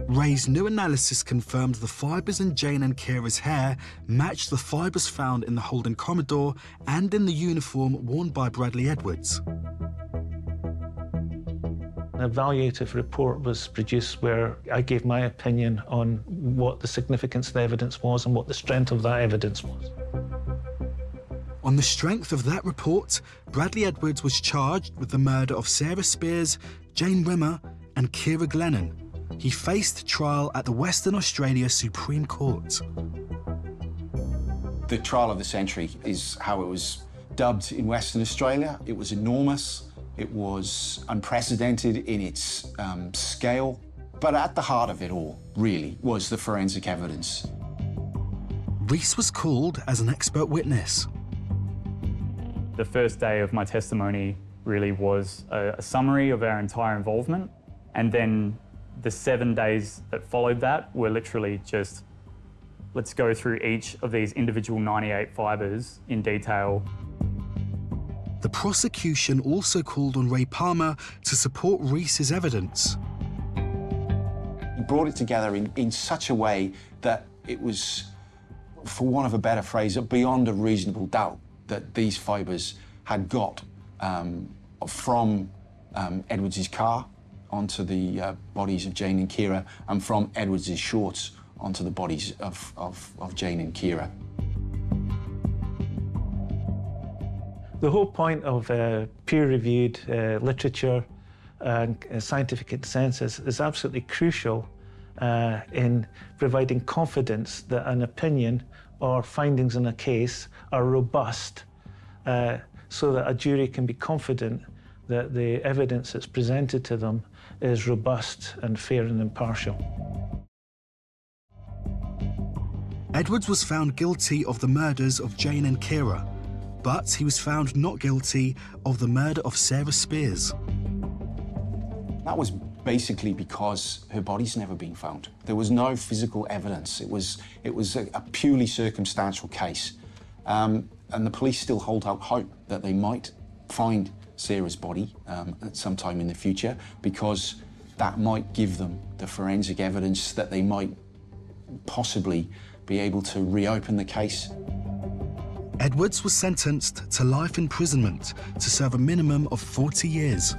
Speaker 1: Ray's new analysis confirmed the fibres in Jane and Ciara's hair matched the fibres found in the Holden Commodore and in the uniform worn by Bradley Edwards.
Speaker 13: An evaluative report was produced where I gave my opinion on what the significance of the evidence was and what the strength of that evidence was.
Speaker 1: On the strength of that report, Bradley Edwards was charged with the murder of Sarah Spears, Jane Rimmer and Ciara Glennon. He faced trial at the Western Australia Supreme Court.
Speaker 23: The trial of the century is how it was dubbed in Western Australia. It was enormous. It was unprecedented in its scale. But at the heart of it all, really, was the forensic evidence.
Speaker 1: Rees was called as an expert witness.
Speaker 8: The first day of my testimony really was a summary of our entire involvement, and then the 7 days that followed that were literally just, let's go through each of these individual 98 fibres in detail.
Speaker 1: The prosecution also called on Ray Palmer to support Rees's evidence.
Speaker 23: He brought it together in such a way that it was, for want of a better phrase, beyond a reasonable doubt that these fibres had got from Edwards' car onto the bodies of Jane and Ciara, and from Edwards' shorts onto the bodies of Jane and Ciara.
Speaker 13: The whole point of peer-reviewed literature and scientific consensus is absolutely crucial in providing confidence that an opinion or findings in a case are robust, so that a jury can be confident that the evidence that's presented to them is robust and fair and impartial.
Speaker 1: Edwards was found guilty of the murders of Jane and Ciara, but he was found not guilty of the murder of Sarah Spears.
Speaker 23: That was basically because her body's never been found. There was no physical evidence. It was a purely circumstantial case. And the police still hold out hope that they might find Sarah's body at some time in the future, because that might give them the forensic evidence that they might possibly be able to reopen the case.
Speaker 1: Edwards was sentenced to life imprisonment to serve a minimum of 40 years.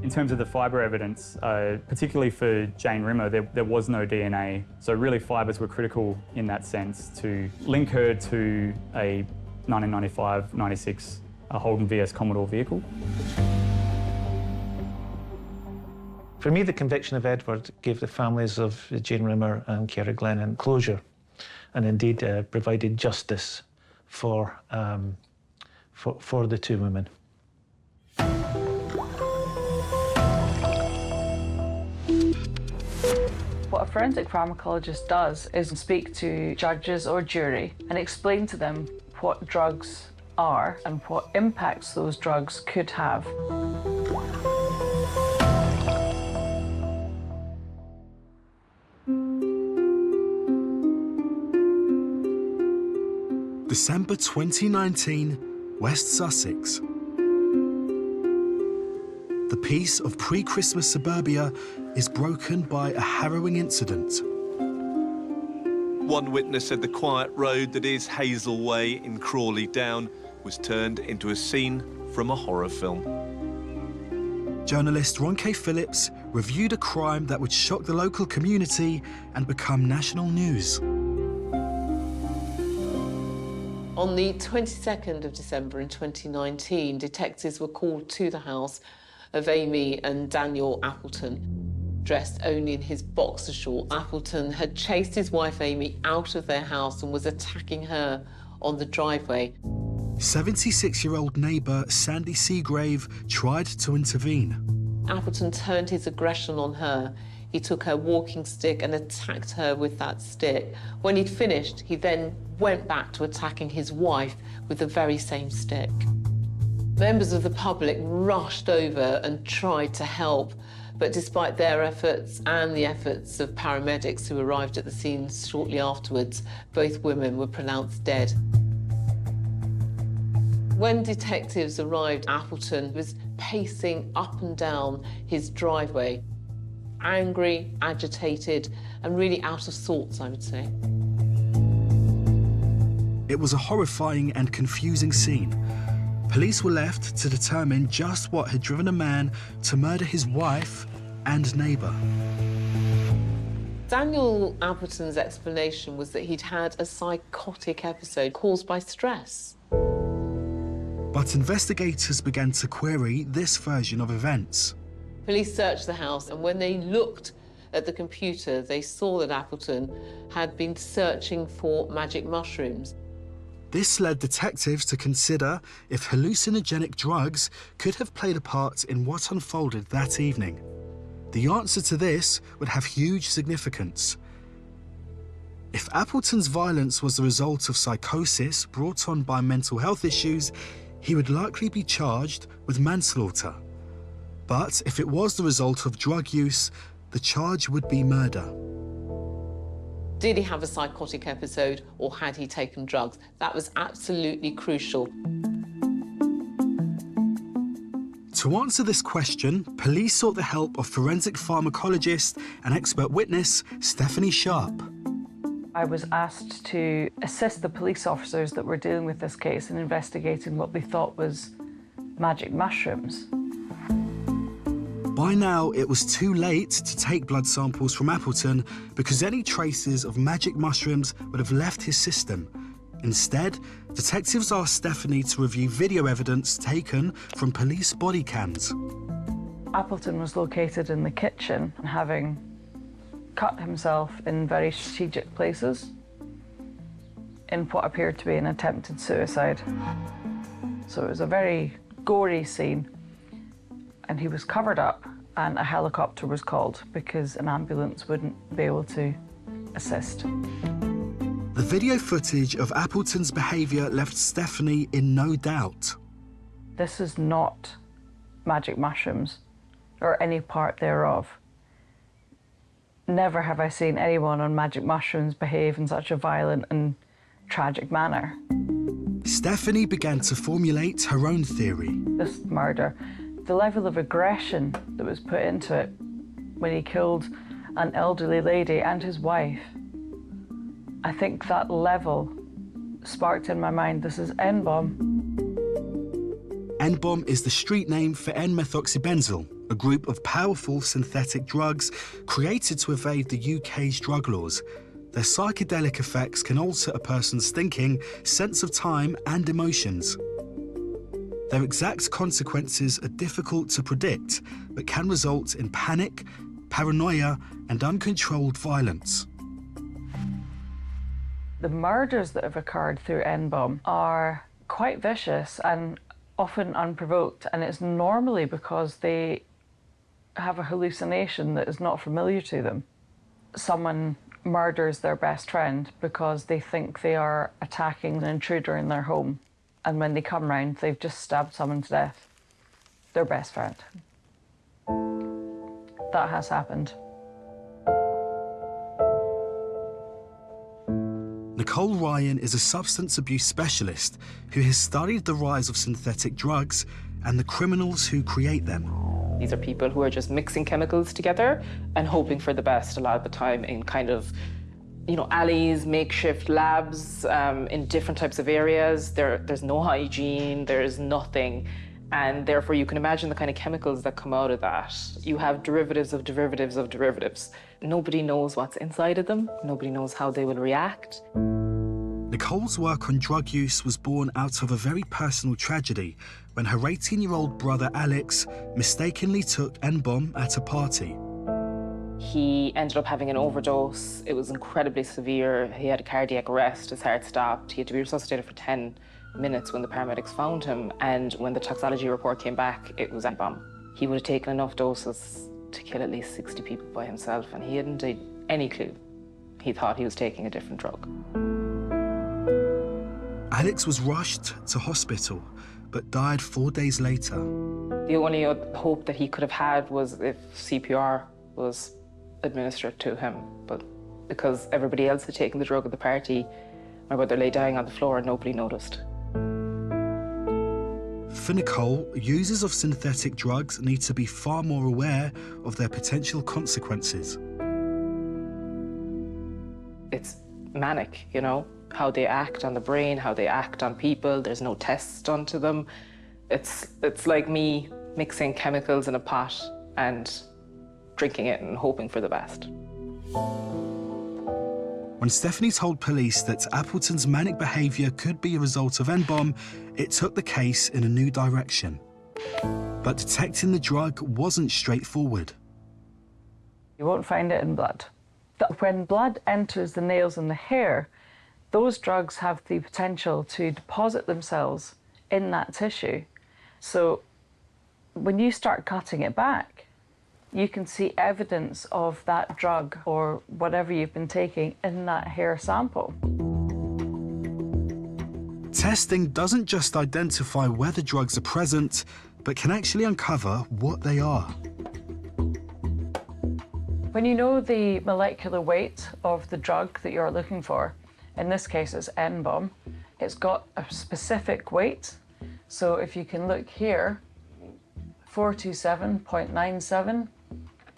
Speaker 8: In terms of the fibre evidence, particularly for Jane Rimmer, there was no DNA. So really fibres were critical in that sense to link her to a 1995-96 Holden VS Commodore vehicle.
Speaker 13: For me, the conviction of Edward gave the families of Jane Rimmer and Ciara Glennon closure, and indeed provided justice for the two women.
Speaker 9: What a forensic pharmacologist does is speak to judges or jury and explain to them what drugs are and what impacts those drugs could have.
Speaker 1: December 2019, West Sussex. The peace of pre-Christmas suburbia is broken by a harrowing incident.
Speaker 15: One witness said the quiet road that is Hazel Way in Crawley Down was turned into a scene from a horror film.
Speaker 1: Journalist Ron K. Phillips reviewed a crime that would shock the local community and become national news.
Speaker 16: On the 22nd of December in 2019, detectives were called to the house of Amy and Daniel Appleton. Dressed only in his boxer shorts, Appleton had chased his wife Amy out of their house and was attacking her on the driveway.
Speaker 1: 76-year-old neighbour Sandy Seagrave tried to intervene.
Speaker 16: Appleton turned his aggression on her. He took her walking stick and attacked her with that stick. When he'd finished, he then went back to attacking his wife with the very same stick. Members of the public rushed over and tried to help, but despite their efforts and the efforts of paramedics who arrived at the scene shortly afterwards, both women were pronounced dead. When detectives arrived, Appleton was pacing up and down his driveway, angry, agitated, and really out of sorts, I would say.
Speaker 1: It was a horrifying and confusing scene. Police were left to determine just what had driven a man to murder his wife and neighbour.
Speaker 16: Daniel Appleton's explanation was that he'd had a psychotic episode caused by stress.
Speaker 1: But investigators began to query this version of events.
Speaker 16: Police searched the house, and when they looked at the computer, they saw that Appleton had been searching for magic mushrooms.
Speaker 1: This led detectives to consider if hallucinogenic drugs could have played a part in what unfolded that evening. The answer to this would have huge significance. If Appleton's violence was the result of psychosis brought on by mental health issues, he would likely be charged with manslaughter. But if it was the result of drug use, the charge would be murder.
Speaker 16: Did he have a psychotic episode, or had he taken drugs? That was absolutely crucial.
Speaker 1: To answer this question, police sought the help of forensic pharmacologist and expert witness Stephanie Sharp.
Speaker 9: I was asked to assist the police officers that were dealing with this case in investigating what they thought was magic mushrooms.
Speaker 1: By now, it was too late to take blood samples from Appleton because any traces of magic mushrooms would have left his system. Instead, detectives asked Stephanie to review video evidence taken from police body cams.
Speaker 9: Appleton was located in the kitchen, having cut himself in very strategic places in what appeared to be an attempted suicide. So it was a very gory scene, and he was covered up, and a helicopter was called because an ambulance wouldn't be able to assist.
Speaker 1: The video footage of Appleton's behaviour left Stephanie in no doubt.
Speaker 9: This is not magic mushrooms, or any part thereof. Never have I seen anyone on magic mushrooms behave in such a violent and tragic manner.
Speaker 1: Stephanie began to formulate her own theory.
Speaker 9: This murder, the level of aggression that was put into it when he killed an elderly lady and his wife, I think that level sparked in my mind, this is N-bomb.
Speaker 1: N-bomb is the street name for N-methoxybenzyl, a group of powerful synthetic drugs created to evade the UK's drug laws. Their psychedelic effects can alter a person's thinking, sense of time, and emotions. Their exact consequences are difficult to predict, but can result in panic, paranoia, and uncontrolled violence.
Speaker 9: The murders that have occurred through N-bomb are quite vicious and often unprovoked, and it's normally because they have a hallucination that is not familiar to them. Someone murders their best friend because they think they are attacking an intruder in their home, and when they come round, they've just stabbed someone to death, their best friend. That has happened.
Speaker 1: Nicole Ryan is a substance abuse specialist who has studied the rise of synthetic drugs and the criminals who create them.
Speaker 18: These are people who are just mixing chemicals together and hoping for the best a lot of the time in kind of alleys, makeshift labs in different types of areas. There's no hygiene, there's nothing. And therefore, you can imagine the kind of chemicals that come out of that. You have derivatives of derivatives of derivatives. Nobody knows what's inside of them. Nobody knows how they will react.
Speaker 1: Nicole's work on drug use was born out of a very personal tragedy when her 18-year-old brother Alex mistakenly took N-bomb at a party.
Speaker 18: He ended up having an overdose. It was incredibly severe. He had a cardiac arrest, his heart stopped. He had to be resuscitated for 10 minutes when the paramedics found him, and when the toxicology report came back, it was N-bomb. He would have taken enough doses to kill at least 60 people by himself, and he hadn't any clue. He thought he was taking a different drug.
Speaker 1: Alex was rushed to hospital, but died 4 days later.
Speaker 18: The only hope that he could have had was if CPR was administered to him, but because everybody else had taken the drug at the party, my brother lay dying on the floor and nobody noticed.
Speaker 1: For Nicole, users of synthetic drugs need to be far more aware of their potential consequences.
Speaker 18: It's manic, how they act on the brain, how they act on people. There's no tests done to them. It's like me mixing chemicals in a pot and drinking it and hoping for the best.
Speaker 1: When Stephanie told police that Appleton's manic behaviour could be a result of N-bomb, it took the case in a new direction. But detecting the drug wasn't straightforward.
Speaker 9: You won't find it in blood. When blood enters the nails and the hair, those drugs have the potential to deposit themselves in that tissue. So when you start cutting it back, you can see evidence of that drug or whatever you've been taking in that hair sample.
Speaker 1: Testing doesn't just identify whether drugs are present, but can actually uncover what they are.
Speaker 9: When you know the molecular weight of the drug that you're looking for, in this case it's N-bomb, it's got a specific weight. So if you can look here, 427.97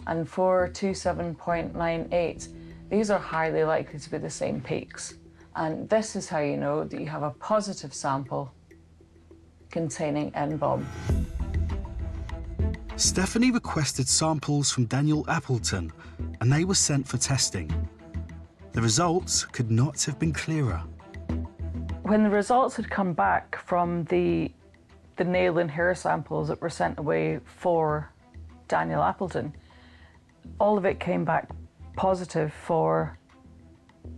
Speaker 9: and 427.98. These are highly likely to be the same peaks. And this is how you know that you have a positive sample containing N-bomb.
Speaker 1: Stephanie requested samples from Daniel Appleton, and they were sent for testing. The results could not have been clearer.
Speaker 9: When the results had come back from the nail and hair samples that were sent away for Daniel Appleton, all of it came back positive for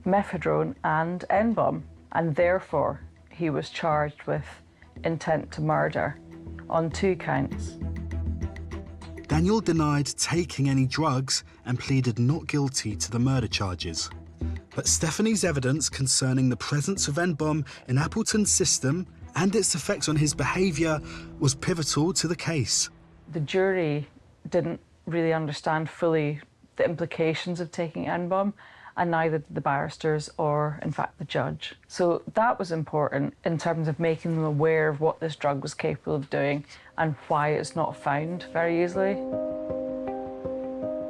Speaker 9: mephedrone and N-bomb, and therefore he was charged with intent to murder on 2 counts.
Speaker 1: Daniel denied taking any drugs and pleaded not guilty to the murder charges. But Stephanie's evidence concerning the presence of N-bomb in Appleton's system and its effects on his behaviour was pivotal to the case.
Speaker 9: The jury didn't really understand fully the implications of taking N-bomb, and neither did the barristers or, in fact, the judge. So that was important in terms of making them aware of what this drug was capable of doing and why it's not found very easily.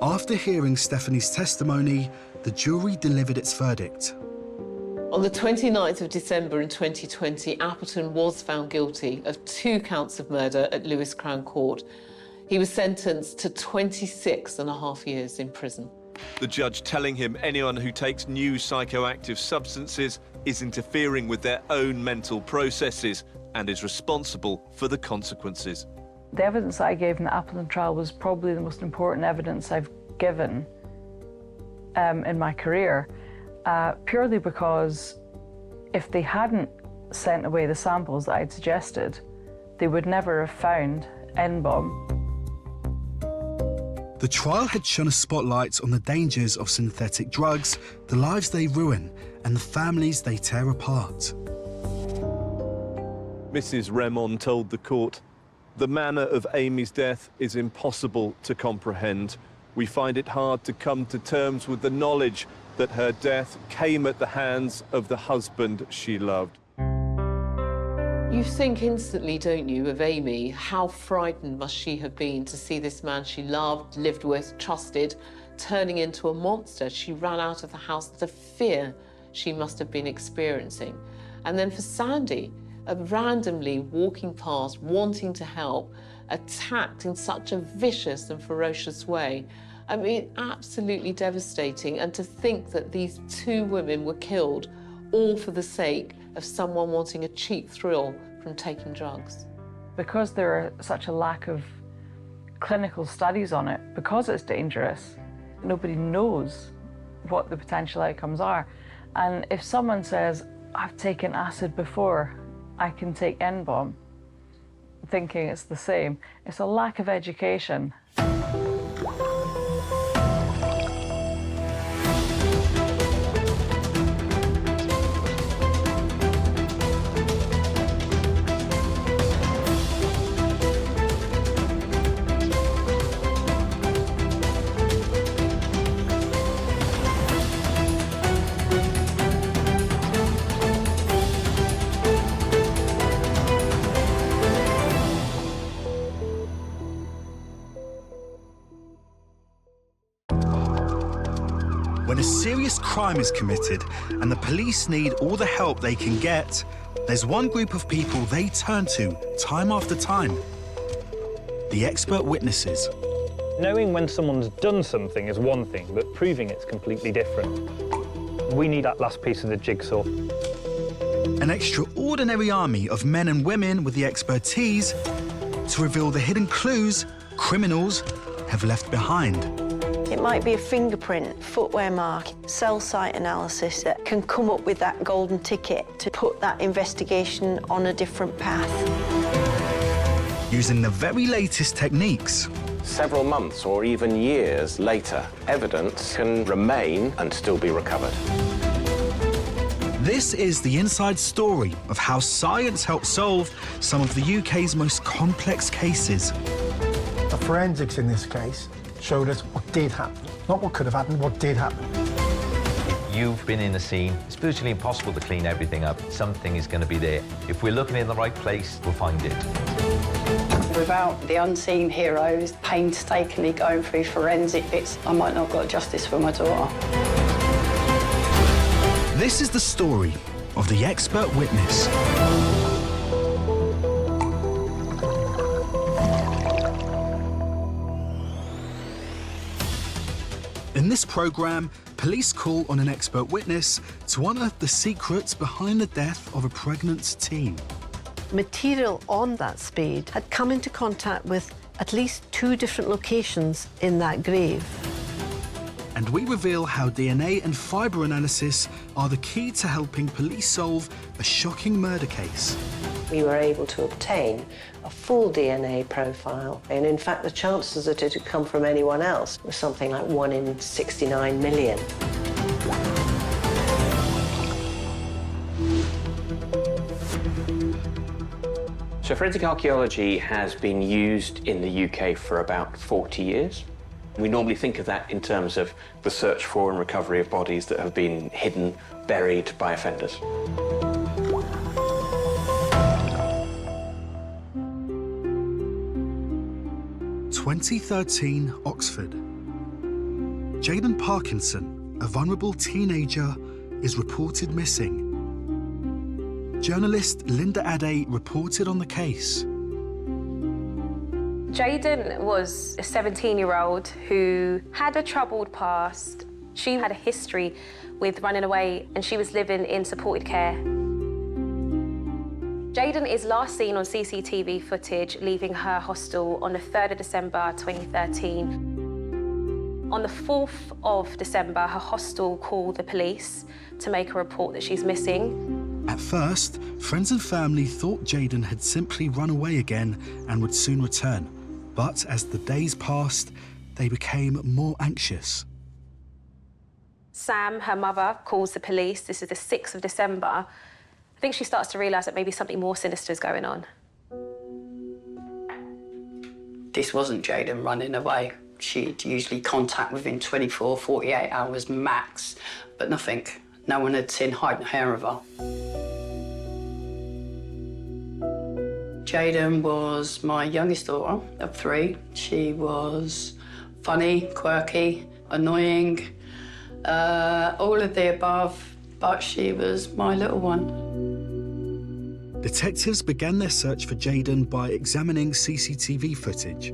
Speaker 1: After hearing Stephanie's testimony, the jury delivered its verdict.
Speaker 16: On the 29th of December in 2020, Appleton was found guilty of 2 counts of murder at Lewes Crown Court. He was sentenced to 26.5 years in prison.
Speaker 15: The judge telling him anyone who takes new psychoactive substances is interfering with their own mental processes and is responsible for the consequences.
Speaker 9: The evidence that I gave in the Appleton trial was probably the most important evidence I've given in my career, purely because if they hadn't sent away the samples that I'd suggested, they would never have found N-bomb.
Speaker 1: The trial had shone a spotlight on the dangers of synthetic drugs, the lives they ruin, and the families they tear apart.
Speaker 15: Mrs. Remon told the court, "The manner of Amy's death is impossible to comprehend. We find it hard to come to terms with the knowledge that her death came at the hands of the husband she loved."
Speaker 16: You think instantly, don't you, of Amy? How frightened must she have been to see this man she loved, lived with, trusted, turning into a monster. She ran out of the house, the fear she must have been experiencing. And then for Sandy, randomly walking past, wanting to help, attacked in such a vicious and ferocious way. I mean, absolutely devastating. And to think that these two women were killed all for the sake of someone wanting a cheap thrill from taking drugs.
Speaker 9: Because there are such a lack of clinical studies on it, because it's dangerous, nobody knows what the potential outcomes are. And if someone says, I've taken acid before, I can take N-bomb, thinking it's the same, it's a lack of education.
Speaker 1: When a serious crime is committed and the police need all the help they can get, there's one group of people they turn to time after time: the expert witnesses.
Speaker 2: Knowing when someone's done something is one thing, but proving it's completely different. We need that last piece of the jigsaw.
Speaker 1: An extraordinary army of men and women with the expertise to reveal the hidden clues criminals have left behind.
Speaker 3: It might be a fingerprint, footwear mark, cell site analysis that can come up with that golden ticket to put that investigation on a different path.
Speaker 1: Using the very latest techniques.
Speaker 4: Several months or even years later, evidence can remain and still be recovered.
Speaker 1: This is the inside story of how science helped solve some of the UK's most complex cases.
Speaker 5: The forensics in this case showed us what did happen. Not what could have happened, what did happen.
Speaker 6: If you've been in the scene, it's virtually impossible to clean everything up. Something is going to be there. If we're looking in the right place, we'll find it.
Speaker 7: Without the unseen heroes painstakingly going through forensic bits, I might not have got justice for my daughter.
Speaker 1: This is the story of the expert witness. In this programme, police call on an expert witness to unearth the secrets behind the death of a pregnant teen.
Speaker 19: Material on that spade had come into contact with at least 2 different locations in that grave.
Speaker 1: And we reveal how DNA and fibre analysis are the key to helping police solve a shocking murder case.
Speaker 20: We were able to obtain a full DNA profile, and in fact the chances that it had come from anyone else was something like 1 in 69 million.
Speaker 21: So forensic archaeology has been used in the UK for about 40 years. We normally think of that in terms of the search for and recovery of bodies that have been hidden, buried by offenders.
Speaker 1: (2013) Oxford. Jaden Parkinson, a vulnerable teenager, is reported missing. Journalist Linda Adey reported on the case.
Speaker 24: Jaden was a 17-year-old who had a troubled past. She had a history with running away and she was living in supported care. Jaden is last seen on CCTV footage leaving her hostel on the 3rd of December 2013. On the 4th of December, her hostel called the police to make a report that she's missing.
Speaker 1: At first, friends and family thought Jaden had simply run away again and would soon return. But as the days passed, they became more anxious.
Speaker 24: Sam, her mother, calls the police. This is the 6th of December. I think she starts to realise that maybe something more sinister is going on.
Speaker 7: This wasn't Jaden running away. She'd usually contact within 24, 48 hours max, but nothing. No one had seen hide nor hair of her. Jaden was my youngest daughter of 3. She was funny, quirky, annoying, all of the above, but she was my little one.
Speaker 1: Detectives began their search for Jayden by examining CCTV footage.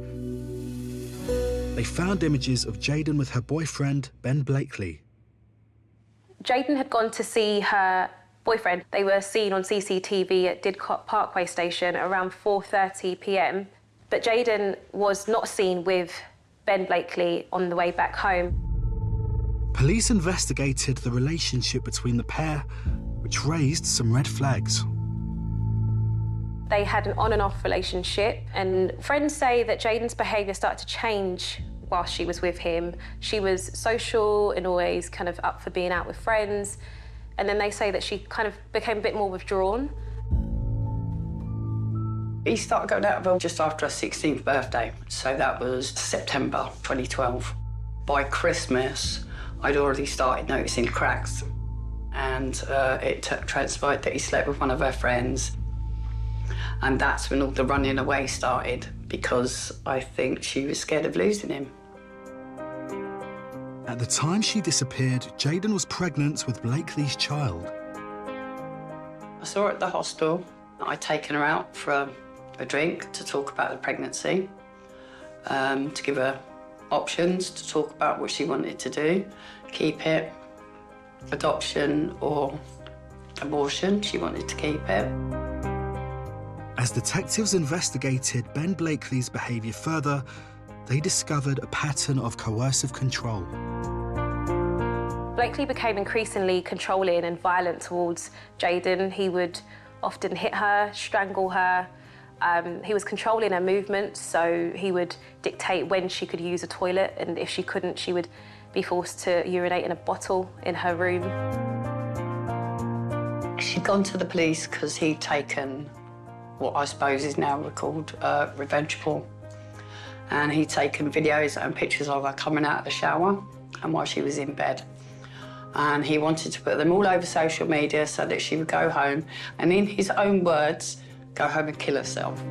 Speaker 1: They found images of Jayden with her boyfriend, Ben Blakely.
Speaker 24: Jayden had gone to see her boyfriend. They were seen on CCTV at Didcot Parkway Station around 4:30 p.m. But Jayden was not seen with Ben Blakely on the way back home.
Speaker 1: Police investigated the relationship between the pair, which raised some red flags.
Speaker 24: They had an on and off relationship, and friends say that Jayden's behaviour started to change while she was with him. She was social and always kind of up for being out with friends. And then they say that she kind of became a bit more withdrawn.
Speaker 7: He started going out with her just after her 16th birthday, so that was September 2012. By Christmas, I'd already started noticing cracks, and it transpired that he slept with one of her friends. And that's when all the running away started, because I think she was scared of losing him.
Speaker 1: At the time she disappeared, Jayden was pregnant with Blakely's child.
Speaker 7: I saw her at the hostel. I'd taken her out for a drink to talk about the pregnancy, to give her options, to talk about what she wanted to do, keep it, adoption or abortion. She wanted to keep it.
Speaker 1: As detectives investigated Ben Blakely's behaviour further, they discovered a pattern of coercive control.
Speaker 24: Blakely became increasingly controlling and violent towards Jayden. He would often hit her, strangle her. He was controlling her movements, so he would dictate when she could use a toilet, and if she couldn't, she would be forced to urinate in a bottle in her room.
Speaker 7: She'd gone to the police because he'd taken what I suppose is now called revenge porn. And he'd taken videos and pictures of her coming out of the shower and while she was in bed. And he wanted to put them all over social media so that she would go home and, in his own words, go home and kill herself.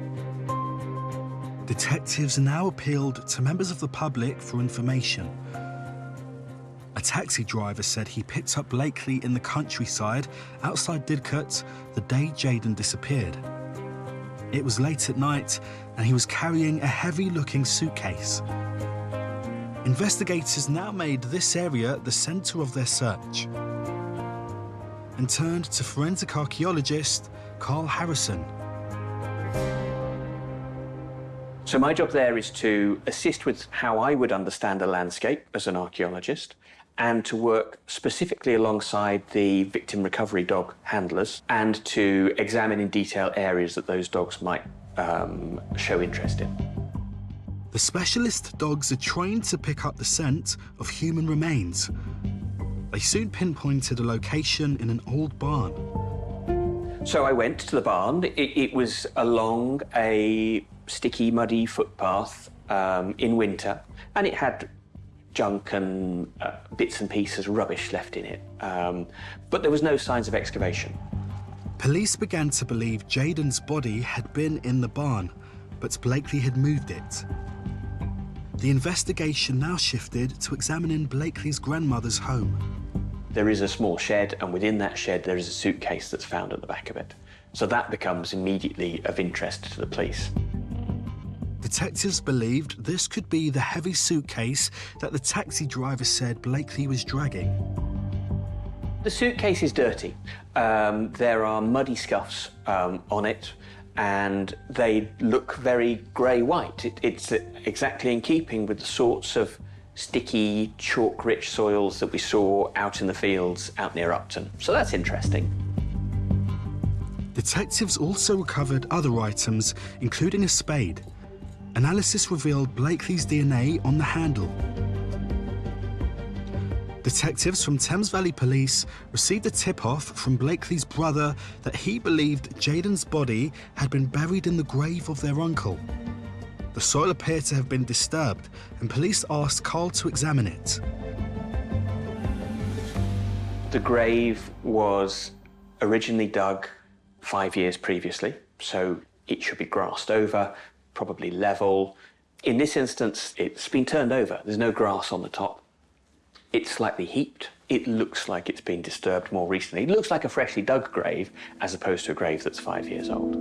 Speaker 1: Detectives now appealed to members of the public for information. A taxi driver said he picked up Blakely in the countryside outside Didcot the day Jayden disappeared. It was late at night, and he was carrying a heavy-looking suitcase. Investigators now made this area the centre of their search and turned to forensic archaeologist Carl Harrison.
Speaker 21: So my job there is to assist with how I would understand a landscape as an archaeologist, and to work specifically alongside the victim recovery dog handlers, and to examine in detail areas that those dogs might show interest in.
Speaker 1: The specialist dogs are trained to pick up the scent of human remains. They soon pinpointed a location in an old barn.
Speaker 21: So I went to the barn. It was along a sticky, muddy footpath in winter, and it had junk and bits and pieces, rubbish left in it. But there was no signs of excavation.
Speaker 1: Police began to believe Jayden's body had been in the barn, but Blakely had moved it. The investigation now shifted to examining Blakely's grandmother's home.
Speaker 21: There is a small shed, and within that shed there is a suitcase that's found at the back of it. So that becomes immediately of interest to the police.
Speaker 1: Detectives believed this could be the heavy suitcase that the taxi driver said Blakely was dragging.
Speaker 21: The suitcase is dirty. There are muddy scuffs on it, and they look very grey-white. It's exactly in keeping with the sorts of sticky, chalk-rich soils that we saw out in the fields out near Upton. So that's interesting.
Speaker 1: Detectives also recovered other items, including a spade. Analysis revealed Blakely's DNA on the handle. Detectives from Thames Valley Police received a tip-off from Blakely's brother that he believed Jayden's body had been buried in the grave of their uncle. The soil appeared to have been disturbed, and police asked Carl to examine it.
Speaker 21: The grave was originally dug 5 years previously, so it should be grassed over, probably level. In this instance, it's been turned over. There's no grass on the top. It's slightly heaped. It looks like it's been disturbed more recently. It looks like a freshly dug grave as opposed to a grave that's 5 years old.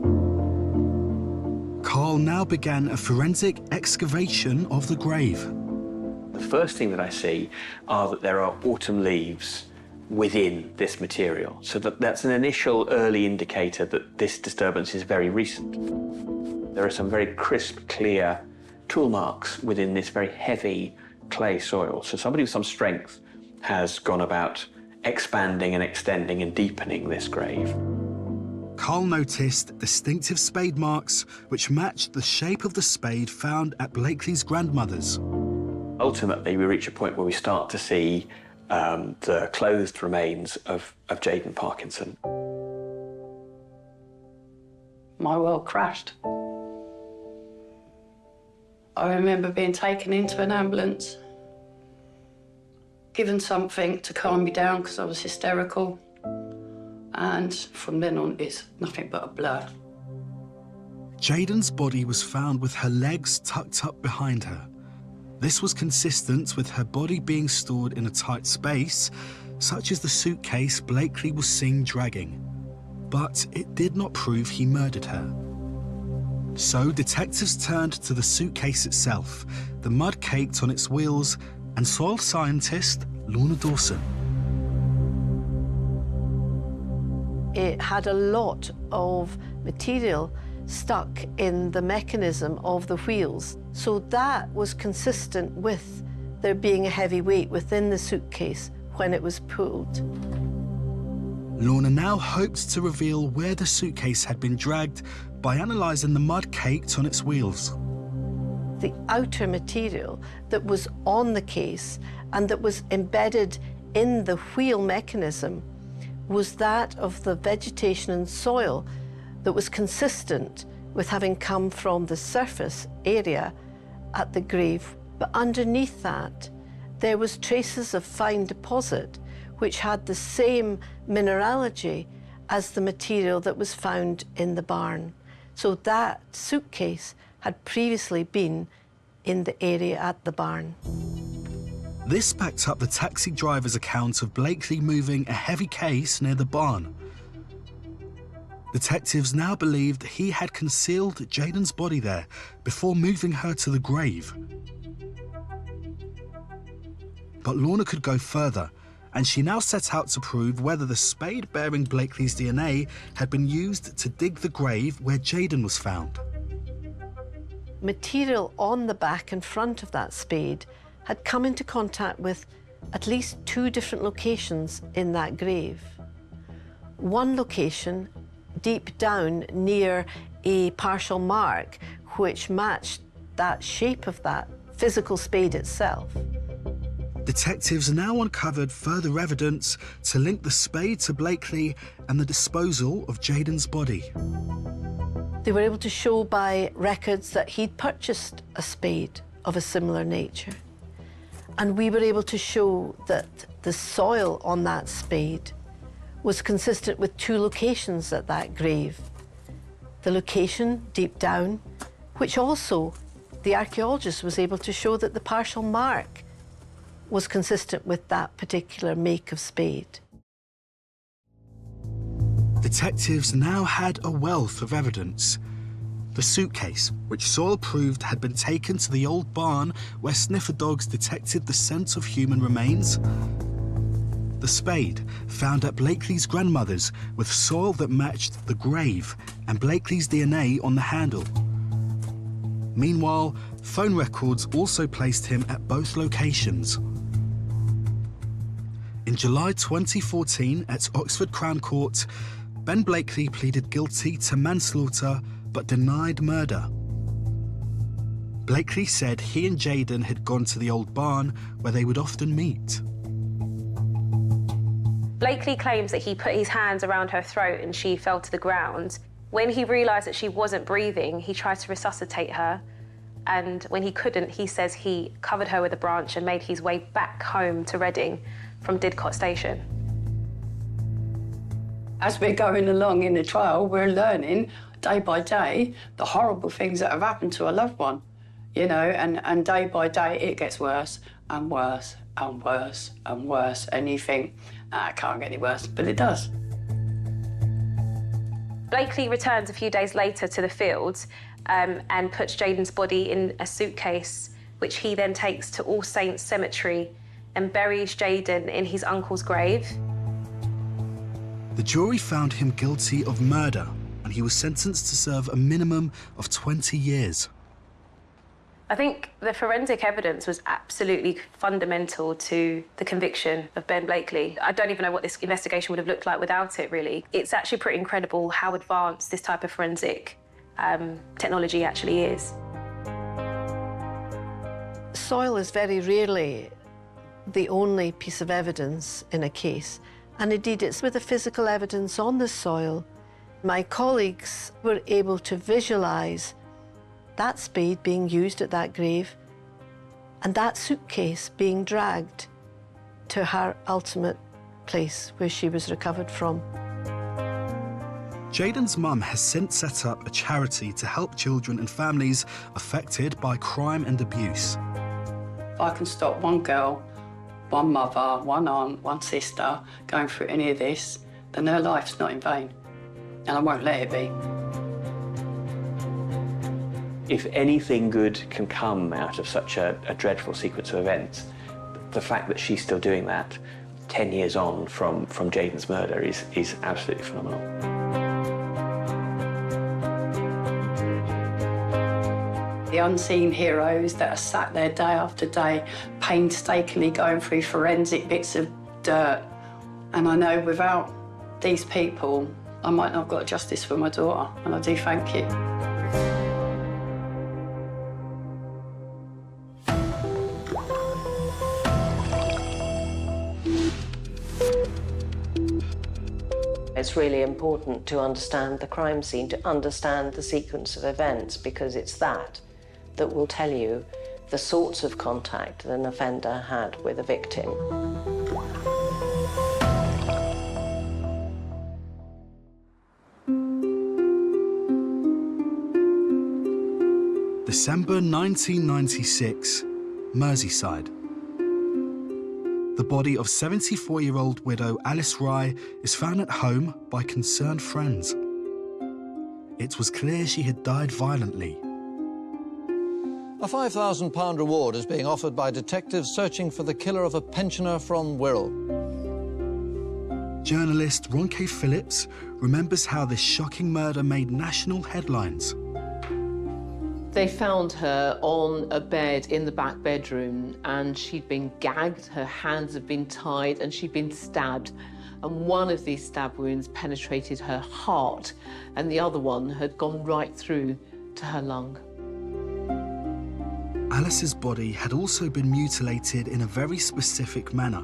Speaker 1: Carl now began a forensic excavation of the grave.
Speaker 21: The first thing that I see are that there are autumn leaves within this material. So that's an initial early indicator that this disturbance is very recent. There are some very crisp, clear tool marks within this very heavy clay soil. So somebody with some strength has gone about expanding and extending and deepening this grave.
Speaker 1: Carl noticed distinctive spade marks which matched the shape of the spade found at Blakely's grandmother's.
Speaker 21: Ultimately, we reach a point where we start to see the clothed remains of Jaden Parkinson.
Speaker 7: My world crashed. I remember being taken into an ambulance, given something to calm me down because I was hysterical. And from then on, it's nothing but a blur.
Speaker 1: Jaden's body was found with her legs tucked up behind her. This was consistent with her body being stored in a tight space, such as the suitcase Blakely was seen dragging. But it did not prove he murdered her. So detectives turned to the suitcase itself, the mud caked on its wheels, and soil scientist Lorna Dawson.
Speaker 19: It had a lot of material stuck in the mechanism of the wheels. So that was consistent with there being a heavy weight within the suitcase when it was pulled.
Speaker 1: Lorna now hoped to reveal where the suitcase had been dragged by analysing the mud caked on its wheels.
Speaker 19: The outer material that was on the case and that was embedded in the wheel mechanism was that of the vegetation and soil that was consistent with having come from the surface area at the grave. But underneath that, there was traces of fine deposit which had the same mineralogy as the material that was found in the barn. So that suitcase had previously been in the area at the barn.
Speaker 1: This backed up the taxi driver's account of Blakely moving a heavy case near the barn. Detectives now believed he had concealed Jaden's body there before moving her to the grave. But Lorna could go further, and she now set out to prove whether the spade bearing Blakely's DNA had been used to dig the grave where Jaden was found.
Speaker 19: Material on the back and front of that spade had come into contact with at least 2 different locations in that grave. One location deep down near a partial mark which matched that shape of that physical spade itself.
Speaker 1: Detectives now uncovered further evidence to link the spade to Blakely and the disposal of Jaden's body.
Speaker 19: They were able to show by records that he'd purchased a spade of a similar nature. And we were able to show that the soil on that spade was consistent with 2 locations at that grave. The location deep down, which also the archaeologist was able to show that the partial mark was consistent with that particular make of spade.
Speaker 1: Detectives now had a wealth of evidence. The suitcase, which soil proved had been taken to the old barn where sniffer dogs detected the scent of human remains. The spade, found at Blakely's grandmother's with soil that matched the grave and Blakely's DNA on the handle. Meanwhile, phone records also placed him at both locations. In July 2014 at Oxford Crown Court, Ben Blakely pleaded guilty to manslaughter but denied murder. Blakely said he and Jaden had gone to the old barn where they would often meet.
Speaker 24: Blakely claims that he put his hands around her throat and she fell to the ground. When he realised that she wasn't breathing, he tried to resuscitate her. And when he couldn't, he says he covered her with a branch and made his way back home to Reading from Didcot Station.
Speaker 7: As we're going along in the trial, we're learning day by day the horrible things that have happened to a loved one, you know, and day by day it gets worse and worse and worse and worse, and you think, it can't get any worse, but it does.
Speaker 24: Blakely returns a few days later to the fields and puts Jayden's body in a suitcase, which he then takes to All Saints Cemetery and buries Jayden in his uncle's grave.
Speaker 1: The jury found him guilty of murder, and he was sentenced to serve a minimum of 20 years.
Speaker 24: I think the forensic evidence was absolutely fundamental to the conviction of Ben Blakely. I don't even know what this investigation would have looked like without it, really. It's actually pretty incredible how advanced this type of forensic technology actually is.
Speaker 19: Soil is very rarely the only piece of evidence in a case, and indeed it's with the physical evidence on the soil. My colleagues were able to visualise that spade being used at that grave and that suitcase being dragged to her ultimate place where she was recovered from.
Speaker 1: Jayden's mum has since set up a charity to help children and families affected by crime and abuse.
Speaker 7: If I can stop one girl, one mother, one aunt, one sister going through any of this, then their life's not in vain, and I won't let it be.
Speaker 21: If anything good can come out of such a dreadful sequence of events, the fact that she's still doing that 10 years on from Jayden's murder is absolutely phenomenal.
Speaker 7: The unseen heroes that are sat there day after day, painstakingly going through forensic bits of dirt. And I know without these people, I might not have got justice for my daughter, and I do thank you.
Speaker 20: It's really important to understand the crime scene, to understand the sequence of events, because it's that will tell you the sorts of contact that an offender had with a victim.
Speaker 1: December 1996, Merseyside. The body of 74-year-old widow Alice Rye is found at home by concerned friends. It was clear she had died violently.
Speaker 12: A £5,000 reward is being offered by detectives searching for the killer of a pensioner from Wirral.
Speaker 1: Journalist Ron K. Phillips remembers how this shocking murder made national headlines.
Speaker 16: They found her on a bed in the back bedroom, and she'd been gagged, her hands had been tied, and she'd been stabbed. And one of these stab wounds penetrated her heart, and the other one had gone right through to her lung.
Speaker 1: Alice's body had also been mutilated in a very specific manner,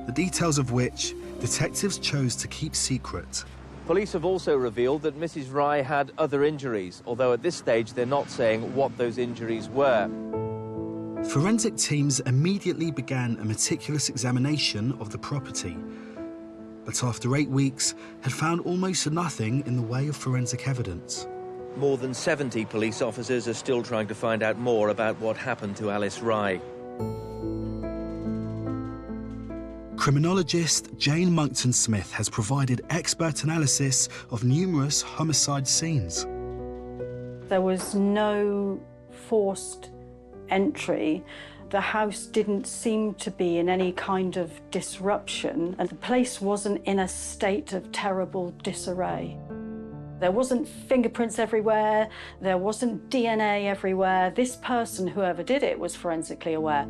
Speaker 1: the details of which detectives chose to keep secret.
Speaker 14: Police have also revealed that Mrs. Rye had other injuries, although at this stage they're not saying what those injuries were.
Speaker 1: Forensic teams immediately began a meticulous examination of the property, but after 8 weeks had found almost nothing in the way of forensic evidence.
Speaker 14: More than 70 police officers are still trying to find out more about what happened to Alice Rye.
Speaker 1: Criminologist Jane Monckton-Smith has provided expert analysis of numerous homicide scenes.
Speaker 17: There was no forced entry. The house didn't seem to be in any kind of disruption, and the place wasn't in a state of terrible disarray. There wasn't fingerprints everywhere, there wasn't DNA everywhere. This person, whoever did it, was forensically aware.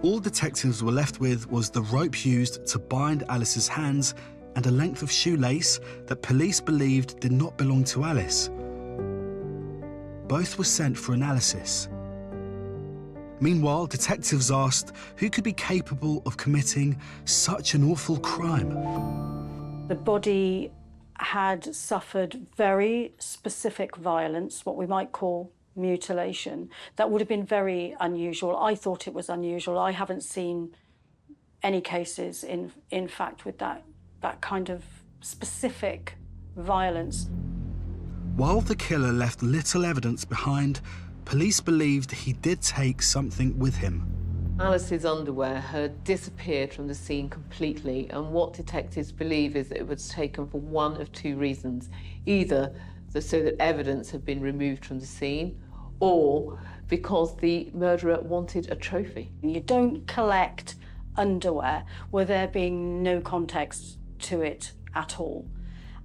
Speaker 1: All detectives were left with was the rope used to bind Alice's hands and a length of shoelace that police believed did not belong to Alice. Both were sent for analysis. Meanwhile, detectives asked who could be capable of committing such an awful crime.
Speaker 17: The body had suffered very specific violence, what we might call mutilation. That would have been very unusual. I thought it was unusual. I haven't seen any cases, in fact, with that kind of specific violence.
Speaker 1: While the killer left little evidence behind, police believed he did take something with him.
Speaker 16: Alice's underwear had disappeared from the scene completely, and what detectives believe is that it was taken for one of two reasons. Either so that evidence had been removed from the scene, or because the murderer wanted a trophy.
Speaker 17: You don't collect underwear with there being no context to it at all.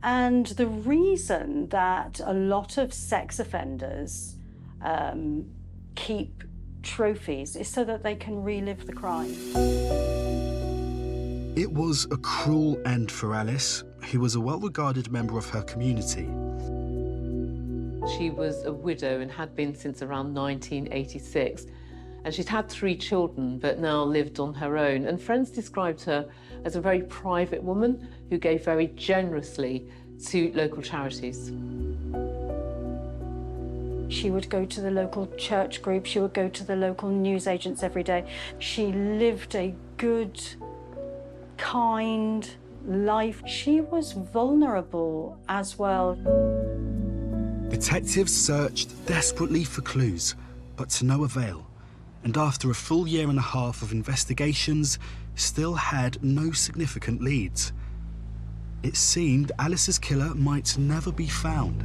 Speaker 17: And the reason that a lot of sex offenders keep trophies is so that they can relive the crime.
Speaker 1: It was a cruel end for Alice, who was a well-regarded member of her community.
Speaker 16: She was a widow and had been since around 1986. And she'd had 3 children, but now lived on her own. And friends described her as a very private woman who gave very generously to local charities.
Speaker 17: She would go to the local church group, she would go to the local newsagents every day. She lived a good, kind life. She was vulnerable as well.
Speaker 1: Detectives searched desperately for clues, but to no avail. And after a full year and a half of investigations, still had no significant leads. It seemed Alice's killer might never be found.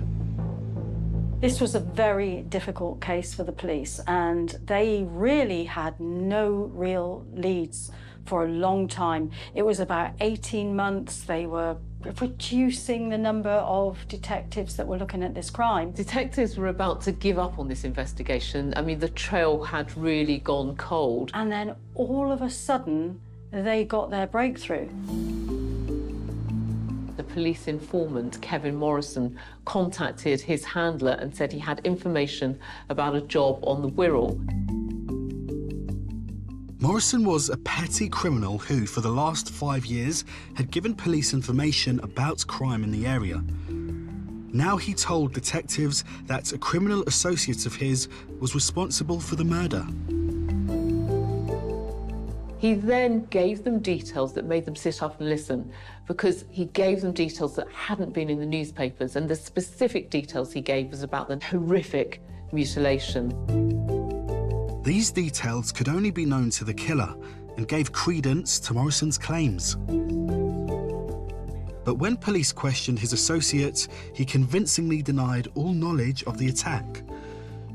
Speaker 17: This was a very difficult case for the police, and they really had no real leads for a long time. It was about 18 months. They were reducing the number of detectives that were looking at this crime.
Speaker 16: Detectives were about to give up on this investigation. I mean, the trail had really gone cold.
Speaker 17: And then all of a sudden, they got their breakthrough.
Speaker 16: The police informant, Kevin Morrison, contacted his handler and said he had information about a job on the Wirral.
Speaker 1: Morrison was a petty criminal who, for the last 5 years, had given police information about crime in the area. Now he told detectives that a criminal associate of his was responsible for the murder.
Speaker 16: He then gave them details that made them sit up and listen, because he gave them details that hadn't been in the newspapers, and the specific details he gave was about the horrific mutilation.
Speaker 1: These details could only be known to the killer and gave credence to Morrison's claims. But when police questioned his associate, he convincingly denied all knowledge of the attack.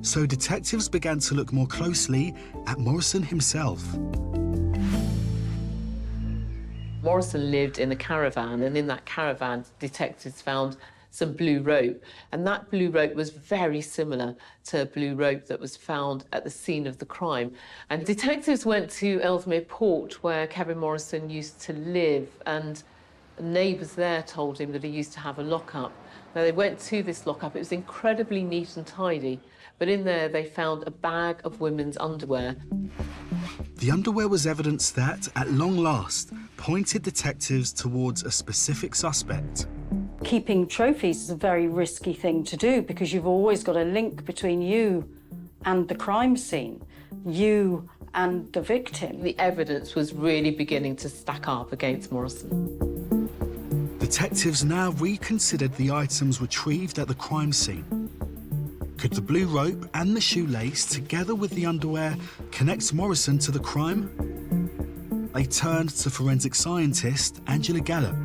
Speaker 1: So detectives began to look more closely at Morrison himself.
Speaker 16: Morrison lived in a caravan, and in that caravan, detectives found some blue rope, and that blue rope was very similar to blue rope that was found at the scene of the crime. And detectives went to Ellesmere Port, where Kevin Morrison used to live, and neighbours there told him that he used to have a lockup. Now, they went to this lockup. It was incredibly neat and tidy, but in there they found a bag of women's underwear.
Speaker 1: The underwear was evidence that, at long last, pointed detectives towards a specific suspect.
Speaker 17: Keeping trophies is a very risky thing to do because you've always got a link between you and the crime scene, you and the victim.
Speaker 16: The evidence was really beginning to stack up against Morrison.
Speaker 1: Detectives now reconsidered the items retrieved at the crime scene. Could the blue rope and the shoelace, together with the underwear, connect Morrison to the crime? They turned to forensic scientist Angela Gallup.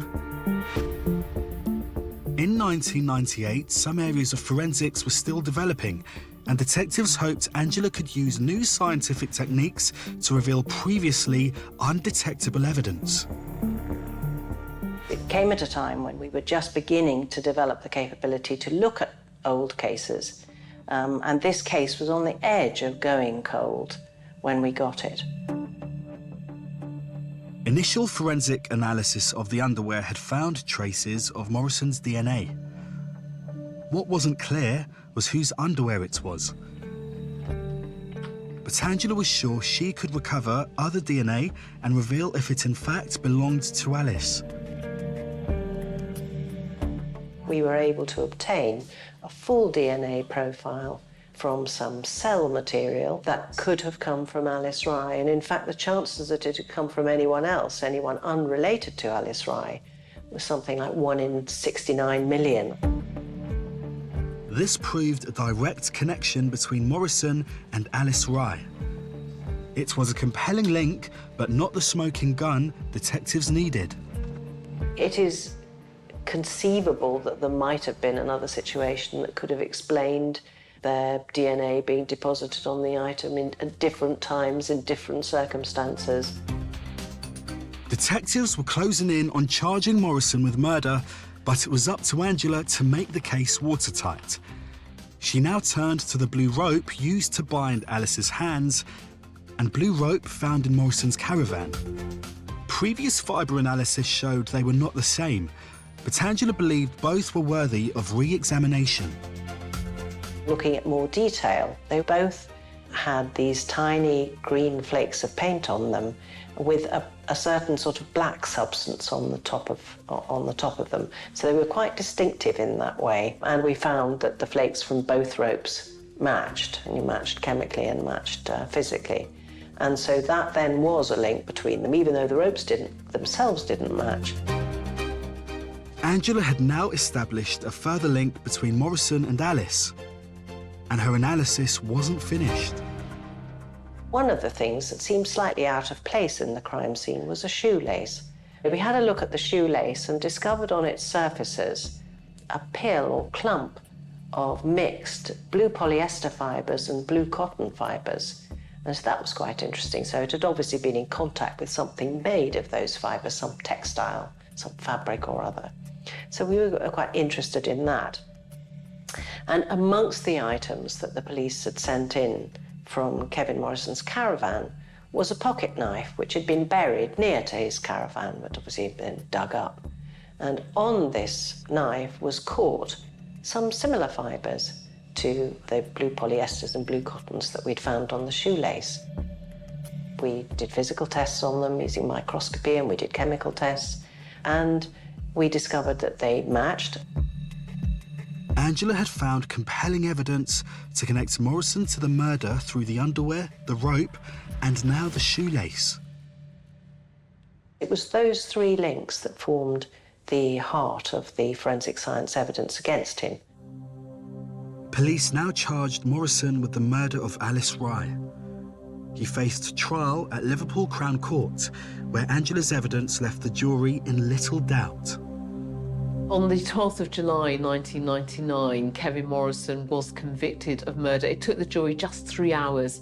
Speaker 1: In 1998, some areas of forensics were still developing, and detectives hoped Angela could use new scientific techniques to reveal previously undetectable evidence.
Speaker 20: It came at a time when we were just beginning to develop the capability to look at old cases, and this case was on the edge of going cold when we got it.
Speaker 1: Initial forensic analysis of the underwear had found traces of Morrison's DNA. What wasn't clear was whose underwear it was. But Angela was sure she could recover other DNA and reveal if it in fact belonged to Alice.
Speaker 20: We were able to obtain a full DNA profile from some cell material that could have come from Alice Rye. And in fact, the chances that it had come from anyone else, anyone unrelated to Alice Rye, was something like 1 in 69 million.
Speaker 1: This proved a direct connection between Morrison and Alice Rye. It was a compelling link, but not the smoking gun detectives needed.
Speaker 20: It is conceivable that there might have been another situation that could have explained their DNA being deposited on the item at different times, in different circumstances.
Speaker 1: Detectives were closing in on charging Morrison with murder, but it was up to Angela to make the case watertight. She now turned to the blue rope used to bind Alice's hands and blue rope found in Morrison's caravan. Previous fibre analysis showed they were not the same, but Angela believed both were worthy of re-examination.
Speaker 20: Looking at more detail, they both had these tiny green flakes of paint on them with a certain sort of black substance on the top of them. So they were quite distinctive in that way. And we found that the flakes from both ropes matched, and you matched chemically and matched physically. And so that then was a link between them, even though the ropes themselves didn't match.
Speaker 1: Angela had now established a further link between Morrison and Alice, and her analysis wasn't finished.
Speaker 20: One of the things that seemed slightly out of place in the crime scene was a shoelace. We had a look at the shoelace and discovered on its surfaces a pill or clump of mixed blue polyester fibres and blue cotton fibres. And so that was quite interesting. So it had obviously been in contact with something made of those fibres, some textile, some fabric or other. So we were quite interested in that. And amongst the items that the police had sent in from Kevin Morrison's caravan was a pocket knife which had been buried near to his caravan, but obviously had been dug up. And on this knife was caught some similar fibres to the blue polyesters and blue cottons that we'd found on the shoelace. We did physical tests on them using microscopy, and we did chemical tests, and we discovered that they matched.
Speaker 1: Angela had found compelling evidence to connect Morrison to the murder through the underwear, the rope, and now the shoelace.
Speaker 20: It was those three links that formed the heart of the forensic science evidence against him.
Speaker 1: Police now charged Morrison with the murder of Alice Rye. He faced trial at Liverpool Crown Court, where Angela's evidence left the jury in little doubt.
Speaker 16: On the 12th of July 1999, Kevin Morrison was convicted of murder. It took the jury just 3 hours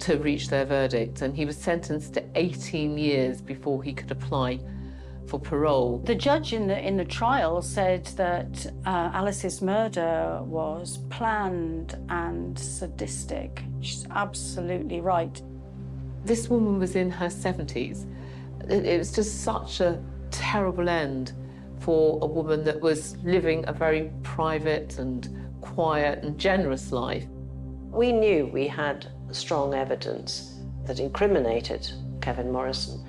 Speaker 16: to reach their verdict, and he was sentenced to 18 years before he could apply for parole.
Speaker 17: The judge in the trial said that Alice's murder was planned and sadistic. She's absolutely right.
Speaker 16: This woman was in her 70s. It was just such a terrible end for a woman that was living a very private and quiet and generous life.
Speaker 20: We knew we had strong evidence that incriminated Kevin Morrison.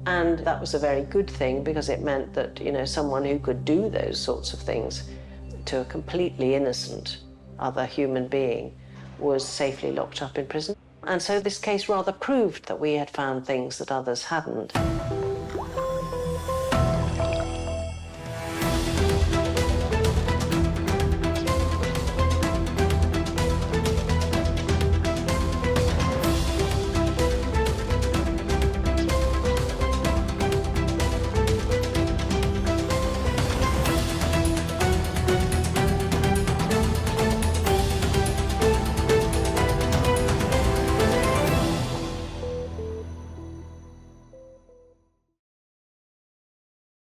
Speaker 20: And that was a very good thing, because it meant that, you know, someone who could do those sorts of things to a completely innocent other human being was safely locked up in prison. And so this case rather proved that we had found things that others hadn't.